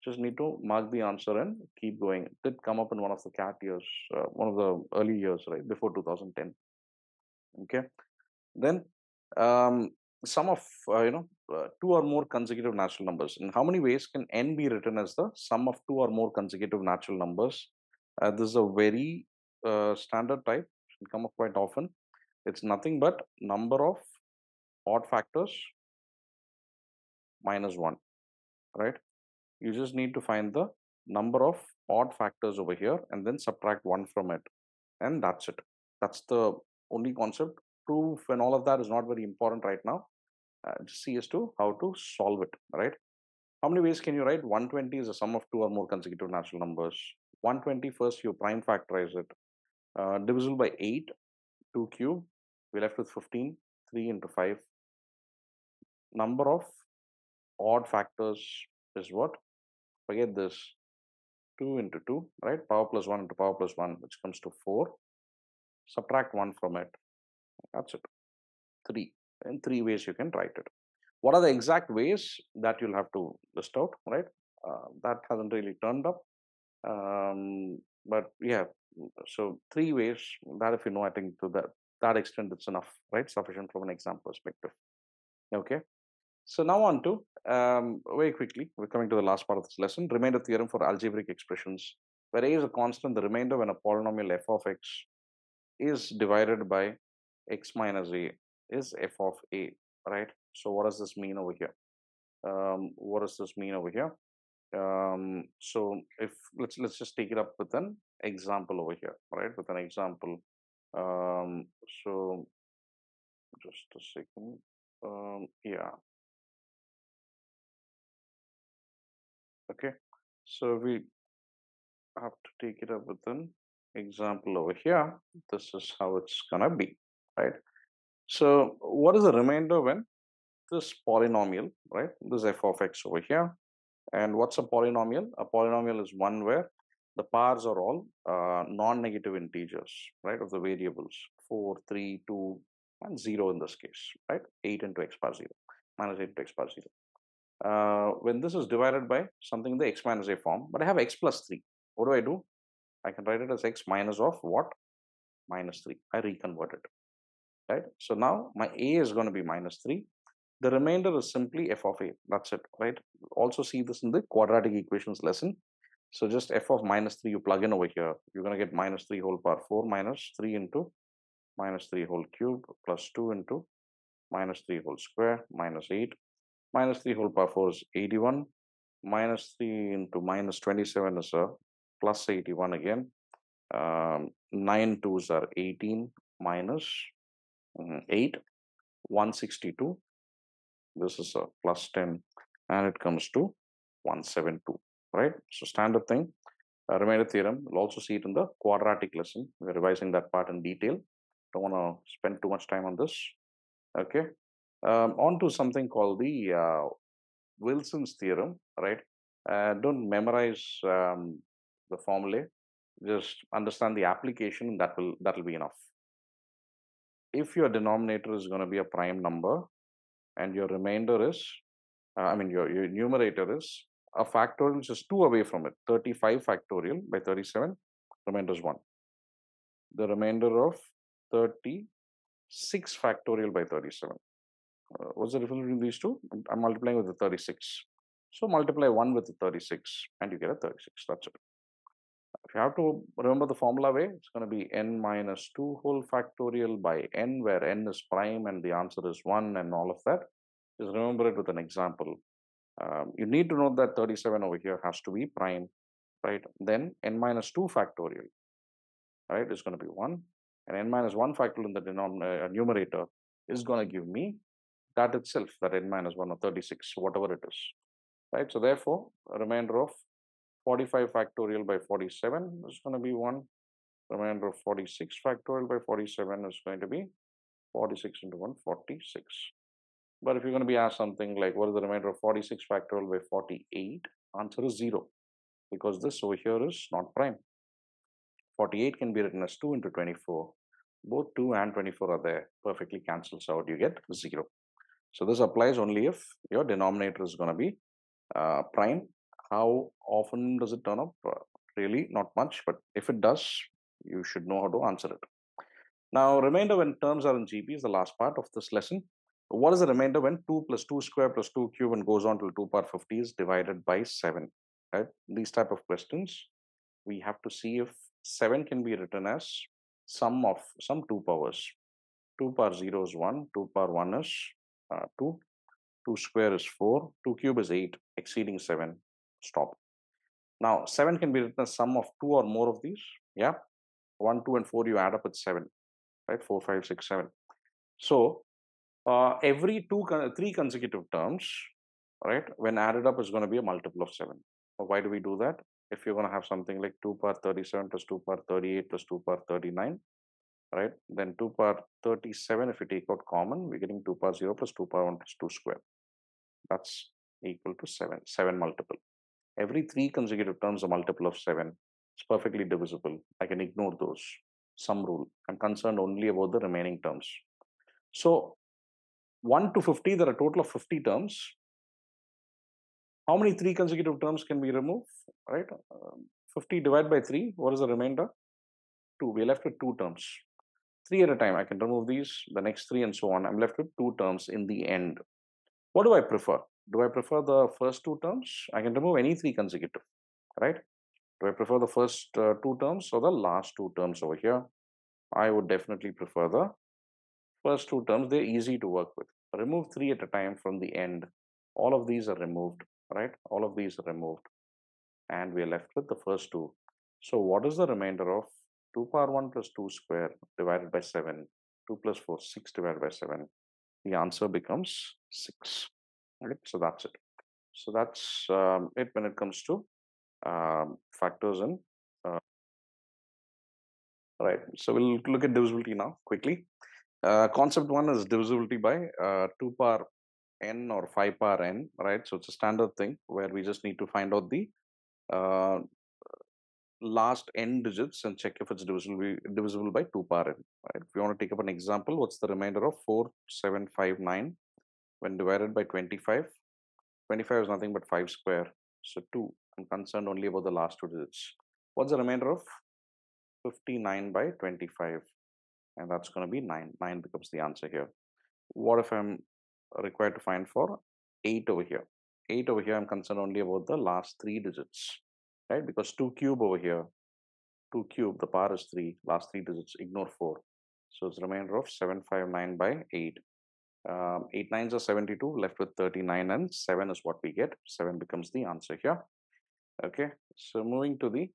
Just need to mark the answer and keep going. It did come up in one of the CAT years, one of the early years, right, before 2010. Okay. Then sum of two or more consecutive natural numbers. In how many ways can n be written as the sum of two or more consecutive natural numbers? This is a very standard type. It come up quite often. It's nothing but number of odd factors minus 1, right? You just need to find the number of odd factors over here and then subtract 1 from it, and that's it. That's the only concept. Proof and all of that is not very important right now. Just see as to how to solve it, right? How many ways can you write 120 is a sum of two or more consecutive natural numbers? 120, first you prime factorize it. Divisible by 8, 2 cube, we're left with 15, 3 into 5. Number of odd factors is what? Forget this. 2 into 2, right? Power plus 1 into power plus 1, which comes to 4. Subtract 1 from it. That's it. 3. In 3 ways you can write it. What are the exact ways that you'll have to list out, right? That hasn't really turned up. But yeah, so 3 ways that, if you know, I think to that extent it's enough, right? Sufficient from an exam perspective. Okay. So now on to, very quickly, we're coming to the last part of this lesson, remainder theorem for algebraic expressions. Where a is a constant, the remainder when a polynomial f of x is divided by x minus a is f of a, right? So what does this mean over here? What does this mean over here? So if let's just take it up with an example over here, right? With an example. So just a second. Yeah. Okay. So we have to take it up with an example over here. This is how it's gonna be, right? So what is the remainder when this polynomial, right? This f of x over here. And what's a polynomial? A polynomial is one where the powers are all non-negative integers, right, of the variables 4, 3, 2, and 0 in this case, right? 8 into x power 0, minus 8 into x power 0. When this is divided by something in the x minus a form, but I have x plus 3. What do? I can write it as x minus of what? Minus 3. I reconvert it, right? So now my a is going to be minus 3. The remainder is simply f of a. That's it, right? Also see this in the quadratic equations lesson. So just f of minus 3 you plug in over here. You're going to get minus 3 whole power 4 minus 3 into minus 3 whole cube plus 2 into minus 3 whole square minus 8. Minus 3 whole power 4 is 81. Minus 3 into minus 27 is a plus 81 again. 9 twos are 18 minus 8. 162. This is a plus 10 and it comes to 172, right? So standard thing. Remainder theorem, we'll also see it in the quadratic lesson. We're revising that part in detail. Don't want to spend too much time on this. Okay. On to something called the Wilson's theorem, right? Don't memorize the formulae. Just understand the application. That'll be enough. If your denominator is going to be a prime number and your remainder is, your numerator is a factorial which is 2 away from it, 35 factorial by 37, remainder is 1. The remainder of 36 factorial by 37. What's the difference between these two? I'm multiplying with the 36. So multiply 1 with the 36 and you get a 36. That's it. If you have to remember the formula way, it's going to be n minus 2 whole factorial by n, where n is prime and the answer is 1 and all of that. Just remember it with an example. You need to note that 37 over here has to be prime, right? Then n minus 2 factorial, right, is going to be 1. And n minus 1 factorial in the numerator is going to give me that itself, that n minus 1 or 36, whatever it is, right? So therefore, a remainder of 45 factorial by 47 is going to be 1. Remainder of 46 factorial by 47 is going to be 46 into 1, 46. But if you're going to be asked something like, what is the remainder of 46 factorial by 48? Answer is 0, because this over here is not prime. 48 can be written as 2 into 24. Both 2 and 24 are there. Perfectly cancels out. You get 0. So this applies only if your denominator is going to be prime. How often does it turn up? Really not much, but if it does, you should know how to answer it. Now, remainder when terms are in GB is the last part of this lesson. What is the remainder when 2 plus 2 square plus 2 cube and goes on till 2 power 50 is divided by 7? Right? These type of questions, we have to see if 7 can be written as sum of some 2 powers. 2 power 0 is 1, 2 power 1 is 2, 2 square is 4, 2 cube is 8, exceeding 7, stop. Now, 7 can be written as sum of 2 or more of these. Yeah, 1, 2 and 4 you add up with 7, right? 4, 5, 6, 7. So, every 3 consecutive terms, right, when added up is going to be a multiple of 7. Why do we do that? If you're going to have something like 2 power 37 plus 2 power 38 plus 2 power 39, right, then 2 power 37, if you take out common, we're getting 2 power 0 plus 2 power 1 plus 2 square. That's equal to 7, 7 multiple. Every 3 consecutive terms a multiple of 7. It's perfectly divisible. I can ignore those. Sum rule. I'm concerned only about the remaining terms. So 1 to 50, there are a total of 50 terms. How many 3 consecutive terms can we remove? Right? 50 divided by 3, what is the remainder? 2. We're left with 2 terms. 3 at a time. I can remove these, the next 3 and so on. I'm left with 2 terms in the end. What do I prefer? Do I prefer the first 2 terms? I can remove any 3 consecutive, right? Do I prefer the first 2 terms or the last 2 terms over here? I would definitely prefer the first 2 terms. They're easy to work with. Remove 3 at a time from the end. All of these are removed, right? All of these are removed. And we are left with the first 2. So what is the remainder of 2 power 1 plus 2 square divided by 7? 2 plus 4, 6 divided by 7. The answer becomes 6. Right? So that's it. So that's it when it comes to factors and right. So we'll look at divisibility now quickly. Concept 1 is divisibility by 2 power n or 5 power n, right? So it's a standard thing where we just need to find out the uh, last n digits and check if it's divisible by 2 power n, right? If you want to take up an example, what's the remainder of 4759 when divided by 25? 25 is nothing but 5 square, so 2. I'm concerned only about the last 2 digits. What's the remainder of 59 by 25? And that's going to be 9. 9 becomes the answer here. What if I'm required to find for 8 over here? 8 over here, I'm concerned only about the last 3 digits, right? Because 2 cube over here, 2 cube, the power is 3, last 3 digits, ignore 4. So it's remainder of 759 by 8. 8 nines are 72, left with 39 and 7 is what we get. 7 becomes the answer here. Okay, so moving to the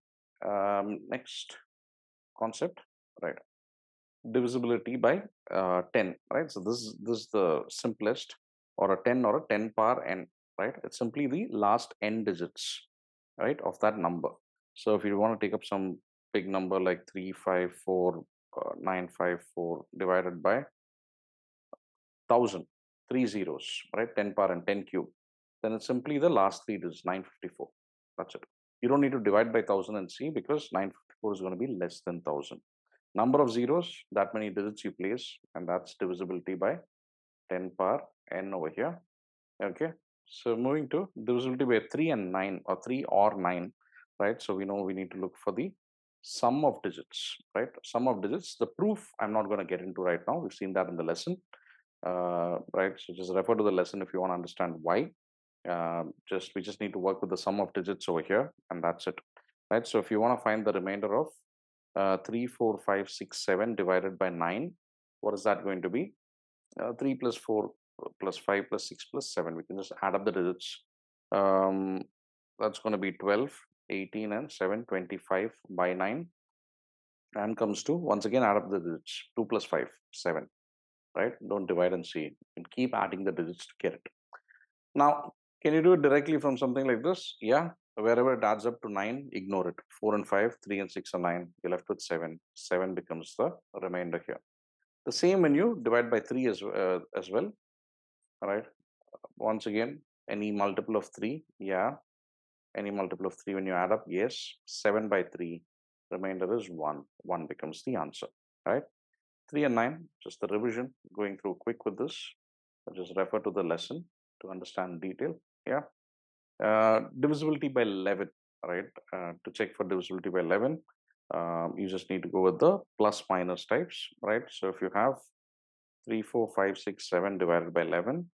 next concept, right? Divisibility by 10, right? So this is the simplest, or a 10 or a 10 power n, right? It's simply the last n digits, right, of that number. So if you want to take up some big number like 354 954 divided by 1000, three zeros, right? 10 power and 10 cube. Then it's simply the last three digits, 954. That's it. You don't need to divide by 1000 and see, because 954 is going to be less than 1000. Number of zeros, that many digits you place, and that's divisibility by 10 power n over here. Okay. So moving to divisibility by 3 and 9, or 3 or 9, right? So we know we need to look for the sum of digits, right? Sum of digits. The proof I'm not going to get into right now. We've seen that in the lesson, right? So just refer to the lesson if you want to understand why. We just need to work with the sum of digits over here, and that's it, right? So if you want to find the remainder of 3, 4, 5, 6, 7 divided by 9, what is that going to be? 3 plus 4 plus 5 plus 6 plus 7. We can just add up the digits. Um, that's going to be 12, 18, and 7, 25 by 9. And comes to, once again, add up the digits. 2 plus 5, 7. Right? Don't divide and see. You can keep adding the digits to get it. Now, can you do it directly from something like this? Yeah. Wherever it adds up to 9, ignore it. 4 and 5, 3 and 6 are 9. You're left with 7. 7 becomes the remainder here. The same when you divide by 3 as well. Right? Once again, any multiple of 3? Yeah. Any multiple of 3 when you add up? Yes. 7 by 3. Remainder is 1. 1 becomes the answer. Right? 3 and 9, just the revision, going through quick with this. I'll just refer to the lesson to understand detail. Yeah. Divisibility by 11, right? To check for divisibility by 11, you just need to go with the plus minus types, right? So if you have 3, 4, 5, 6, 7 divided by 11,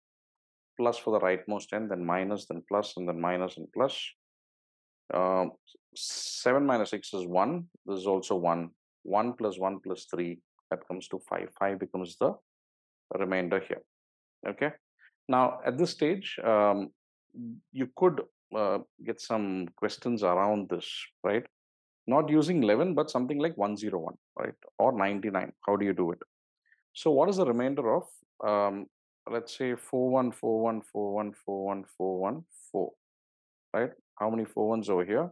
plus for the rightmost end, then minus, then plus, and then minus and plus. 7 minus 6 is 1. This is also 1. 1 plus 1 plus 3, that comes to 5. 5 becomes the remainder here. Okay. Now, at this stage, you could get some questions around this, right? Not using 11, but something like 101, right? Or 99. How do you do it? So what is the remainder of, let's say, 414141414141, right? How many 4 1s over here?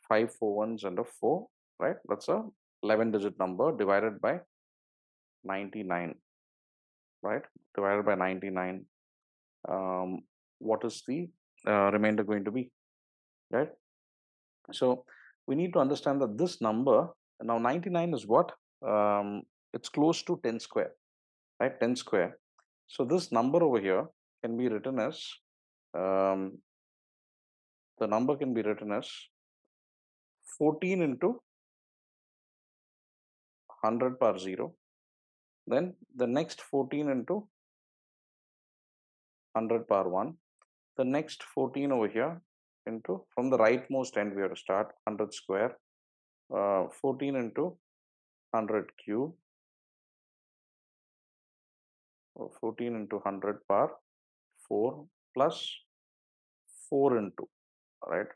5 4 1s and a 4, right? That's a 11-digit number divided by 99, right? Divided by 99. What is the remainder going to be, right? So we need to understand that this number, now 99 is what? It's close to 10 square, right? 10 square. So this number over here can be written as, the number can be written as 14 into 100 power 0. Then the next 14 into 100 power 1. The next 14 over here into, from the rightmost end we have to start, 100 square. 14 into 100 cube. 14 into 100 power 4 plus 4 into, right?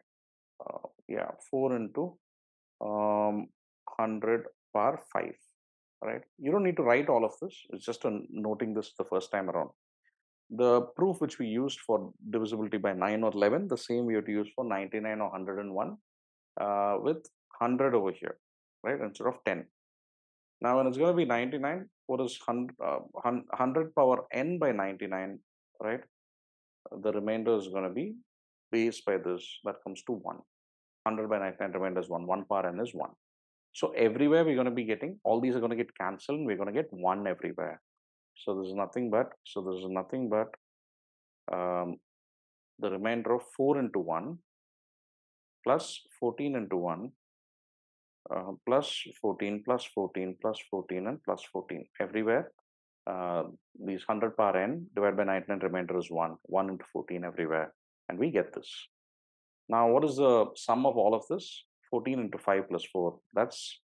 Yeah, 4 into 100 power 5, right? You don't need to write all of this. It's just a noting this the first time around. The proof which we used for divisibility by 9 or 11, the same we have to use for 99 or 101, with 100 over here, right? Instead of 10. Now, when it's going to be 99, what is 100 power n by 99, right? The remainder is going to be base by this, that comes to 1. 100 by 99 remainder is 1. 1 power n is 1. So everywhere we're going to be getting, all these are going to get cancelled, and we're going to get 1 everywhere. So this is nothing but, the remainder of 4 into 1 plus 14 into 1 plus 14 plus 14 plus 14 and plus 14. Everywhere, these 100 power n divided by 99 remainder is 1. 1 into 14 everywhere. And we get this. Now, what is the sum of all of this? 14 into 5 plus 4. That's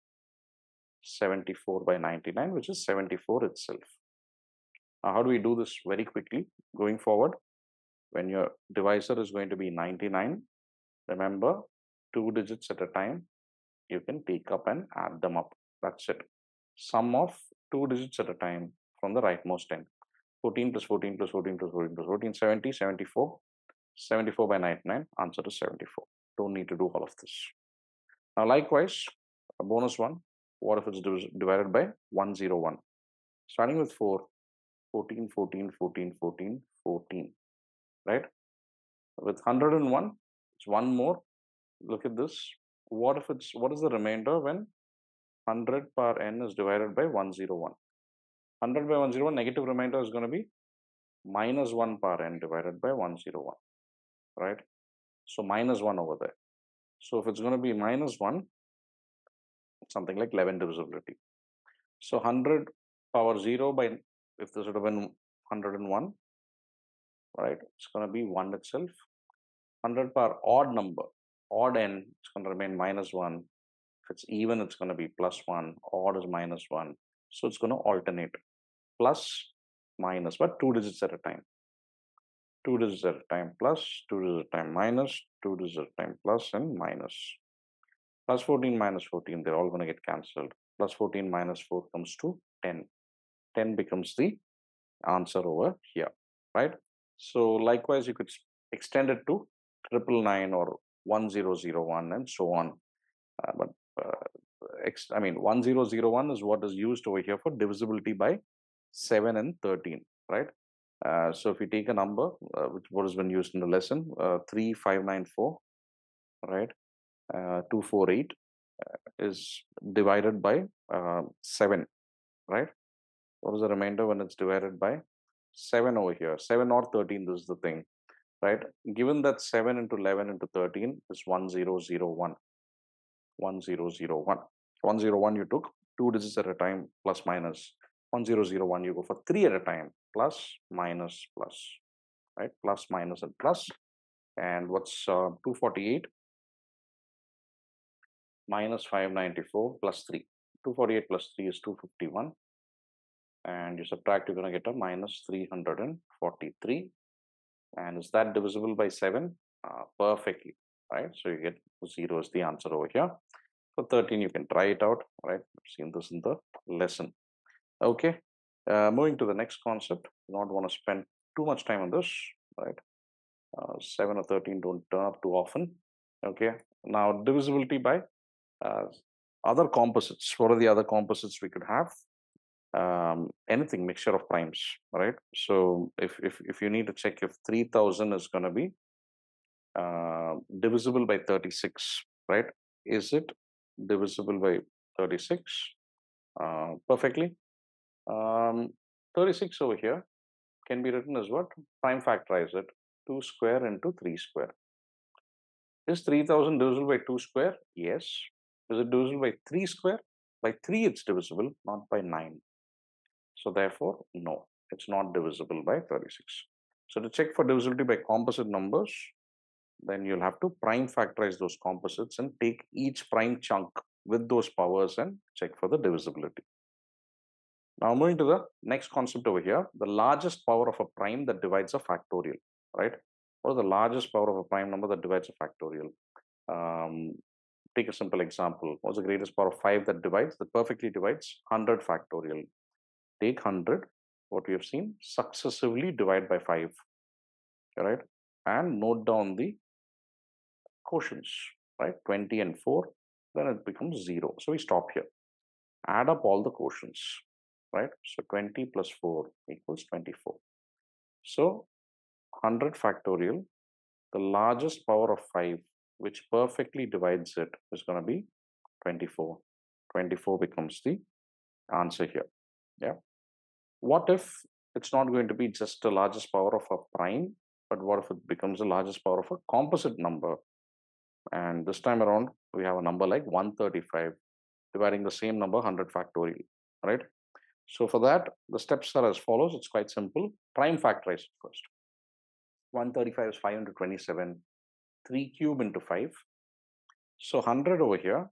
74 by 99, which is 74 itself. Now, how do we do this very quickly going forward? When your divisor is going to be 99, remember, 2 digits at a time, you can take up and add them up. That's it. Sum of 2 digits at a time from the rightmost end. 14 plus 14 plus 14 plus 14 plus 14, 70, 74. 74 by 99, answer is 74. Don't need to do all of this. Now, likewise, a bonus one. What if it's divided by 101? Starting with 4, 14, 14, 14, 14, 14, right? With 101, it's one more. Look at this. What is the remainder when 100 power n is divided by 101? 100 by 101, negative remainder is going to be minus 1 power n divided by 101, right? So minus 1 over there. So if it's going to be minus 1, something like 11 divisibility. So 100 power 0 by, if this would have been 101, right, it's going to be 1 itself. 100 power odd number, odd n, it's going to remain minus 1. If it's even, it's going to be plus 1. Odd is minus 1. So it's going to alternate plus, minus, but 2 digits at a time. 2 digits at a time plus, 2 digits at a time minus, 2 digits at a time plus and minus. Plus 14 minus 14, they're all going to get cancelled. Plus 14 minus 4 comes to 10. 10 becomes the answer over here, right? So likewise, you could extend it to 999 or 1001 and so on. But 1001 is what is used over here for divisibility by 7 and 13, right? So if you take a number, which what has been used in the lesson, 3594, right? 248 is divided by 7, right? What is the remainder when it's divided by 7 over here? 7 or 13, this is the thing, right? Given that 7 into 11 into 13 is 1001. 1001. 101 you took 2 digits at a time plus minus. 1001 you go for 3 at a time plus minus plus, right? Plus minus and plus. And what's 248 minus 594 plus 3? 248 plus 3 is 251. And you subtract, you're going to get a minus 343. And is that divisible by 7? Perfectly, right? So you get 0 is the answer over here. For 13, you can try it out, right? I've seen this in the lesson. Okay, moving to the next concept. You don't want to spend too much time on this, right? 7 or 13 don't turn up too often. Okay, now divisibility by other composites. What are the other composites we could have? Anything, mixture of primes, right? So if you need to check if 3000 is going to be divisible by 36, right? Is it divisible by 36? Perfectly. 36 over here can be written as what? Prime factorize it. 2 square into 3 square. Is 3000 divisible by 2 square? Yes. Is it divisible by 3 square? By 3 it's divisible, not by 9. So therefore, no, it's not divisible by 36. So to check for divisibility by composite numbers, then you'll have to prime factorize those composites and take each prime chunk with those powers and check for the divisibility. Now moving to the next concept over here, the largest power of a prime that divides a factorial, right? What is the largest power of a prime number that divides a factorial? Take a simple example. What's the greatest power of 5 that divides? That perfectly divides 100 factorial. Take 100, what we have seen, successively divide by 5, right? And note down the quotients, right? 20 and 4, then it becomes 0. So we stop here. Add up all the quotients, right? So 20 plus 4 equals 24. So 100 factorial, the largest power of 5, which perfectly divides it, is going to be 24. 24 becomes the answer here. Yeah. What if it's not going to be just the largest power of a prime, but what if it becomes the largest power of a composite number? And this time around, we have a number like 135 dividing the same number 100 factorial, right? So for that, the steps are as follows. It's quite simple. Prime factorize it first. 135 is 527. 3 cube into 5. So 100 over here.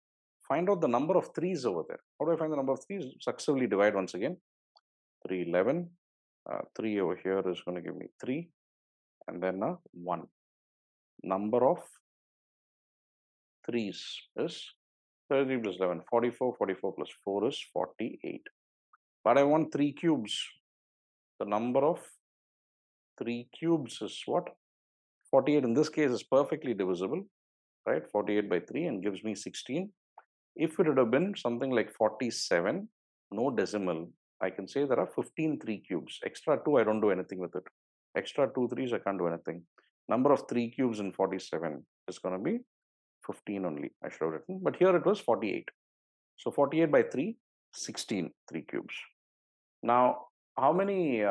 Find out the number of 3's over there. How do I find the number of 3's? Successively divide once again. 311. 3 over here is going to give me 3. And then a 1. Number of 3's is 33 plus 11. 44. 44 plus 4 is 48. But I want 3 cubes. The number of 3 cubes is what? 48 in this case is perfectly divisible. right? 48 by 3 and gives me 16. If it would have been something like 47, no decimal, I can say there are 15 3 cubes. Extra 2, I don't do anything with it. Extra 2 3s, I can't do anything. Number of 3 cubes in 47 is going to be 15 only, I should have written. But here it was 48. So 48 by 3, 16 3 cubes. Now, how many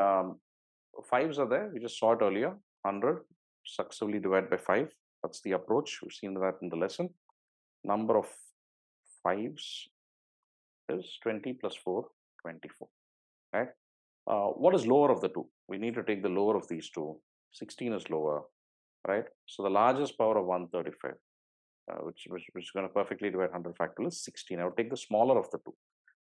fives are there? We just saw it earlier. 100 successively divided by 5. That's the approach. We've seen that in the lesson. Number of fives is 20 plus 4, 24. Right? What is lower of the two? We need to take the lower of these two. 16 is lower, right? So the largest power of 135, which is going to perfectly divide 100 factorial is 16. I would take the smaller of the two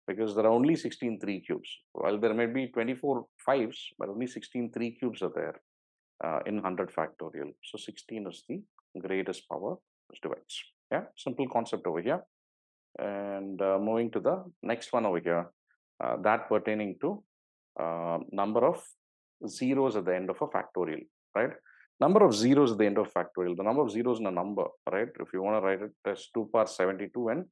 because there are only 16 3 cubes. While there may be 24 fives, but only 16 3 cubes are there in 100 factorial. So 16 is the greatest power which divides. Yeah, simple concept over here. And moving to the next one over here, that pertaining to number of zeros at the end of a factorial, right? Number of zeros at the end of factorial. The number of zeros in a number, right? If you want to write it as 2 power 72 and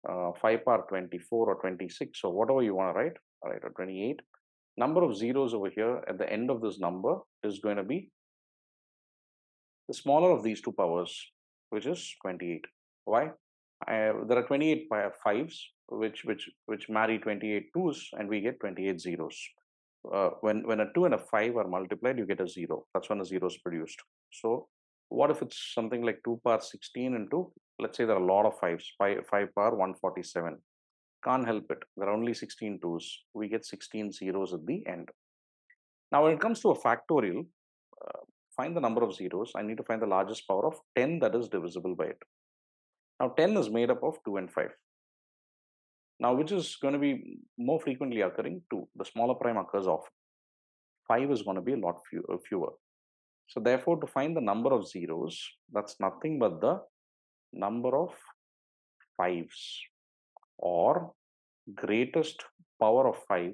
5 power 24 or 26 or whatever you want to write, right, or 28. Number of zeros over here at the end of this number is going to be the smaller of these two powers, which is 28. Why? There are 28 fives which marry 28 twos and we get 28 zeros. When a 2 and a 5 are multiplied, you get a 0. That's when a 0 is produced. So what if it's something like 2 power 16 into, let's say there are a lot of 5s, 5 power 147. Can't help it. There are only 16 twos. We get 16 zeros at the end. Now, when it comes to a factorial, find the number of zeros. I need to find the largest power of 10 that is divisible by it. Now, 10 is made up of 2 and 5. Now, which is going to be more frequently occurring? 2. The smaller prime occurs often. 5 is going to be a lot fewer. So, therefore, to find the number of zeros, that's nothing but the number of fives or greatest power of 5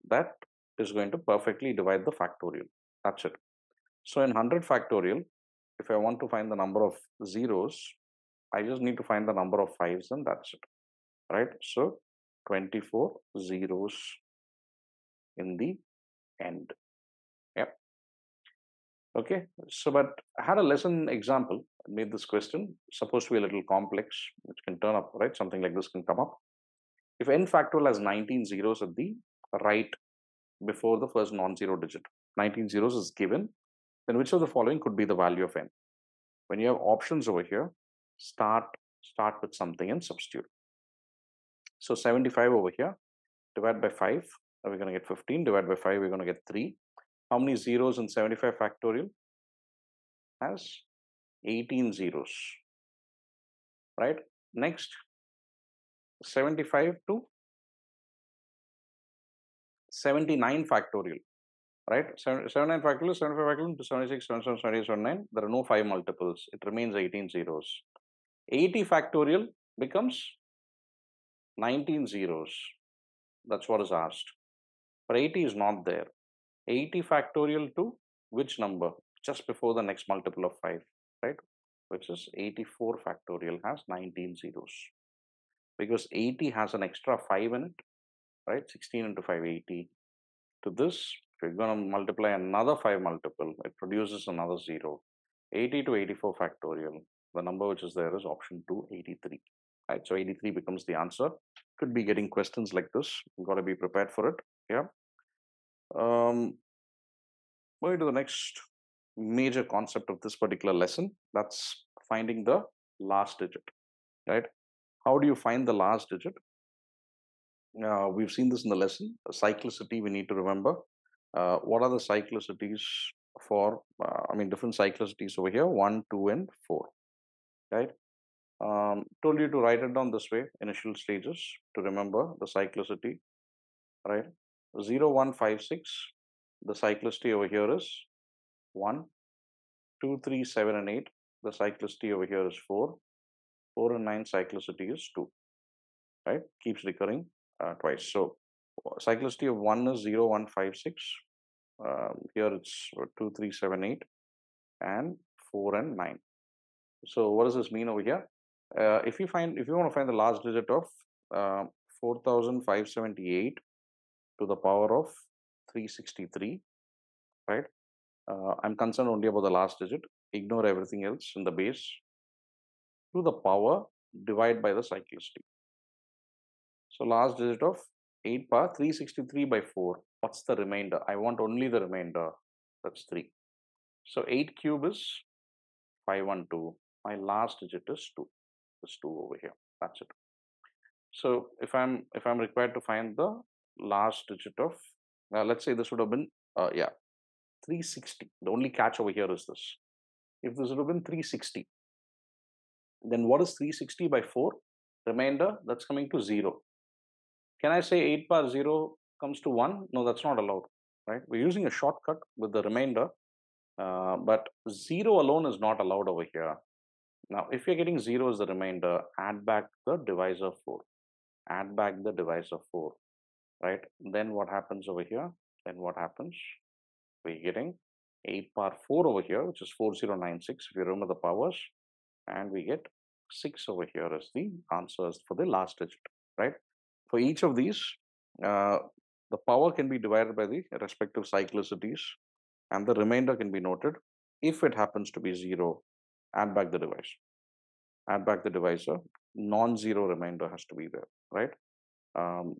that is going to perfectly divide the factorial. That's it. So, in 100 factorial, if I want to find the number of zeros, I just need to find the number of fives and that's it, right? So 24 zeros in the end. Yep. Okay. So, but I had a lesson example, made this question, supposed to be a little complex, which can turn up, right? Something like this can come up. If n factorial has 19 zeros at the right before the first non-zero digit, 19 zeros is given, then which of the following could be the value of n? When you have options over here, start with something and substitute. So 75 over here, divide by 5, we're going to get 15, divide by 5, we're going to get 3. How many zeros in 75 factorial? Has 18 zeros, right? Next, 75 to 79 factorial, right? 79 factorial, 75 factorial to 76, 77, 78, 79. There are no 5 multiples. It remains 18 zeros. 80 factorial becomes 19 zeros. That's what is asked. But 80 is not there. 80 factorial to which number? Just before the next multiple of 5, right? Which is 84 factorial has 19 zeros. Because 80 has an extra 5 in it, right? 16 into 5, 80. To this, if you're going to multiply another 5 multiple, it produces another 0. 80 to 84 factorial. The number which is there is option 2, 83. Right? So 83 becomes the answer. Could be getting questions like this. You've got to be prepared for it. Yeah. Moving to the next major concept of this particular lesson, that's finding the last digit, right? How do you find the last digit? We've seen this in the lesson. Cyclicity, we need to remember. What are the cyclicities for, different cyclicities over here, 1, 2, and 4, right? Told you to write it down this way, initial stages, to remember the cyclicity, right? 0, 1, 5, 6, the cyclicity over here is 1, 2, 3, 7, and 8. The cyclicity over here is 4. 4 and 9 cyclicity is 2, right? Keeps recurring twice. So cyclicity of 1 is 0, 1, 5, 6. Here it's 2, 3, 7, 8, and 4 and 9. So what does this mean over here? If you want to find the last digit of uh, 4578 to the power of 363, right? I'm concerned only about the last digit. Ignore everything else in the base. To the power, divide by the cyclicity. So last digit of 8 power 363 by 4. What's the remainder? I want only the remainder. That's 3. So 8 cube is 512. My last digit is 2. This 2 over here. That's it. So if I'm required to find the last digit of let's say this would have been 360. The only catch over here is this. If this would have been 360, then what is 360 by 4? Remainder, that's coming to 0. Can I say 8 power 0 comes to 1? No, that's not allowed, right? We're using a shortcut with the remainder, but 0 alone is not allowed over here. Now, if you're getting 0 as the remainder, add back the divisor 4. Add back the divisor 4, right? Then what happens over here? Then what happens? We're getting 8 power 4 over here, which is 4096 if you remember the powers, and we get 6 over here as the answers for the last digit, right? For each of these, uh, the power can be divided by the respective cyclicities, and the remainder can be noted. If it happens to be 0, add back the divisor. Add back the divisor. Non-zero remainder has to be there, right?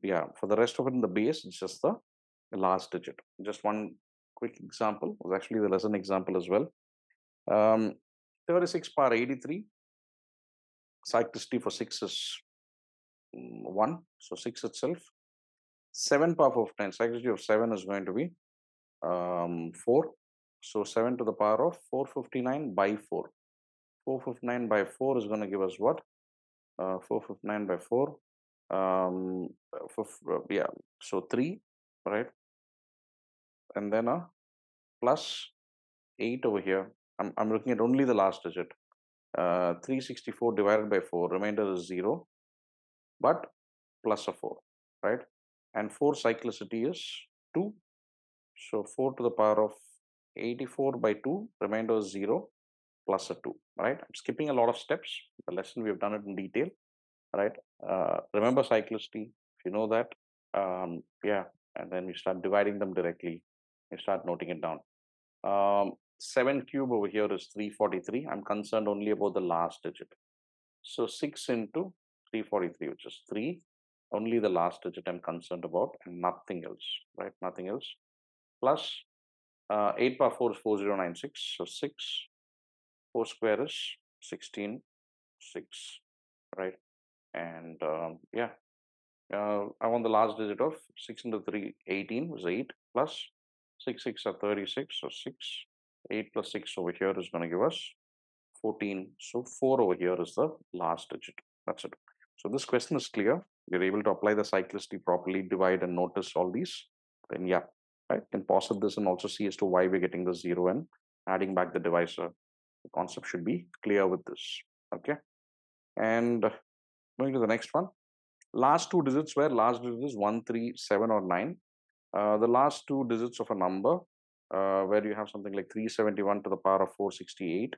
Yeah, for the rest of it in the base, it's just the last digit. Just one quick example was actually the lesson example as well. 36 power 83. Cyclicity for 6 is 1, so 6 itself. 7 power 59. Cyclicity of 7 is going to be 4. So 7 to the power of 459 by 4. 459 by 4 is going to give us what? 459 by 4. Yeah, so 3, right? And then a plus 8 over here. I'm looking at only the last digit. 364 divided by 4. Remainder is 0, but plus a 4, right? And 4 cyclicity is 2. So 4 to the power of 84 by 2, remainder is 0, plus a 2, right? I'm skipping a lot of steps. The lesson we have done it in detail, right? Remember cyclicity, if you know that, yeah, and then you start dividing them directly. You start noting it down. 7 cube over here is 343. I'm concerned only about the last digit. So 6 into 343, which is 3. Only the last digit I'm concerned about and nothing else, right? Nothing else. Plus 8 power 4 is 4096. So 6. 4 square is 16. 6, right? And yeah, I want the last digit of 6 into 3, 18 was 8 plus 6, 6 are 36. So 6, 8 plus 6 over here is going to give us 14. So 4 over here is the last digit. That's it. So this question is clear. You're able to apply the cyclicity properly, divide and notice all these. Then yeah, right. Can pause at this and also see as to why we're getting the 0 and adding back the divisor. The concept should be clear with this. Okay. And going to the next one. Last two digits where last digit is 1, 3, 7 or 9. The last two digits of a number where you have something like 371 to the power of 468.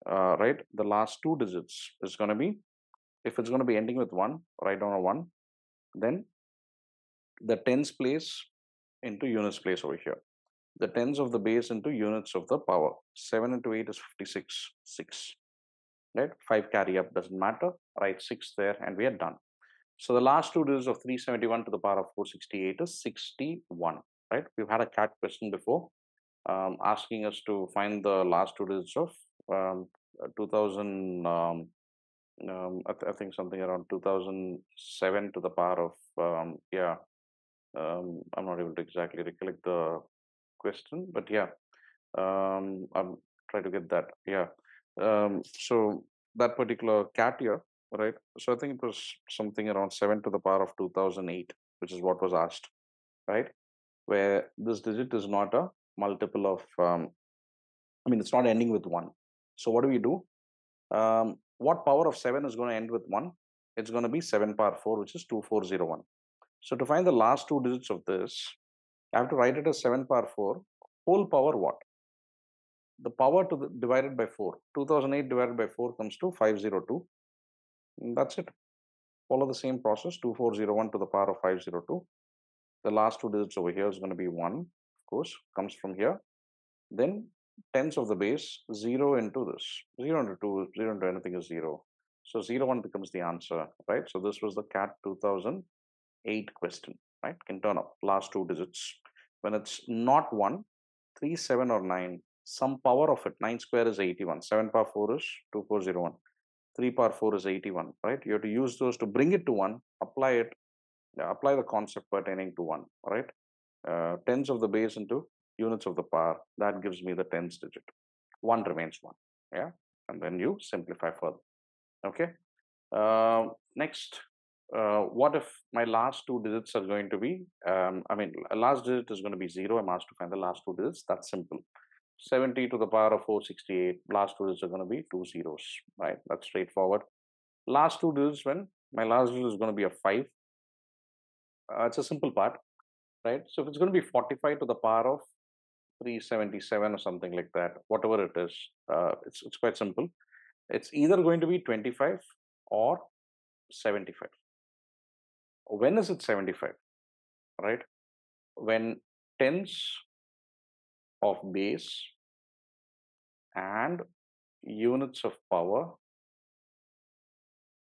Right, the last two digits is going to be, if it's going to be ending with 1, write down a 1, then the tens place into units place over here, the tens of the base into units of the power. 7 into 8 is 56, 6, right? 5 carry up, doesn't matter, write 6 there and we are done. So the last two digits of 371 to the power of 468 is 61, right? We've had a CAT question before asking us to find the last two digits of 2000, I think something around 2007 to the power of, I'm not able to exactly recollect the question, but yeah, I'm trying to get that. Yeah. So that particular cat here, right? So I think it was something around 7 to the power of 2008, which is what was asked, right? Where this digit is not a multiple of, it's not ending with 1. So what do we do? What power of 7 is going to end with 1? It's going to be 7 power 4, which is 2401. So to find the last two digits of this, I have to write it as 7 power 4. Whole power what? the power to the divided by 4. 2008 divided by 4 comes to 502. And that's it. Follow the same process. 2401 to the power of 502. The last two digits over here is going to be 1, of course, comes from here. Then tens of the base, 0 into this. 0 into 2, 0 into anything is 0. So 01 becomes the answer, right? So this was the CAT 2008 question, right? Can turn up last two digits. When it's not 1, 3, 7 or 9, some power of it. 9 square is 81. 7 power 4 is 2401. 3 power 4 is 81, right? You have to use those to bring it to 1, apply it, apply the concept pertaining to 1, right? Tens of the base into units of the power, that gives me the tens digit. 1 remains 1, yeah? And then you simplify further, okay? Next, what if my last two digits are going to be, last digit is going to be 0. I'm asked to find the last two digits. That's simple. 70 to the power of 468, last two digits are going to be 2 zeros, right? That's straightforward. Last two digits, when my last digit is going to be a 5, it's a simple part, right? So if it's going to be 45 to the power of 377 or something like that, whatever it is, it's quite simple. It's either going to be 25 or 75. When is it 75, right? When tens of base and units of power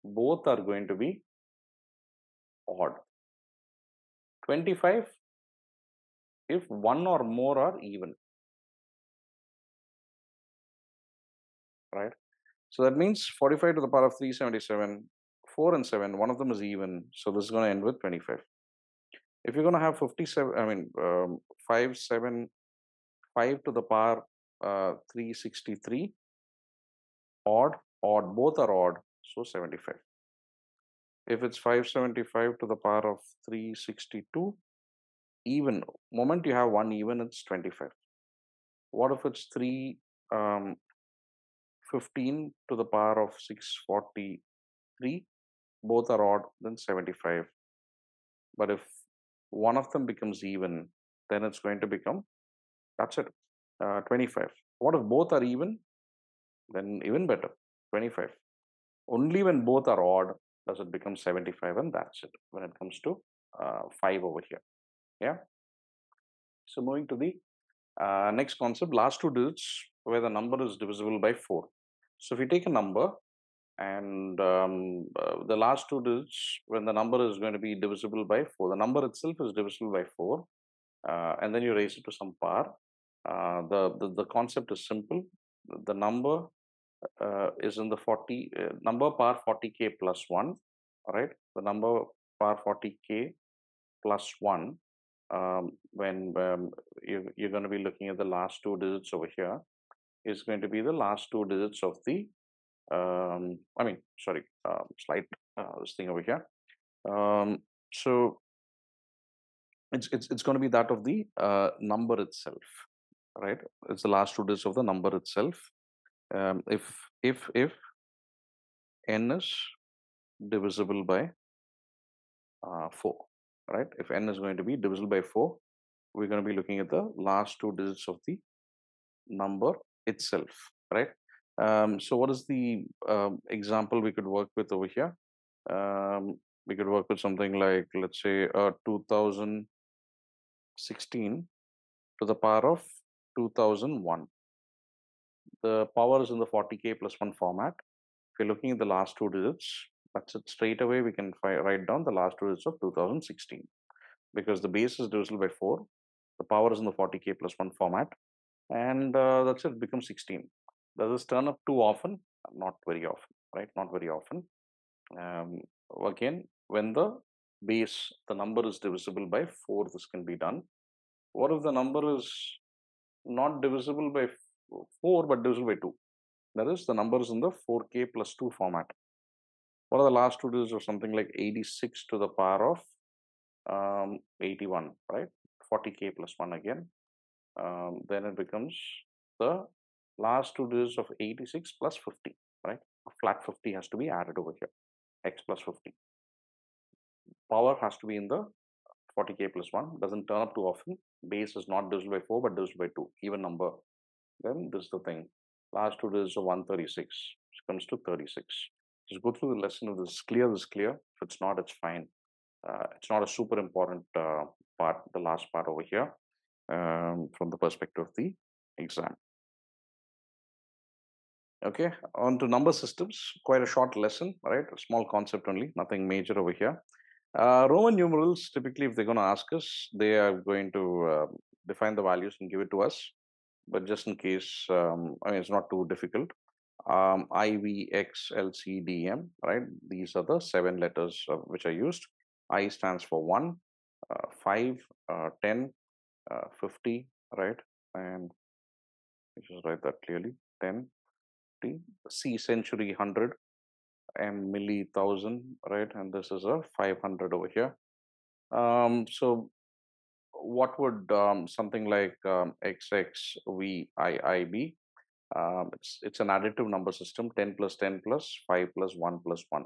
both are going to be odd. 25 if one or more are even, right? So that means 45 to the power of 377, 4 and 7, one of them is even. So this is going to end with 25. If you're going to have 57, 5, 7, 5 to the power 363, odd, both are odd, so 75. If it's 575 to the power of 362, even, moment you have one even, it's 25. What if it's 315 to the power of 643? Both are odd, then 75. But if one of them becomes even, then it's going to become, that's it, 25. What if both are even? Then even better, 25. Only when both are odd does it become 75, and that's it when it comes to 5 over here. Yeah. So moving to the next concept, last two digits where the number is divisible by 4. So if you take a number and the last two digits when the number is going to be divisible by 4, the number itself is divisible by 4, and then you raise it to some power. The concept is simple. The number is in the 40 number power 40k plus 1, right? The number power 40k plus 1, when you're going to be looking at the last two digits over here, is going to be the last two digits of the slight this thing over here. So it's going to be that of the number itself, right? It's the last two digits of the number itself. If n is divisible by 4, right? If n is going to be divisible by 4, we're going to be looking at the last two digits of the number itself, right? So what is the example we could work with over here? We could work with something like, let's say, 2016 to the power of 2001. The power is in the 40k plus 1 format. If you're looking at the last two digits, that's it. Straight away we can write down the last two digits of 2016, because the base is divisible by 4. The power is in the 40k plus 1 format, and that's it, becomes 16. Does this turn up too often? Not very often, right? Not very often. Again, when the base, the number is divisible by 4, this can be done. What if the number is not divisible by 4 but divisible by 2? That is, the number is in the 4k plus 2 format. What are the last two digits of something like 86 to the power of 81, right? 40k plus 1 again. Then it becomes the last two digits of 86 plus 50, right? A flat 50 has to be added over here, x plus 50. Power has to be in the 40k plus 1, doesn't turn up too often. Base is not divisible by 4 but divisible by 2, even number. then this is the thing. Last two digits of 136, which comes to 36. Just go through the lesson. If this is clear, this is clear. If it's not, it's fine. It's not a super important part, the last part over here, from the perspective of the exam. Okay, on to number systems. Quite a short lesson, right? A small concept only, nothing major over here. Roman numerals, typically, if they're going to ask us, they are going to define the values and give it to us. But just in case, I mean, it's not too difficult. I, V, X, L, C, D, M, right? These are the 7 letters which are used. I stands for 1, 5, 10, 50, right? And let's just write that clearly. 10, 50, C, century, 100, M, milli, 1000, right? And this is a 500 over here. So what would something like XXVII be? It's an additive number system, 10 plus 10 plus 5 plus 1 plus 1.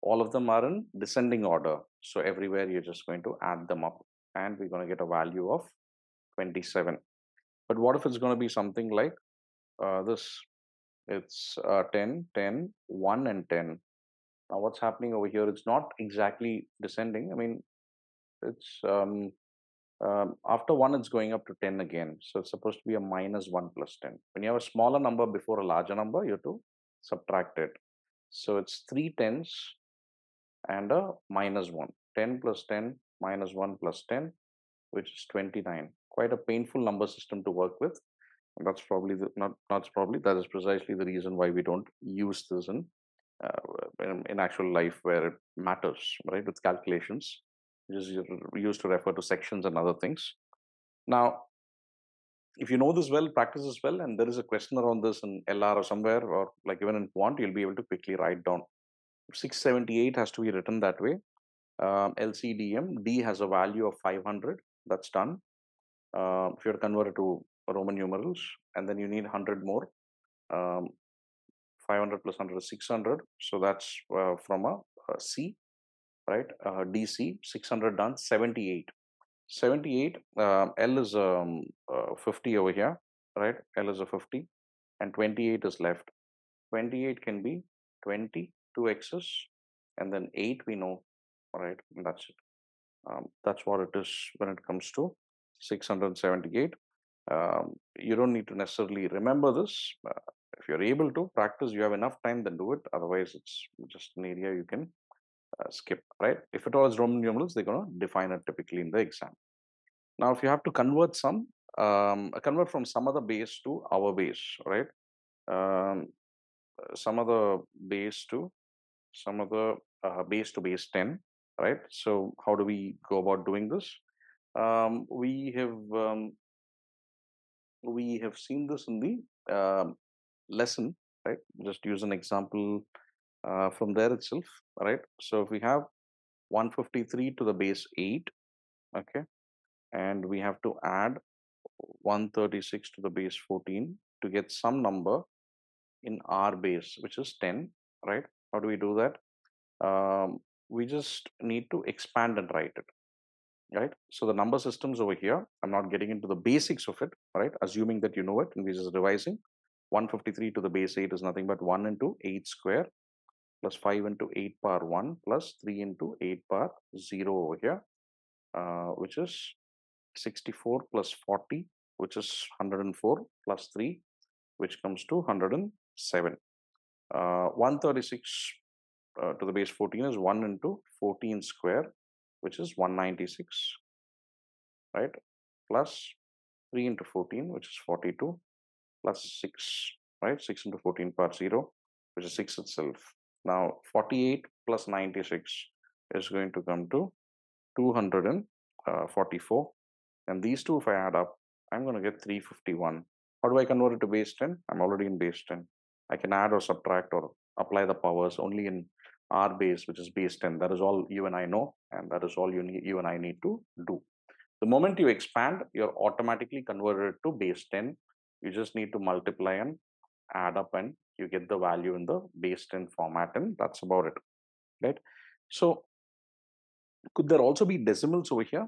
All of them are in descending order. So everywhere you're just going to add them up and we're going to get a value of 27. But what if it's going to be something like this? It's 10, 10, 1 and 10. Now what's happening over here? It's not exactly descending. I mean, it's after 1, it's going up to 10 again. So it's supposed to be a minus 1 plus 10. When you have a smaller number before a larger number, you have to subtract it. So it's 3 tens and a minus 1. 10 plus 10 minus 1 plus 10, which is 29. Quite a painful number system to work with. And that's probably that is precisely the reason why we don't use this in actual life where it matters, right? With calculations, which is used to refer to sections and other things. Now, if you know this well, practice this well, and there is a question around this in LR or somewhere, or like even in Quant, you'll be able to quickly write down. 678 has to be written that way. LCDM, D has a value of 500. That's done. If you're converted to Roman numerals, and then you need 100 more. 500 plus 100 is 600. So that's from a C, right? DC, 600 done, 78. 78, L is 50 over here, right? L is a 50 and 28 is left. 28 can be 20, 2 x's, and then 8 we know, right? And that's it. That's what it is when it comes to 678. You don't need to necessarily remember this. If you're able to practice, you have enough time, then do it. Otherwise, it's just an area you can skip, right? If it all is Roman numerals, they're going to define it typically in the exam. Now, if you have to convert convert from some other base to our base, right? Um, some other base to base 10, right? So how do we go about doing this? We have seen this in the lesson, right? Just use an example from there itself, right? So if we have 153 to the base 8, okay, and we have to add 136 to the base 14 to get some number in our base, which is 10, right? How do we do that? We just need to expand and write it, right? So the number systems over here, I'm not getting into the basics of it, right? Assuming that you know it, and we're just revising. 153 to the base 8 is nothing but 1 into 8 square plus 5 into 8 power 1 plus 3 into 8 power 0 over here, which is 64 plus 40, which is 104 plus 3, which comes to 107. 136 to the base 14 is 1 into 14 square, which is 196, right? Plus 3 into 14, which is 42, plus 6, right? 6 into 14 power 0, which is 6 itself. Now, 48 plus 96 is going to come to 244. And these two, if I add up, I'm going to get 351. How do I convert it to base 10? I'm already in base 10. I can add or subtract or apply the powers only in our base, which is base 10. That is all you and I know, and that is all you and I need to do. The moment you expand, you're automatically converted to base 10. You just need to multiply and add up, and you get the value in the base 10 format, and that's about it, right? So could there also be decimals over here?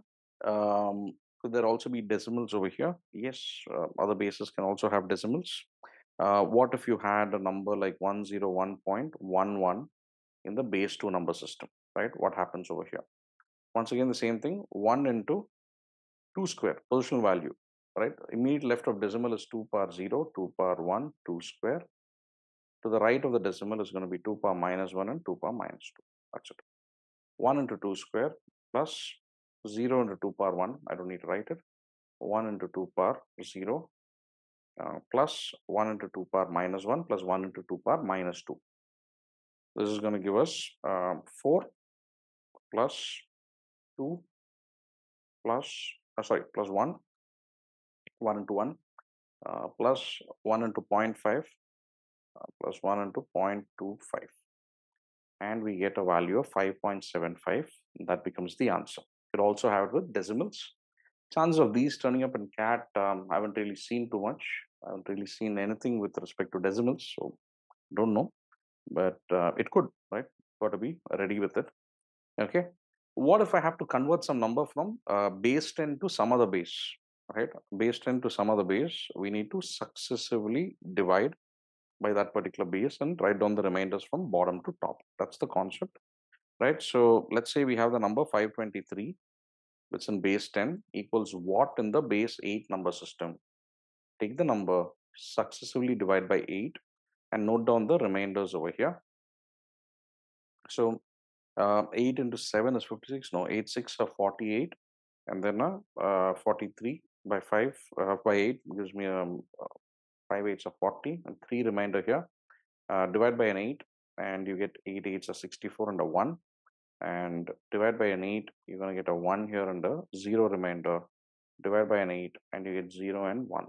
Could there also be decimals over here? Yes, other bases can also have decimals. What if you had a number like 101.11 in the base 2 number system, right? What happens over here? Once again, the same thing, 1 into 2 square, positional value, right? Immediate left of decimal is 2 power 0, 2 power 1, 2 square. To the right of the decimal is going to be 2 power minus 1 and 2 power minus 2. That's it. 1 into 2 square plus 0 into 2 power 1. I don't need to write it. 1 into 2 power 0 plus 1 into 2 power minus 1 plus 1 into 2 power minus 2. This is going to give us 4 plus 2 plus, plus 1, 1 into 1 plus 1 into 0.5 plus 1 into 0.25. And we get a value of 5.75. That becomes the answer. You could also have it with decimals. Chances of these turning up in CAT, I haven't really seen too much. I haven't really seen anything with respect to decimals, so don't know. But it could, right? Got to be ready with it. Okay. What if I have to convert some number from base 10 to some other base, right? Base 10 to some other base, we need to successively divide by that particular base and write down the remainders from bottom to top. That's the concept, right? So let's say we have the number 523, which in base 10 equals what in the base 8 number system. Take the number, successively divide by 8 and note down the remainders over here. So 8 into 7 is 56. No, 8 6 are 48, and then 43 by 5 by 8 gives me 5 8s are 40, and 3 remainder here. Divide by an 8, and you get 8 8s are 64 and a 1. And divide by an 8, you're going to get a 1 here and a 0 remainder. Divide by an 8, and you get 0 and 1.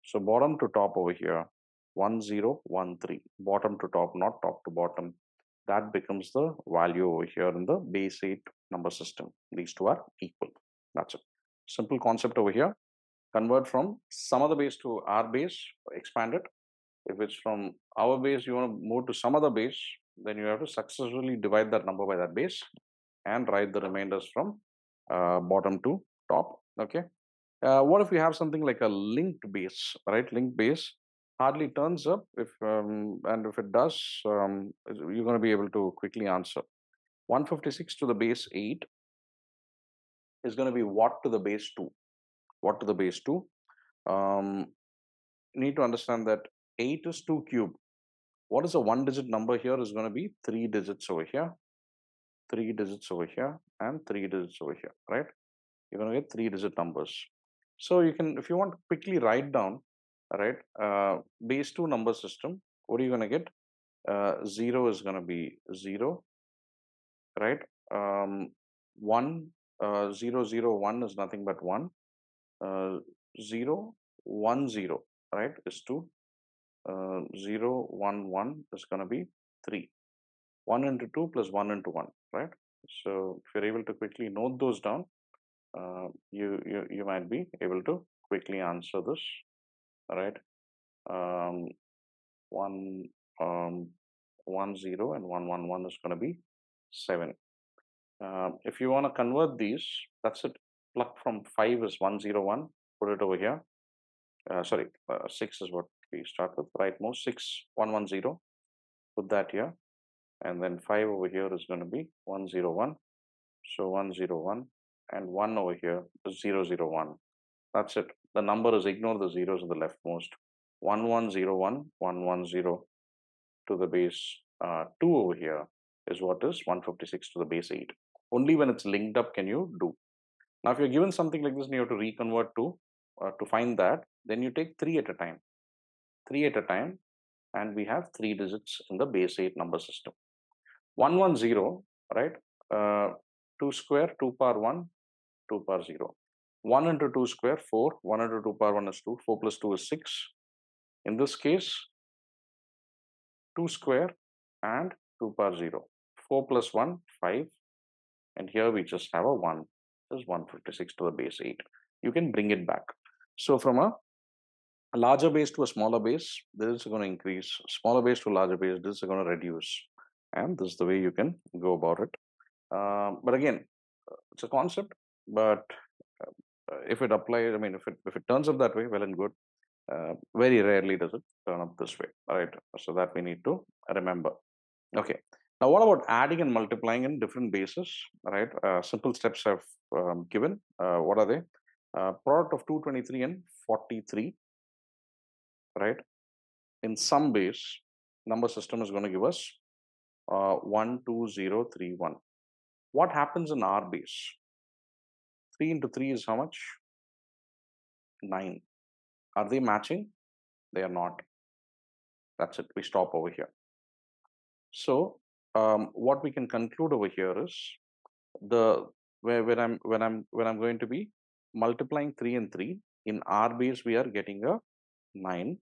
So bottom to top over here, 1 0 1 3. Bottom to top, not top to bottom. That becomes the value over here in the base 8 number system. These two are equal. That's it. Simple concept over here. Convert from some other base to our base, expand it. If it's from our base, you want to move to some other base, then you have to successfully divide that number by that base and write the remainders from bottom to top. Okay. What if we have something like a linked base, right? Linked base hardly turns up and if it does, you're going to be able to quickly answer. 156 to the base 8 is going to be what to the base 2? What to the base 2? You need to understand that 8 is 2 cube. What is a 1-digit number here is going to be 3 digits over here, 3 digits over here, and 3 digits over here, right? You're going to get 3-digit numbers. So you can, if you want to quickly write down, right, base 2 number system, what are you going to get? 0 is going to be 0, right? 1, 0, 0, 1 is nothing but 1. 0, 1, 0, right, is 2. 0, 1, 1 is going to be 3. 1 into 2 plus 1 into 1, right? So if you're able to quickly note those down, you might be able to quickly answer this, right? 1 1 0 and 1 1 1 is going to be 7. If you want to convert these, that's it. Pluck from 5 is 101. Put it over here. 6 is what we start with. Right, most 6 1 1 0. Put that here, and then 5 over here is going to be 101. So 101 and 1 over here is 001. That's it. The number is, ignore the zeros on the leftmost. 1101 110 to the base 2 over here is what is 156 to the base 8. Only when it's linked up can you do. Now, if you're given something like this and you have to reconvert to find that, then you take 3 at a time. 3 at a time, and we have 3 digits in the base 8 number system. 110, right? 2 square, 2 power 1, 2 power 0. 1 into 2 square, 4. 1 into 2 power 1 is 2. 4 plus 2 is 6. In this case, 2 square and 2 power 0. 4 plus 1, 5. And here we just have a 1. This is 156 to the base 8. You can bring it back. So from a larger base to a smaller base, this is going to increase. Smaller base to larger base, this is going to reduce. And this is the way you can go about it. But again, it's a concept, but if it applies, I mean, if it turns up that way, well and good. Very rarely does it turn up this way. All right. So that we need to remember. Okay. Now, what about adding and multiplying in different bases? Right. Simple steps I've given. What are they? Product of 223 and 43. Right. In some base, number system is going to give us 12031. What happens in our base? 3 into 3 is how much? 9. Are they matching? They are not. That's it. We stop over here. So what we can conclude over here is the when I'm going to be multiplying 3 and 3 in our base we are getting a 9,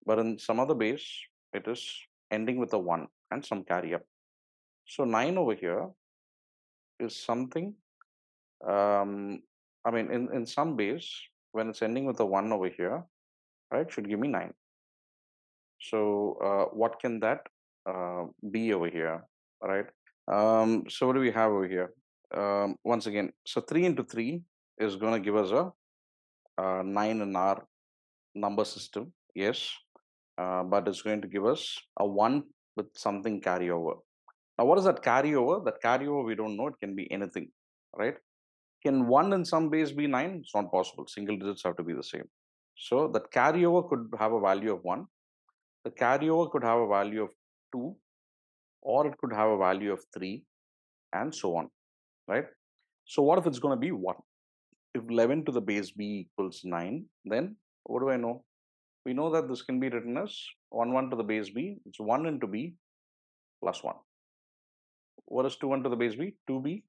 but in some other base it is ending with a 1 and some carry up. So 9 over here is something. I mean, in some base when it's ending with a 1 over here, right, should give me 9. So what can that be over here, right? So what do we have over here? Once again, so 3 into 3 is going to give us a 9 in our number system, yes, but it's going to give us a 1 with something carryover. Now, what is that carryover? That carryover, we don't know. It can be anything, right? Can 1 in some base be 9? It's not possible. Single digits have to be the same. So that carryover could have a value of 1. The carryover could have a value of 2, or it could have a value of 3, and so on, right? So what if it's going to be 1? If 11 to the base b equals 9, then what do I know? We know that this can be written as 1 to the base b. It's 1 into b plus 1. What is 2 to the base b? 2b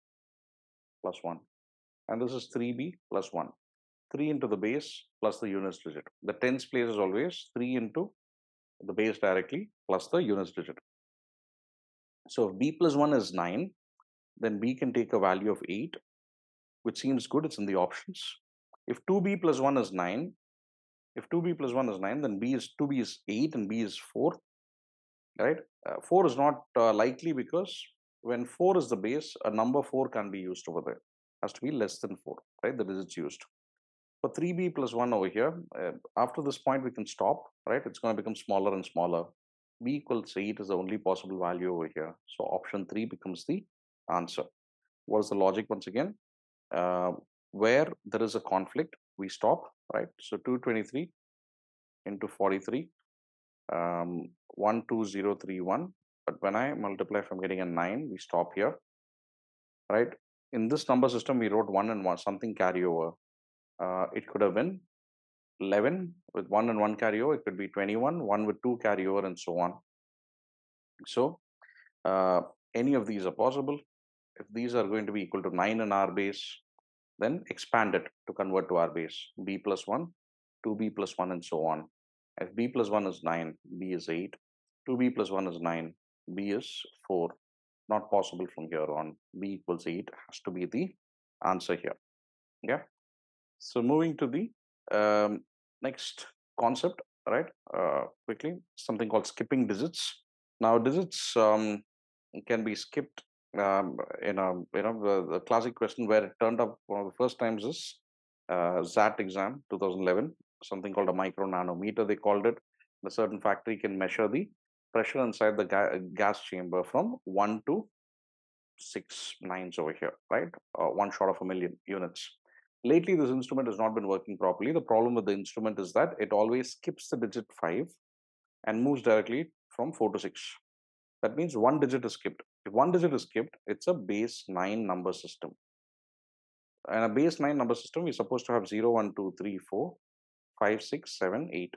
plus 1. And this is 3b plus 1. 3 into the base plus the units digit. The tens place is always 3 into the base directly plus the units digit. So if b plus 1 is 9, then b can take a value of 8, which seems good. It's in the options. If 2b plus 1 is 9, if 2b plus 1 is 9, then 2b is 8 and b is 4, right? 4 is not likely because when 4 is the base, a number 4 can be used over there. It has to be less than 4, right? The digits used. For 3b plus 1 over here, after this point, we can stop, right? It's going to become smaller and smaller. B equals 8 is the only possible value over here. So option 3 becomes the answer. What is the logic once again? Where there is a conflict, we stop, right? So 223 into 43, 12031. But when I multiply from getting a 9, we stop here, right? In this number system, we wrote 1 and 1, something carryover. It could have been 11 with 1 and 1 carryover. It could be 21, 1 with 2 carryover, and so on. So any of these are possible. If these are going to be equal to 9 in our base, then expand it to convert to our base. B plus 1, 2b plus 1, and so on. If b plus 1 is 9, b is 8. 2b plus 1 is 9, b is 4. Not possible from here on. B equals 8 has to be the answer here. Yeah. So moving to the next concept, right? Quickly, something called skipping digits. Now, digits can be skipped in a the classic question where it turned up one of the first times is ZAT exam 2011. Something called a micro nanometer. They called it. A certain factory can measure the pressure inside the gas chamber from 1 to 6 nines over here, right? 1 short of a million units. Lately, this instrument has not been working properly. The problem with the instrument is that it always skips the digit 5 and moves directly from 4 to 6. That means one digit is skipped. If one digit is skipped, it's a base 9 number system. And a base 9 number system, we're supposed to have 0, 1, 2, 3, 4, 5, 6, 7, 8.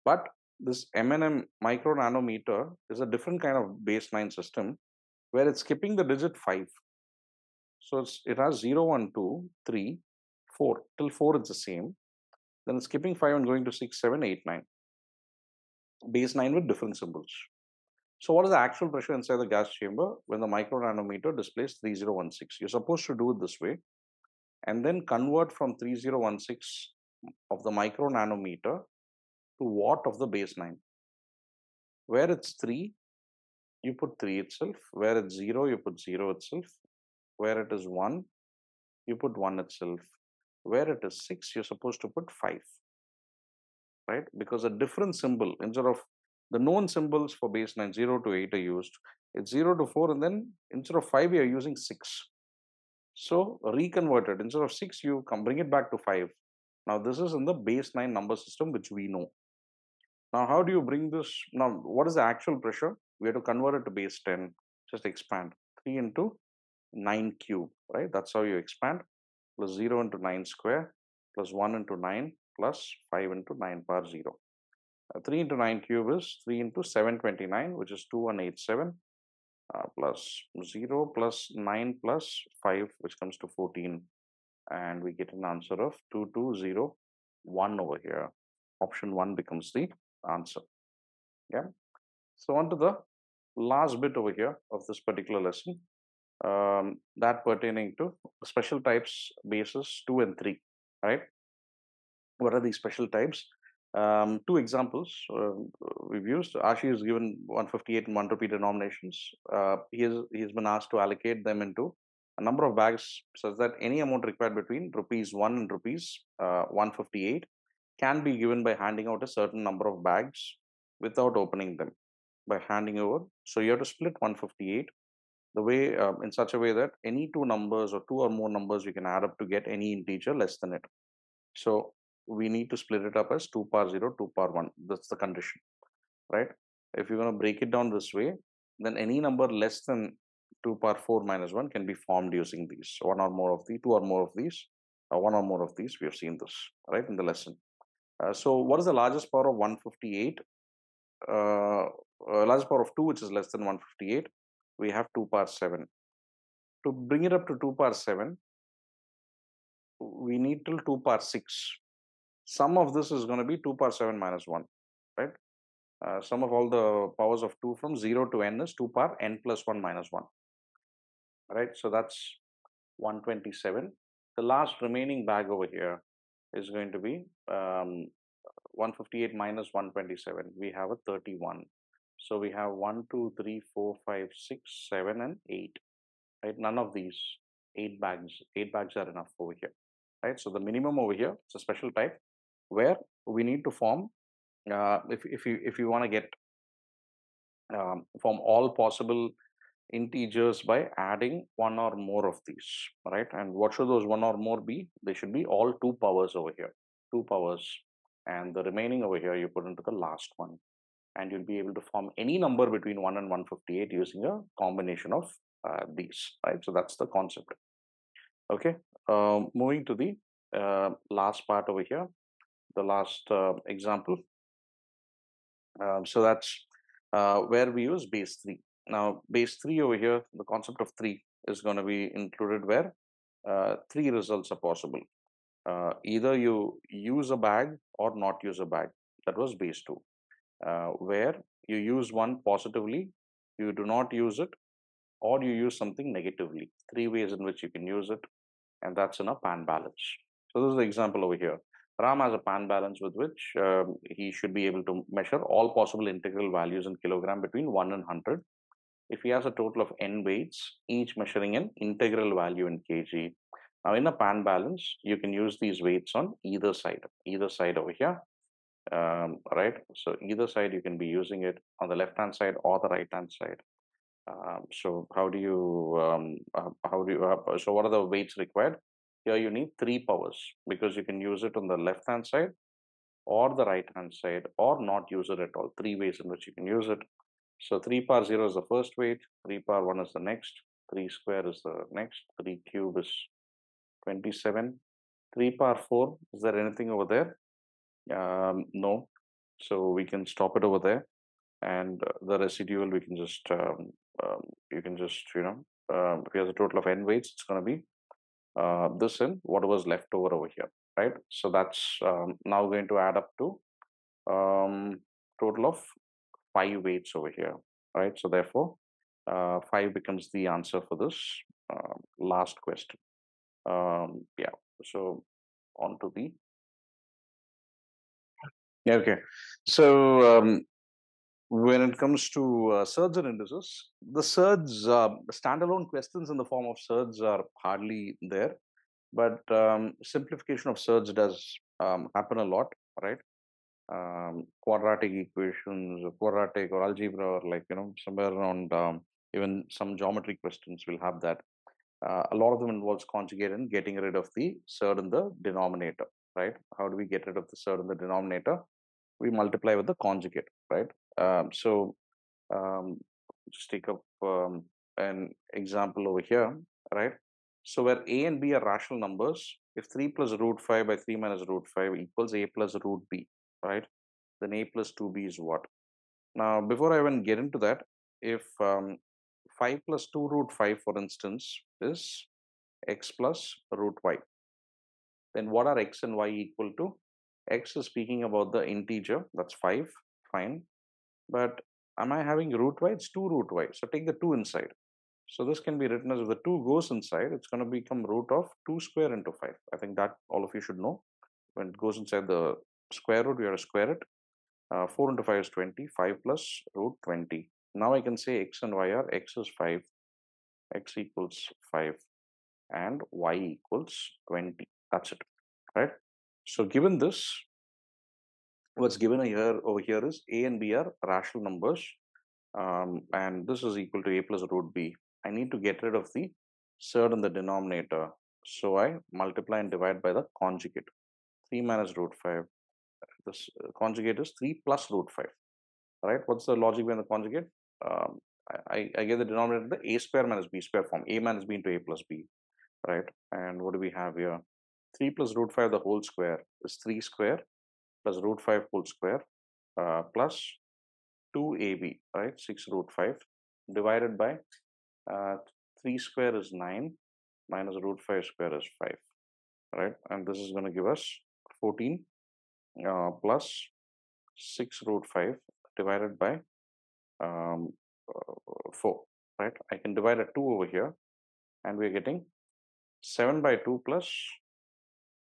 But this M&M micro nanometer is a different kind of base 9 system where it's skipping the digit 5. So it has 0, 1, 2, 3, 4. Till 4 it's the same. Then it's skipping 5 and going to 6, 7, 8, 9. Base 9 with different symbols. So what is the actual pressure inside the gas chamber when the micro nanometer displays 3016? You're supposed to do it this way and then convert from 3016 of the micro nanometer to watt of the base 9. Where it's 3, you put 3 itself. Where it's 0, you put 0 itself. Where it is 1, you put 1 itself. Where it is 6, you're supposed to put 5, right? Because a different symbol, instead of the known symbols for base 9, 0 to 8 are used. It's 0 to 4, and then instead of 5, you're using 6. So reconverted, instead of 6, you come bring it back to 5. Now this is in the base 9 number system, which we know. Now, how do you bring this? Now, what is the actual pressure? We have to convert it to base 10. Just expand 3 into 9 cube, right? That's how you expand. Plus 0 into 9 square, plus 1 into 9, plus 5 into 9 power 0. 3 into 9 cube is 3 into 729, which is 2187, plus 0 plus 9 plus 5, which comes to 14. And we get an answer of 2201 over here. Option 1 becomes the answer. Yeah. So on to the last bit over here of this particular lesson, that pertaining to special types bases 2 and 3, right? What are these special types? Two examples we've used. Ashi is given 158 and 1 rupee denominations. He's been asked to allocate them into a number of bags such that any amount required between rupees 1 and rupees 158 can be given by handing out a certain number of bags without opening them, by handing over. So you have to split 158 the way in such a way that any two numbers or two or more numbers you can add up to get any integer less than it. So we need to split it up as 2 power 0, 2 power 1. That's the condition, right? If you're going to break it down this way, then any number less than 2 power 4 minus 1 can be formed using these. One or more of the, two or more of these, one or more of these. We have seen this, right, in the lesson. So what is the largest power of 158? Largest power of 2, which is less than 158. We have 2 power 7. To bring it up to 2 power 7, we need till 2 power 6. Sum of this is going to be 2 power 7 minus 1, right? Sum of all the powers of 2 from 0 to n is 2 power n plus 1 minus 1, right? So that's 127. The last remaining bag over here is going to be 158 minus 127. We have a 31. So we have 1, 2, 3, 4, 5, 6, 7, and 8, right? None of these 8 bags are enough over here, right? So the minimum over here, it's a special type where we need to form, if you want to get from all possible integers by adding one or more of these, right? And what should those one or more be? They should be all 2 powers over here, 2 powers, and the remaining over here you put into the last one, and you'll be able to form any number between 1 and 158 using a combination of these, right? So that's the concept. Okay, moving to the last part over here, the last example. So that's where we use base 3. Now, base 3 over here, the concept of 3 is going to be included where 3 results are possible. Either you use a bag or not use a bag. That was base 2. Where you use one positively, you do not use it, or you use something negatively. 3 ways in which you can use it, and that's in a pan balance. So this is the example over here. Ram has a pan balance with which he should be able to measure all possible integral values in kilogram between 1 and 100. If he has a total of n weights, each measuring an integral value in kg. Now in a pan balance, you can use these weights on either side over here, right? So either side you can be using it on the left hand side or the right hand side. So how do you so what are the weights required? Here you need 3 powers because you can use it on the left hand side or the right hand side or not use it at all. 3 ways in which you can use it. So 3 power 0 is the first weight, 3 power 1 is the next, 3 square is the next, 3 cube is 27, 3 power 4, is there anything over there? No. So we can stop it over there, and the residual we can just you can just if he has a total of n weights, it's going to be this and whatever was left over here, right? So that's now going to add up to total of 5 weights over here, right? So therefore 5 becomes the answer for this last question. Yeah, so on to the okay. So when it comes to surds and indices, the surds, standalone questions in the form of surds are hardly there. But simplification of surds does happen a lot, right? Quadratic equations, or quadratic or algebra, or like, somewhere around even some geometry questions will have that. A lot of them involves conjugate and getting rid of the surd in the denominator, right? How do we get rid of the surd in the denominator? We multiply with the conjugate, right? So um, just take up an example over here, right? So where a and b are rational numbers, if 3 plus root 5 by 3 minus root 5 equals a plus root b, right? Then a plus 2b is what? Now, before I even get into that, if 5 plus 2 root 5, for instance, is x plus root y, then what are x and y equal to? X is speaking about the integer, that's 5, fine. But am I having root y? It's 2 root y. So take the 2 inside. So this can be written as if the 2 goes inside, it's going to become root of 2 square into 5. I think that all of you should know. When it goes inside the square root, we have to square it. 4 into 5 is 20, 5 plus root 20. Now I can say x and y are x is 5, x equals 5, and y equals 20. That's it, right? So given this, what's given here over here is a and b are rational numbers, and this is equal to a plus root b. I need to get rid of the surd in the denominator, so I multiply and divide by the conjugate. 3 minus root 5. This conjugate is 3 plus root 5. Right? What's the logic behind the conjugate? Um, I get the denominator the a square minus b square form. A minus b into a plus b, right? And what do we have here? 3 plus root 5 the whole square is 3 square plus root 5 whole square plus 2ab, right? 6 root 5 divided by uh, 3 square is 9 minus root 5 square is 5, right? And this is going to give us 14 plus 6 root 5 divided by 4, right? I can divide a 2 over here, and we're getting 7 by 2 plus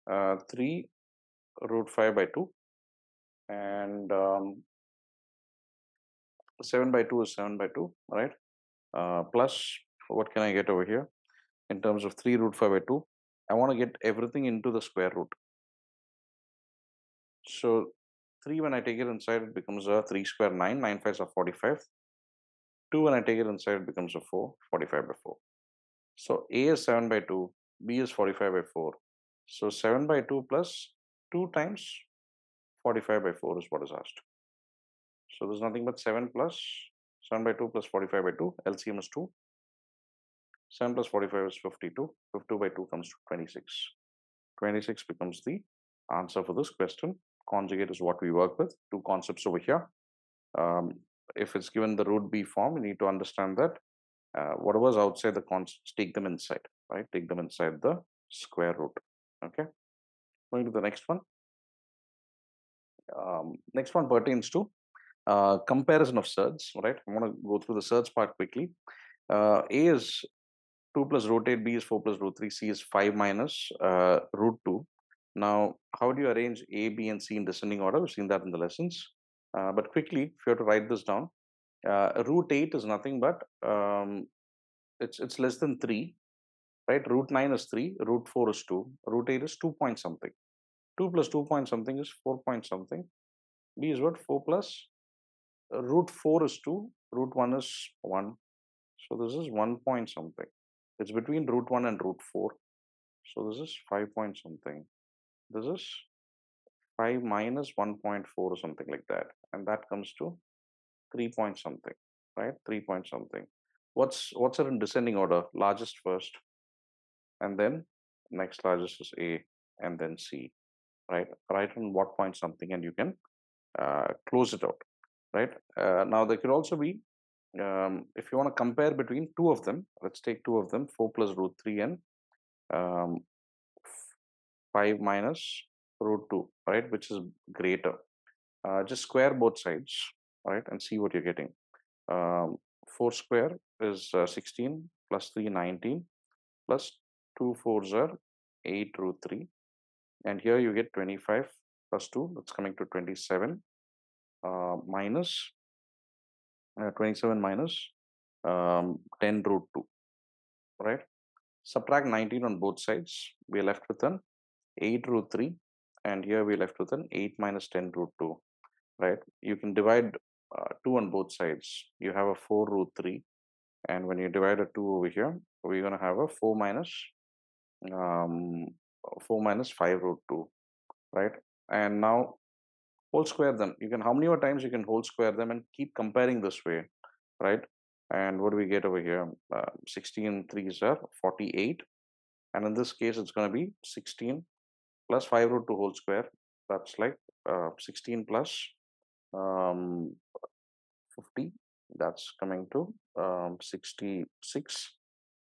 3 root 5 by 2, and 7 by 2 is 7 by 2, right? Plus, what can I get over here in terms of 3 root 5 by 2? I want to get everything into the square root. So 3, when I take it inside, it becomes a 3 square 9, 9 5s are 45. 2, when I take it inside, it becomes a 4, 45 by 4. So A is 7 by 2, B is 45 by 4. So 7 by 2 plus 2 times 45 by 4 is what is asked. So there's nothing but 7 plus 7 by 2 plus 45 by 2. LCM is 2. 7 plus 45 is 52. 52 by 2 comes to 26. 26 becomes the answer for this question. Conjugate is what we work with. Two concepts over here. If it's given the root B form, we need to understand that whatever's outside the constants, take them inside, right? Take them inside the square root. Okay. Going to the next one. Next one pertains to comparison of surds, right? I want to go through the surds part quickly. A is 2 plus root 8, B is 4 plus root 3, C is 5 minus root 2. Now, how do you arrange A, B, and C in descending order? We've seen that in the lessons. But quickly, if you have to write this down, root 8 is nothing but it's less than 3, right? Root 9 is 3, root 4 is 2, root 8 is 2 point something. 2 plus 2 point something is 4 point something. B is what? 4 plus root 4 is 2, root 1 is 1. So this is 1 point something. It's between root 1 and root 4. So this is 5 point something. This is 5 minus 1.4 or something like that. And that comes to 3 point something, right? 3 point something. What's it in descending order? Largest first, and then next largest is A, and then C, right? Write on what point something, and you can close it out, right? Now there could also be, if you want to compare between two of them, let's take two of them, 4 plus root 3 and um, 5 minus root 2, right? Which is greater. Just square both sides, right? And see what you're getting. 4 square is 16 plus 3, 19 plus 2 fours are 8 root 3. And here you get 25 plus 2, that's coming to 27 minus 27 minus 10 root 2, right? Subtract 19 on both sides. We are left with an 8 root 3, and here we are left with an 8 minus 10 root 2, right? You can divide 2 on both sides. You have a 4 root 3, and when you divide a 2 over here, we're going to have a um, 4 minus 5 root 2, right? And now whole square them. You can, how many more times you can whole square them and keep comparing this way, right? And what do we get over here? 16 threes are 48, and in this case it's going to be 16 plus 5 root 2 whole square. That's like 16 plus um, 50. That's coming to 66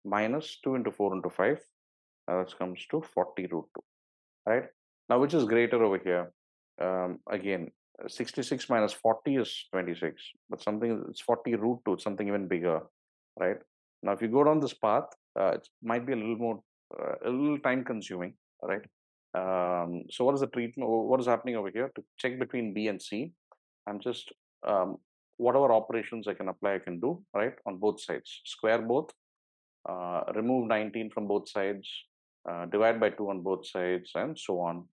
minus 2 into 4 into 5. That comes to 40 root 2, right? Now, which is greater over here? Again, 66 minus 40 is 26, but something, it's 40 root 2, it's something even bigger, right? Now, if you go down this path, it might be a little more, a little time consuming, right? So what is the treatment? What is happening over here? To check between B and C, I'm just, whatever operations I can apply, I can do, right? On both sides. Square both, remove 19 from both sides, divide by 2 on both sides, and so on,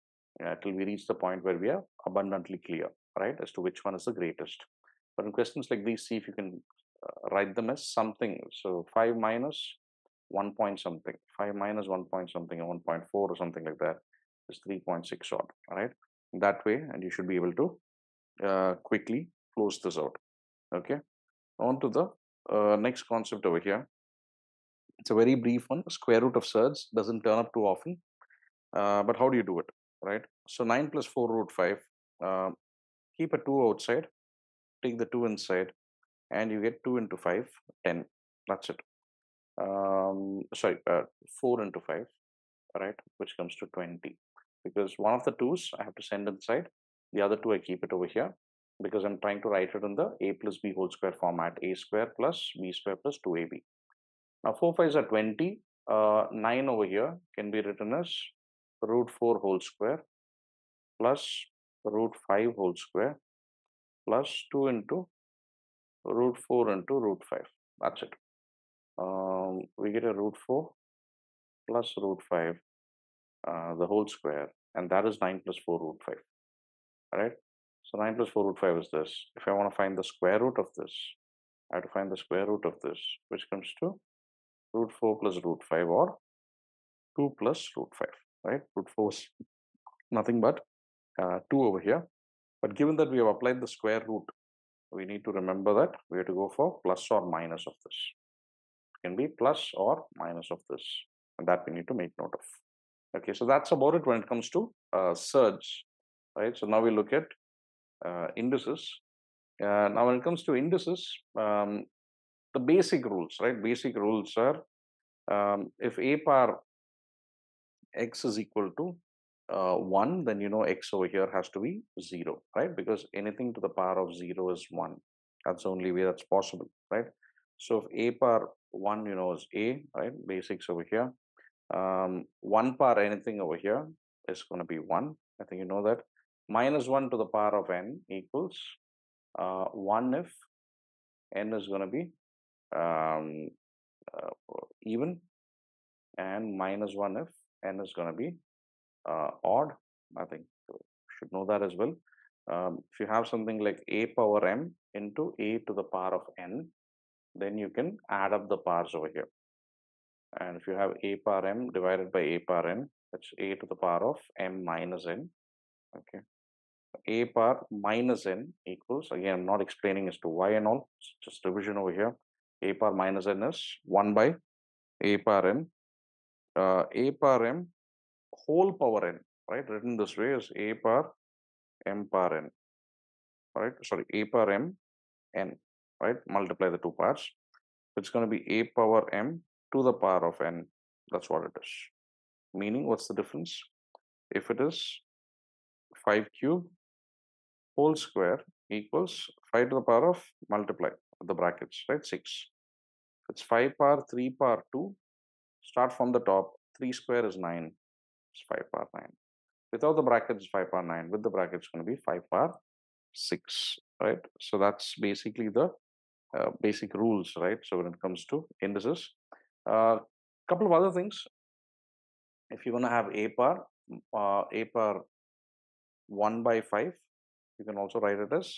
till we reach the point where we are abundantly clear, right, as to which one is the greatest. But in questions like these, see if you can write them as something. So 5 minus 1 point something, 5 minus 1 point something, and 1.4 or something like that is 3.6 odd, right? That way, and you should be able to quickly close this out. Okay, on to the next concept over here. It's a very brief one. Square root of surds doesn't turn up too often, but how do you do it, right? So 9 plus 4 root 5, uh, keep a 2 outside, take the 2 inside, and you get 2 into 5, 10. That's it. Sorry, 4 into 5, right, which comes to 20. Because one of the 2's I have to send inside, the other 2 I keep it over here, because I'm trying to write it in the a plus b whole square format, a square plus b square plus 2ab. Now 4 5s are 20. 9 over here can be written as root 4 whole square plus root 5 whole square plus 2 into root 4 into root 5. That's it. We get a root 4 plus root 5, the whole square, and that is 9 plus 4 root 5. Right? So 9 plus 4 root 5 is this. If I want to find the square root of this, I have to find the square root of this, which comes to root 4 plus root 5, or 2 plus root 5. Right? Root 4 is nothing but 2 over here. But given that we have applied the square root, we need to remember that we have to go for plus or minus of this. It can be plus or minus of this, and that we need to make note of. Okay, so that's about it when it comes to surge, right? So now we look at indices. Now when it comes to indices, the basic rules, right? Basic rules are, if a power x is equal to 1, then you know x over here has to be 0, right? Because anything to the power of 0 is 1. That's the only way that's possible, right? So if a power 1, you know, is a, right? Basics over here. 1 power anything over here is going to be 1. I think you know that. Minus 1 to the power of n equals 1 if n is going to be um, even, and minus 1 if n is going to be odd. I think you should know that as well. If you have something like a power m into a to the power of n, then you can add up the powers over here. And if you have a power m divided by a power n, that's a to the power of m minus n. Okay. A power minus n equals, again, I'm not explaining as to why and all, it's just revision over here. A power minus n is 1 by a power n. A power m whole power n, right? Written this way is a power m power n, right? Sorry, a power m n, right? Multiply the two parts. It's going to be a power m to the power of n. That's what it is. Meaning, what's the difference? If it is 5 cube whole square equals 5 to the power of, multiply the brackets, right? 6. It's 5 power 3 power 2. Start from the top. 3 square is 9. It's 5 power 9. Without the brackets, 5 power 9. With the brackets, it's going to be 5 power 6, right? So that's basically the basic rules, right? So when it comes to indices, uh, couple of other things. If you're going to have a power 1 by 5, you can also write it as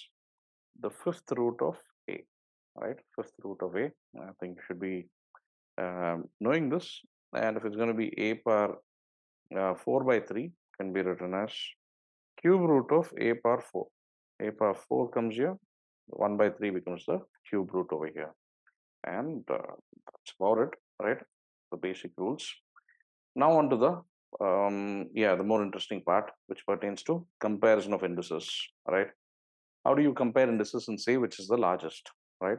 the fifth root of a, right? Fifth root of a. I think you should be knowing this. And if it's going to be a power 4 by 3, can be written as cube root of a power 4. A power 4 comes here. 1 by 3 becomes the cube root over here. And that's about it, right? The basic rules. Now on to the the more interesting part, which pertains to comparison of indices, right? How do you compare indices and say which is the largest, right?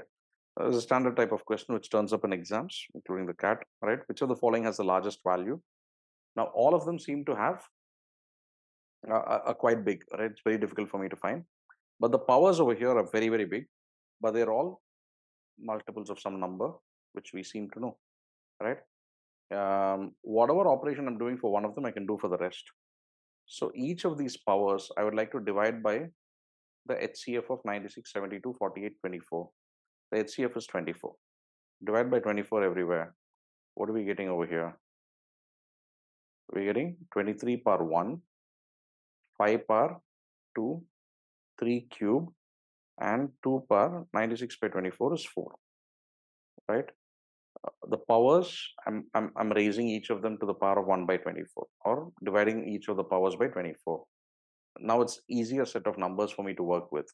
There's a standard type of question which turns up in exams, including the CAT, right? Which of the following has the largest value? Now, all of them seem to have a quite big, right? It's very difficult for me to find. But the powers over here are very, very big, but they're all multiples of some number, which we seem to know, right? Whatever operation I'm doing for one of them, I can do for the rest. So each of these powers, I would like to divide by the HCF of 96, 72, 48, 24. The HCF is 24. Divide by 24 everywhere. What are we getting over here? We're getting 23 power 1, 5 power 2, 3 cube, and 2 power 96 by 24 is 4, right? The powers, I'm raising each of them to the power of 1 by 24, or dividing each of the powers by 24. Now it's easier set of numbers for me to work with.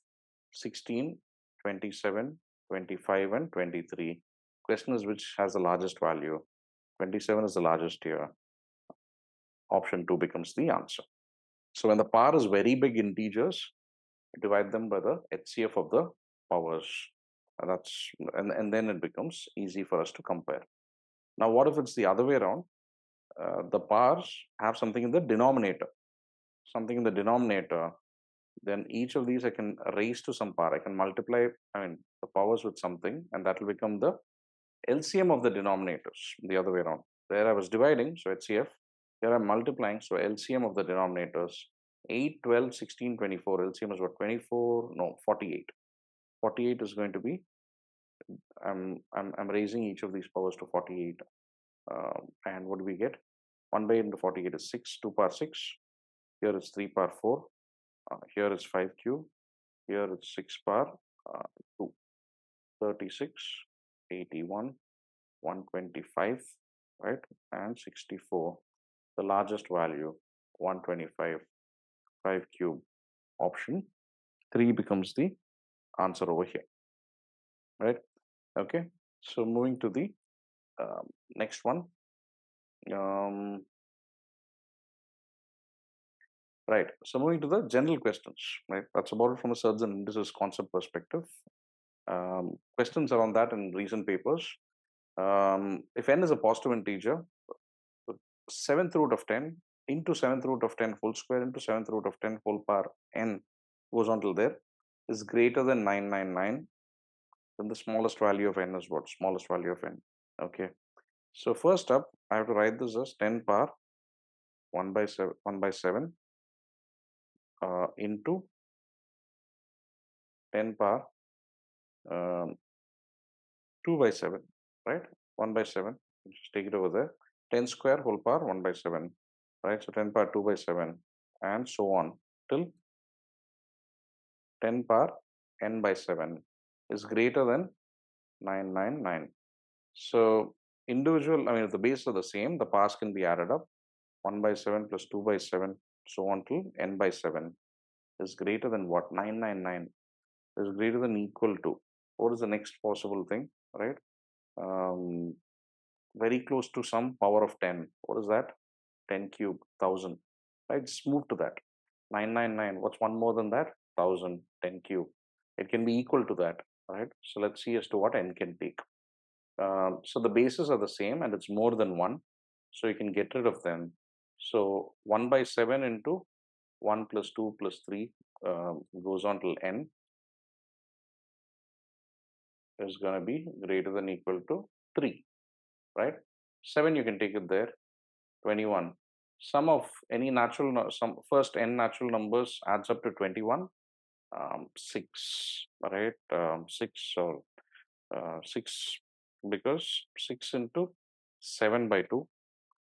16, 27, 25, and 23. Question is which has the largest value? 27 is the largest here. Option 2 becomes the answer. So when the power is very big integers, divide them by the HCF of the powers. And then it becomes easy for us to compare. Now, what if it's the other way around? The powers have something in the denominator. Something in the denominator, then each of these I can raise to some power. I can multiply, the powers with something, and that will become the LCM of the denominators, the other way around. There I was dividing, so HCF. Here I'm multiplying, so LCM of the denominators. 8, 12, 16, 24. LCM is what? 24? No, 48. 48 is going to be, I'm raising each of these powers to 48. And what do we get? 1 by 8 into 48 is 6, 2 power 6. Here it's 3 power 4. Here it's 5 cube. Here it's 6 power 2. 36, 81, 125, right? And 64. The largest value, 125, 5 cube. Option 3 becomes the answer over here, right? Okay. So moving to the next one. Right. So moving to the general questions, right? That's about it from a search and indices concept perspective. Questions around that in recent papers. If n is a positive integer, the 7th root of 10 into 7th root of 10 whole square into 7th root of 10 whole power n goes on till there is greater than 999, then the smallest value of n is what? Smallest value of n. Okay. So first up, I have to write this as 10 power 1 by 7 into 10 power 2 by 7, right? 1 by 7. Just take it over there. 10 square whole power 1 by 7, right? So 10 power 2 by 7, and so on till 10 power n by 7 is greater than 999. So individual, if the bases are the same, the powers can be added up. 1 by 7 plus 2 by 7, so on till n by 7 is greater than what? 999 is greater than equal to. What is the next possible thing, right? Very close to some power of 10. What is that? 10 cube, 1000. Right? Just move to that. 999. What's one more than that? 1000. 10 cube. It can be equal to that, right? So let's see as to what n can take. So the bases are the same and it's more than 1. So you can get rid of them. So 1 by 7 into 1 plus 2 plus 3 goes on till n is going to be greater than equal to 3, right? 7 you can take it there. 21. Sum of any some first n natural numbers adds up to 21. 6, right? 6 or 6, because 6 into 7 by 2,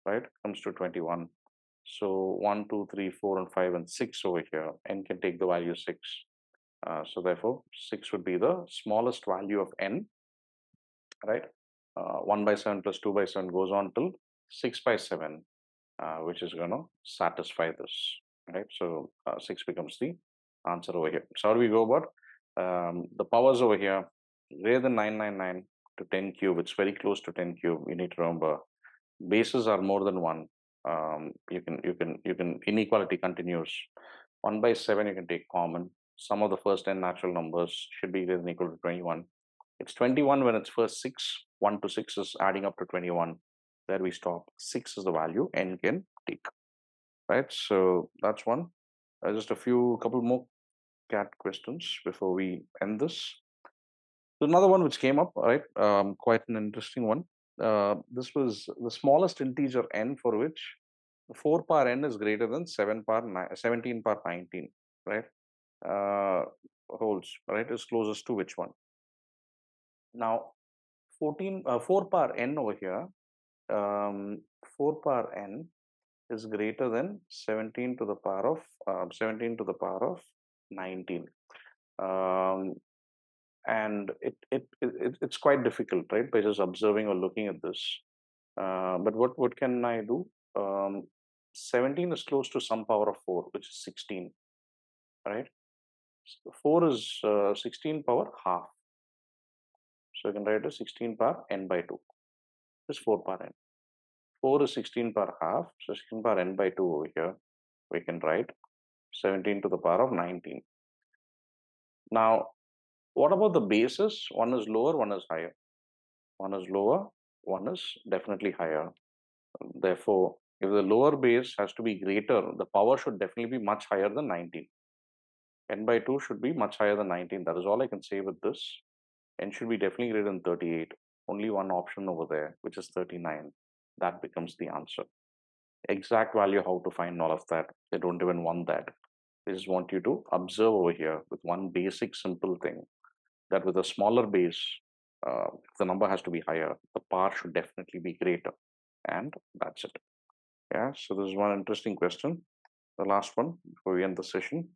right, comes to 21. So 1, 2, 3, 4, and 5, and 6 over here. N can take the value 6. So therefore, 6 would be the smallest value of n, right? 1 by 7 plus 2 by 7 goes on till 6 by 7, which is going to satisfy this, right? So 6 becomes the answer over here. So how do we go about the powers over here? Greater than 999 to 10 cube, it's very close to 10 cube. You need to remember bases are more than one. You can inequality continues. 1 by 7 you can take common. Sum of the first n natural numbers should be greater than equal to 21. It's 21 when it's first 6. 1 to 6 is adding up to 21. There we stop. 6 is the value n can take. Right? So that's one. Just a couple more cat questions before we end this. So another one which came up, right? Quite an interesting one. This was the smallest integer n for which 4 power n is greater than 17 power 19, right? Holds, right, is closest to which one? Now, 4 power n over here, 4 power n is greater than 17 to the power of 19. And it's quite difficult, right, by just observing or looking at this. But what can I do? 17 is close to some power of 4, which is 16, right? 4 is 16 power half. So you can write as 16 power n by 2. This is 4 power n. 4 is 16 power half. So 16 power n by 2 over here. We can write 17 to the power of 19. Now, what about the bases? One is lower, one is higher. One is lower, one is definitely higher. Therefore, if the lower base has to be greater, the power should definitely be much higher than 19. N by 2 should be much higher than 19. That is all I can say with this. N should be definitely greater than 38. Only one option over there, which is 39. That becomes the answer. Exact value, how to find all of that. They don't even want that. They just want you to observe over here with one basic simple thing, that with a smaller base, the number has to be higher. The power should definitely be greater. And that's it. Yeah, so this is one interesting question. The last one before we end the session.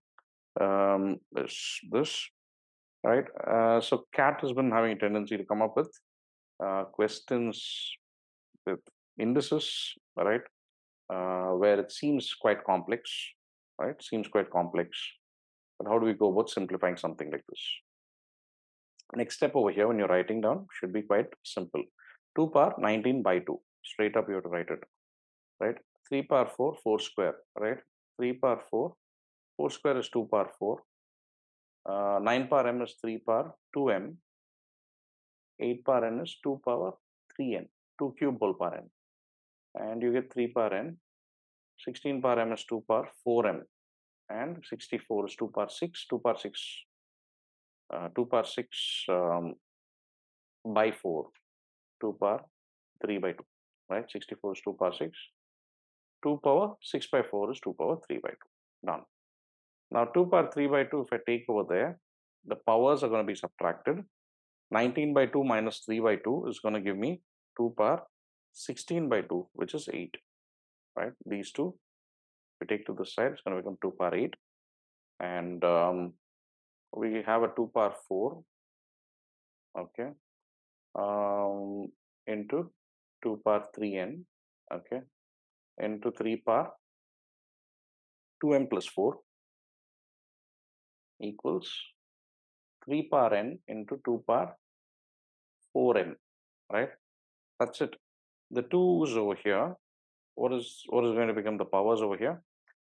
This, right? So CAT has been having a tendency to come up with questions with indices, right? Where it seems quite complex, right? Seems quite complex. But how do we go about simplifying something like this? Next step over here when you're writing down should be quite simple. 2 power 19 by 2. Straight up you have to write it, right? 3 power 4, 4 square, right? 3 power 4, 4 square is 2 power 4. 9 power m is 3 power 2m. 8 power n is 2 power 3n, 2 cube whole power n. And you get 3 power n. 16 power m is 2 power 4m. And 64 is 2 power 6, 2 power 6, 2 power 6 by 4, 2 power 3 by 2, right? 64 is 2 power 6. 2 power 6 by 4 is 2 power 3 by 2. Done. Now 2 power 3 by 2, if I take over there, the powers are going to be subtracted. 19 by 2 minus 3 by 2 is going to give me 2 power 16 by 2, which is 8, right? These two, if we take to this side, it's going to become 2 power 8. And we have a 2 power 4, okay, into 2 power 3n, okay, into 3 power 2m plus 4 equals 3 power n into 2 power 4m, right? That's it. The 2's over here, what is going to become the powers over here?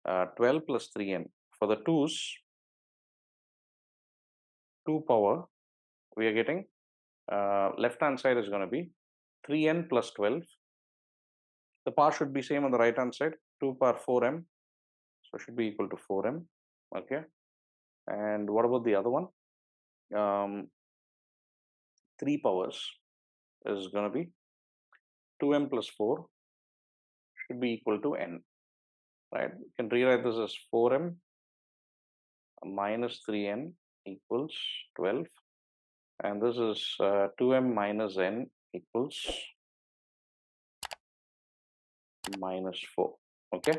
12 plus 3n. For the 2's, 2 power, we are getting left hand side is going to be 3n plus 12. The power should be same on the right hand side, 2 power 4m. So it should be equal to 4m. Okay. And what about the other one? 3 powers is going to be 2m plus 4 should be equal to n. Right? You can rewrite this as 4m minus 3n equals 12. And this is 2m minus n equals minus 4. Okay,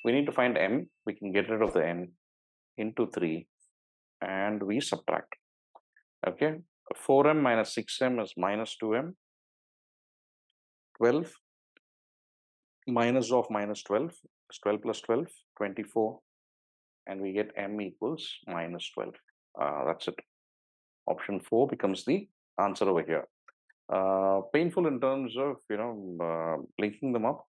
we need to find m. We can get rid of the n into 3 and we subtract. Okay, 4m minus 6m is minus 2m. 12 minus of minus 12 is 12 plus 12, 24, and we get m equals minus 12. That's it. Option 4 becomes the answer over here. Painful in terms of linking them up,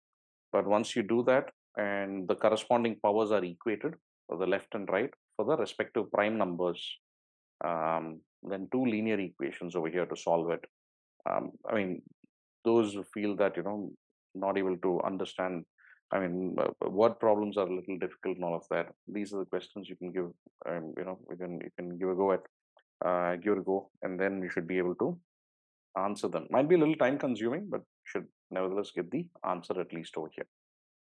but once you do that and the corresponding powers are equated for the left and right for the respective prime numbers, then two linear equations over here to solve it. I mean, those who feel that not able to understand, word problems are a little difficult and all of that, these are the questions you can give. You can give a go at, give it a go, and then you should be able to answer them. Might be a little time consuming, but should nevertheless get the answer at least over here.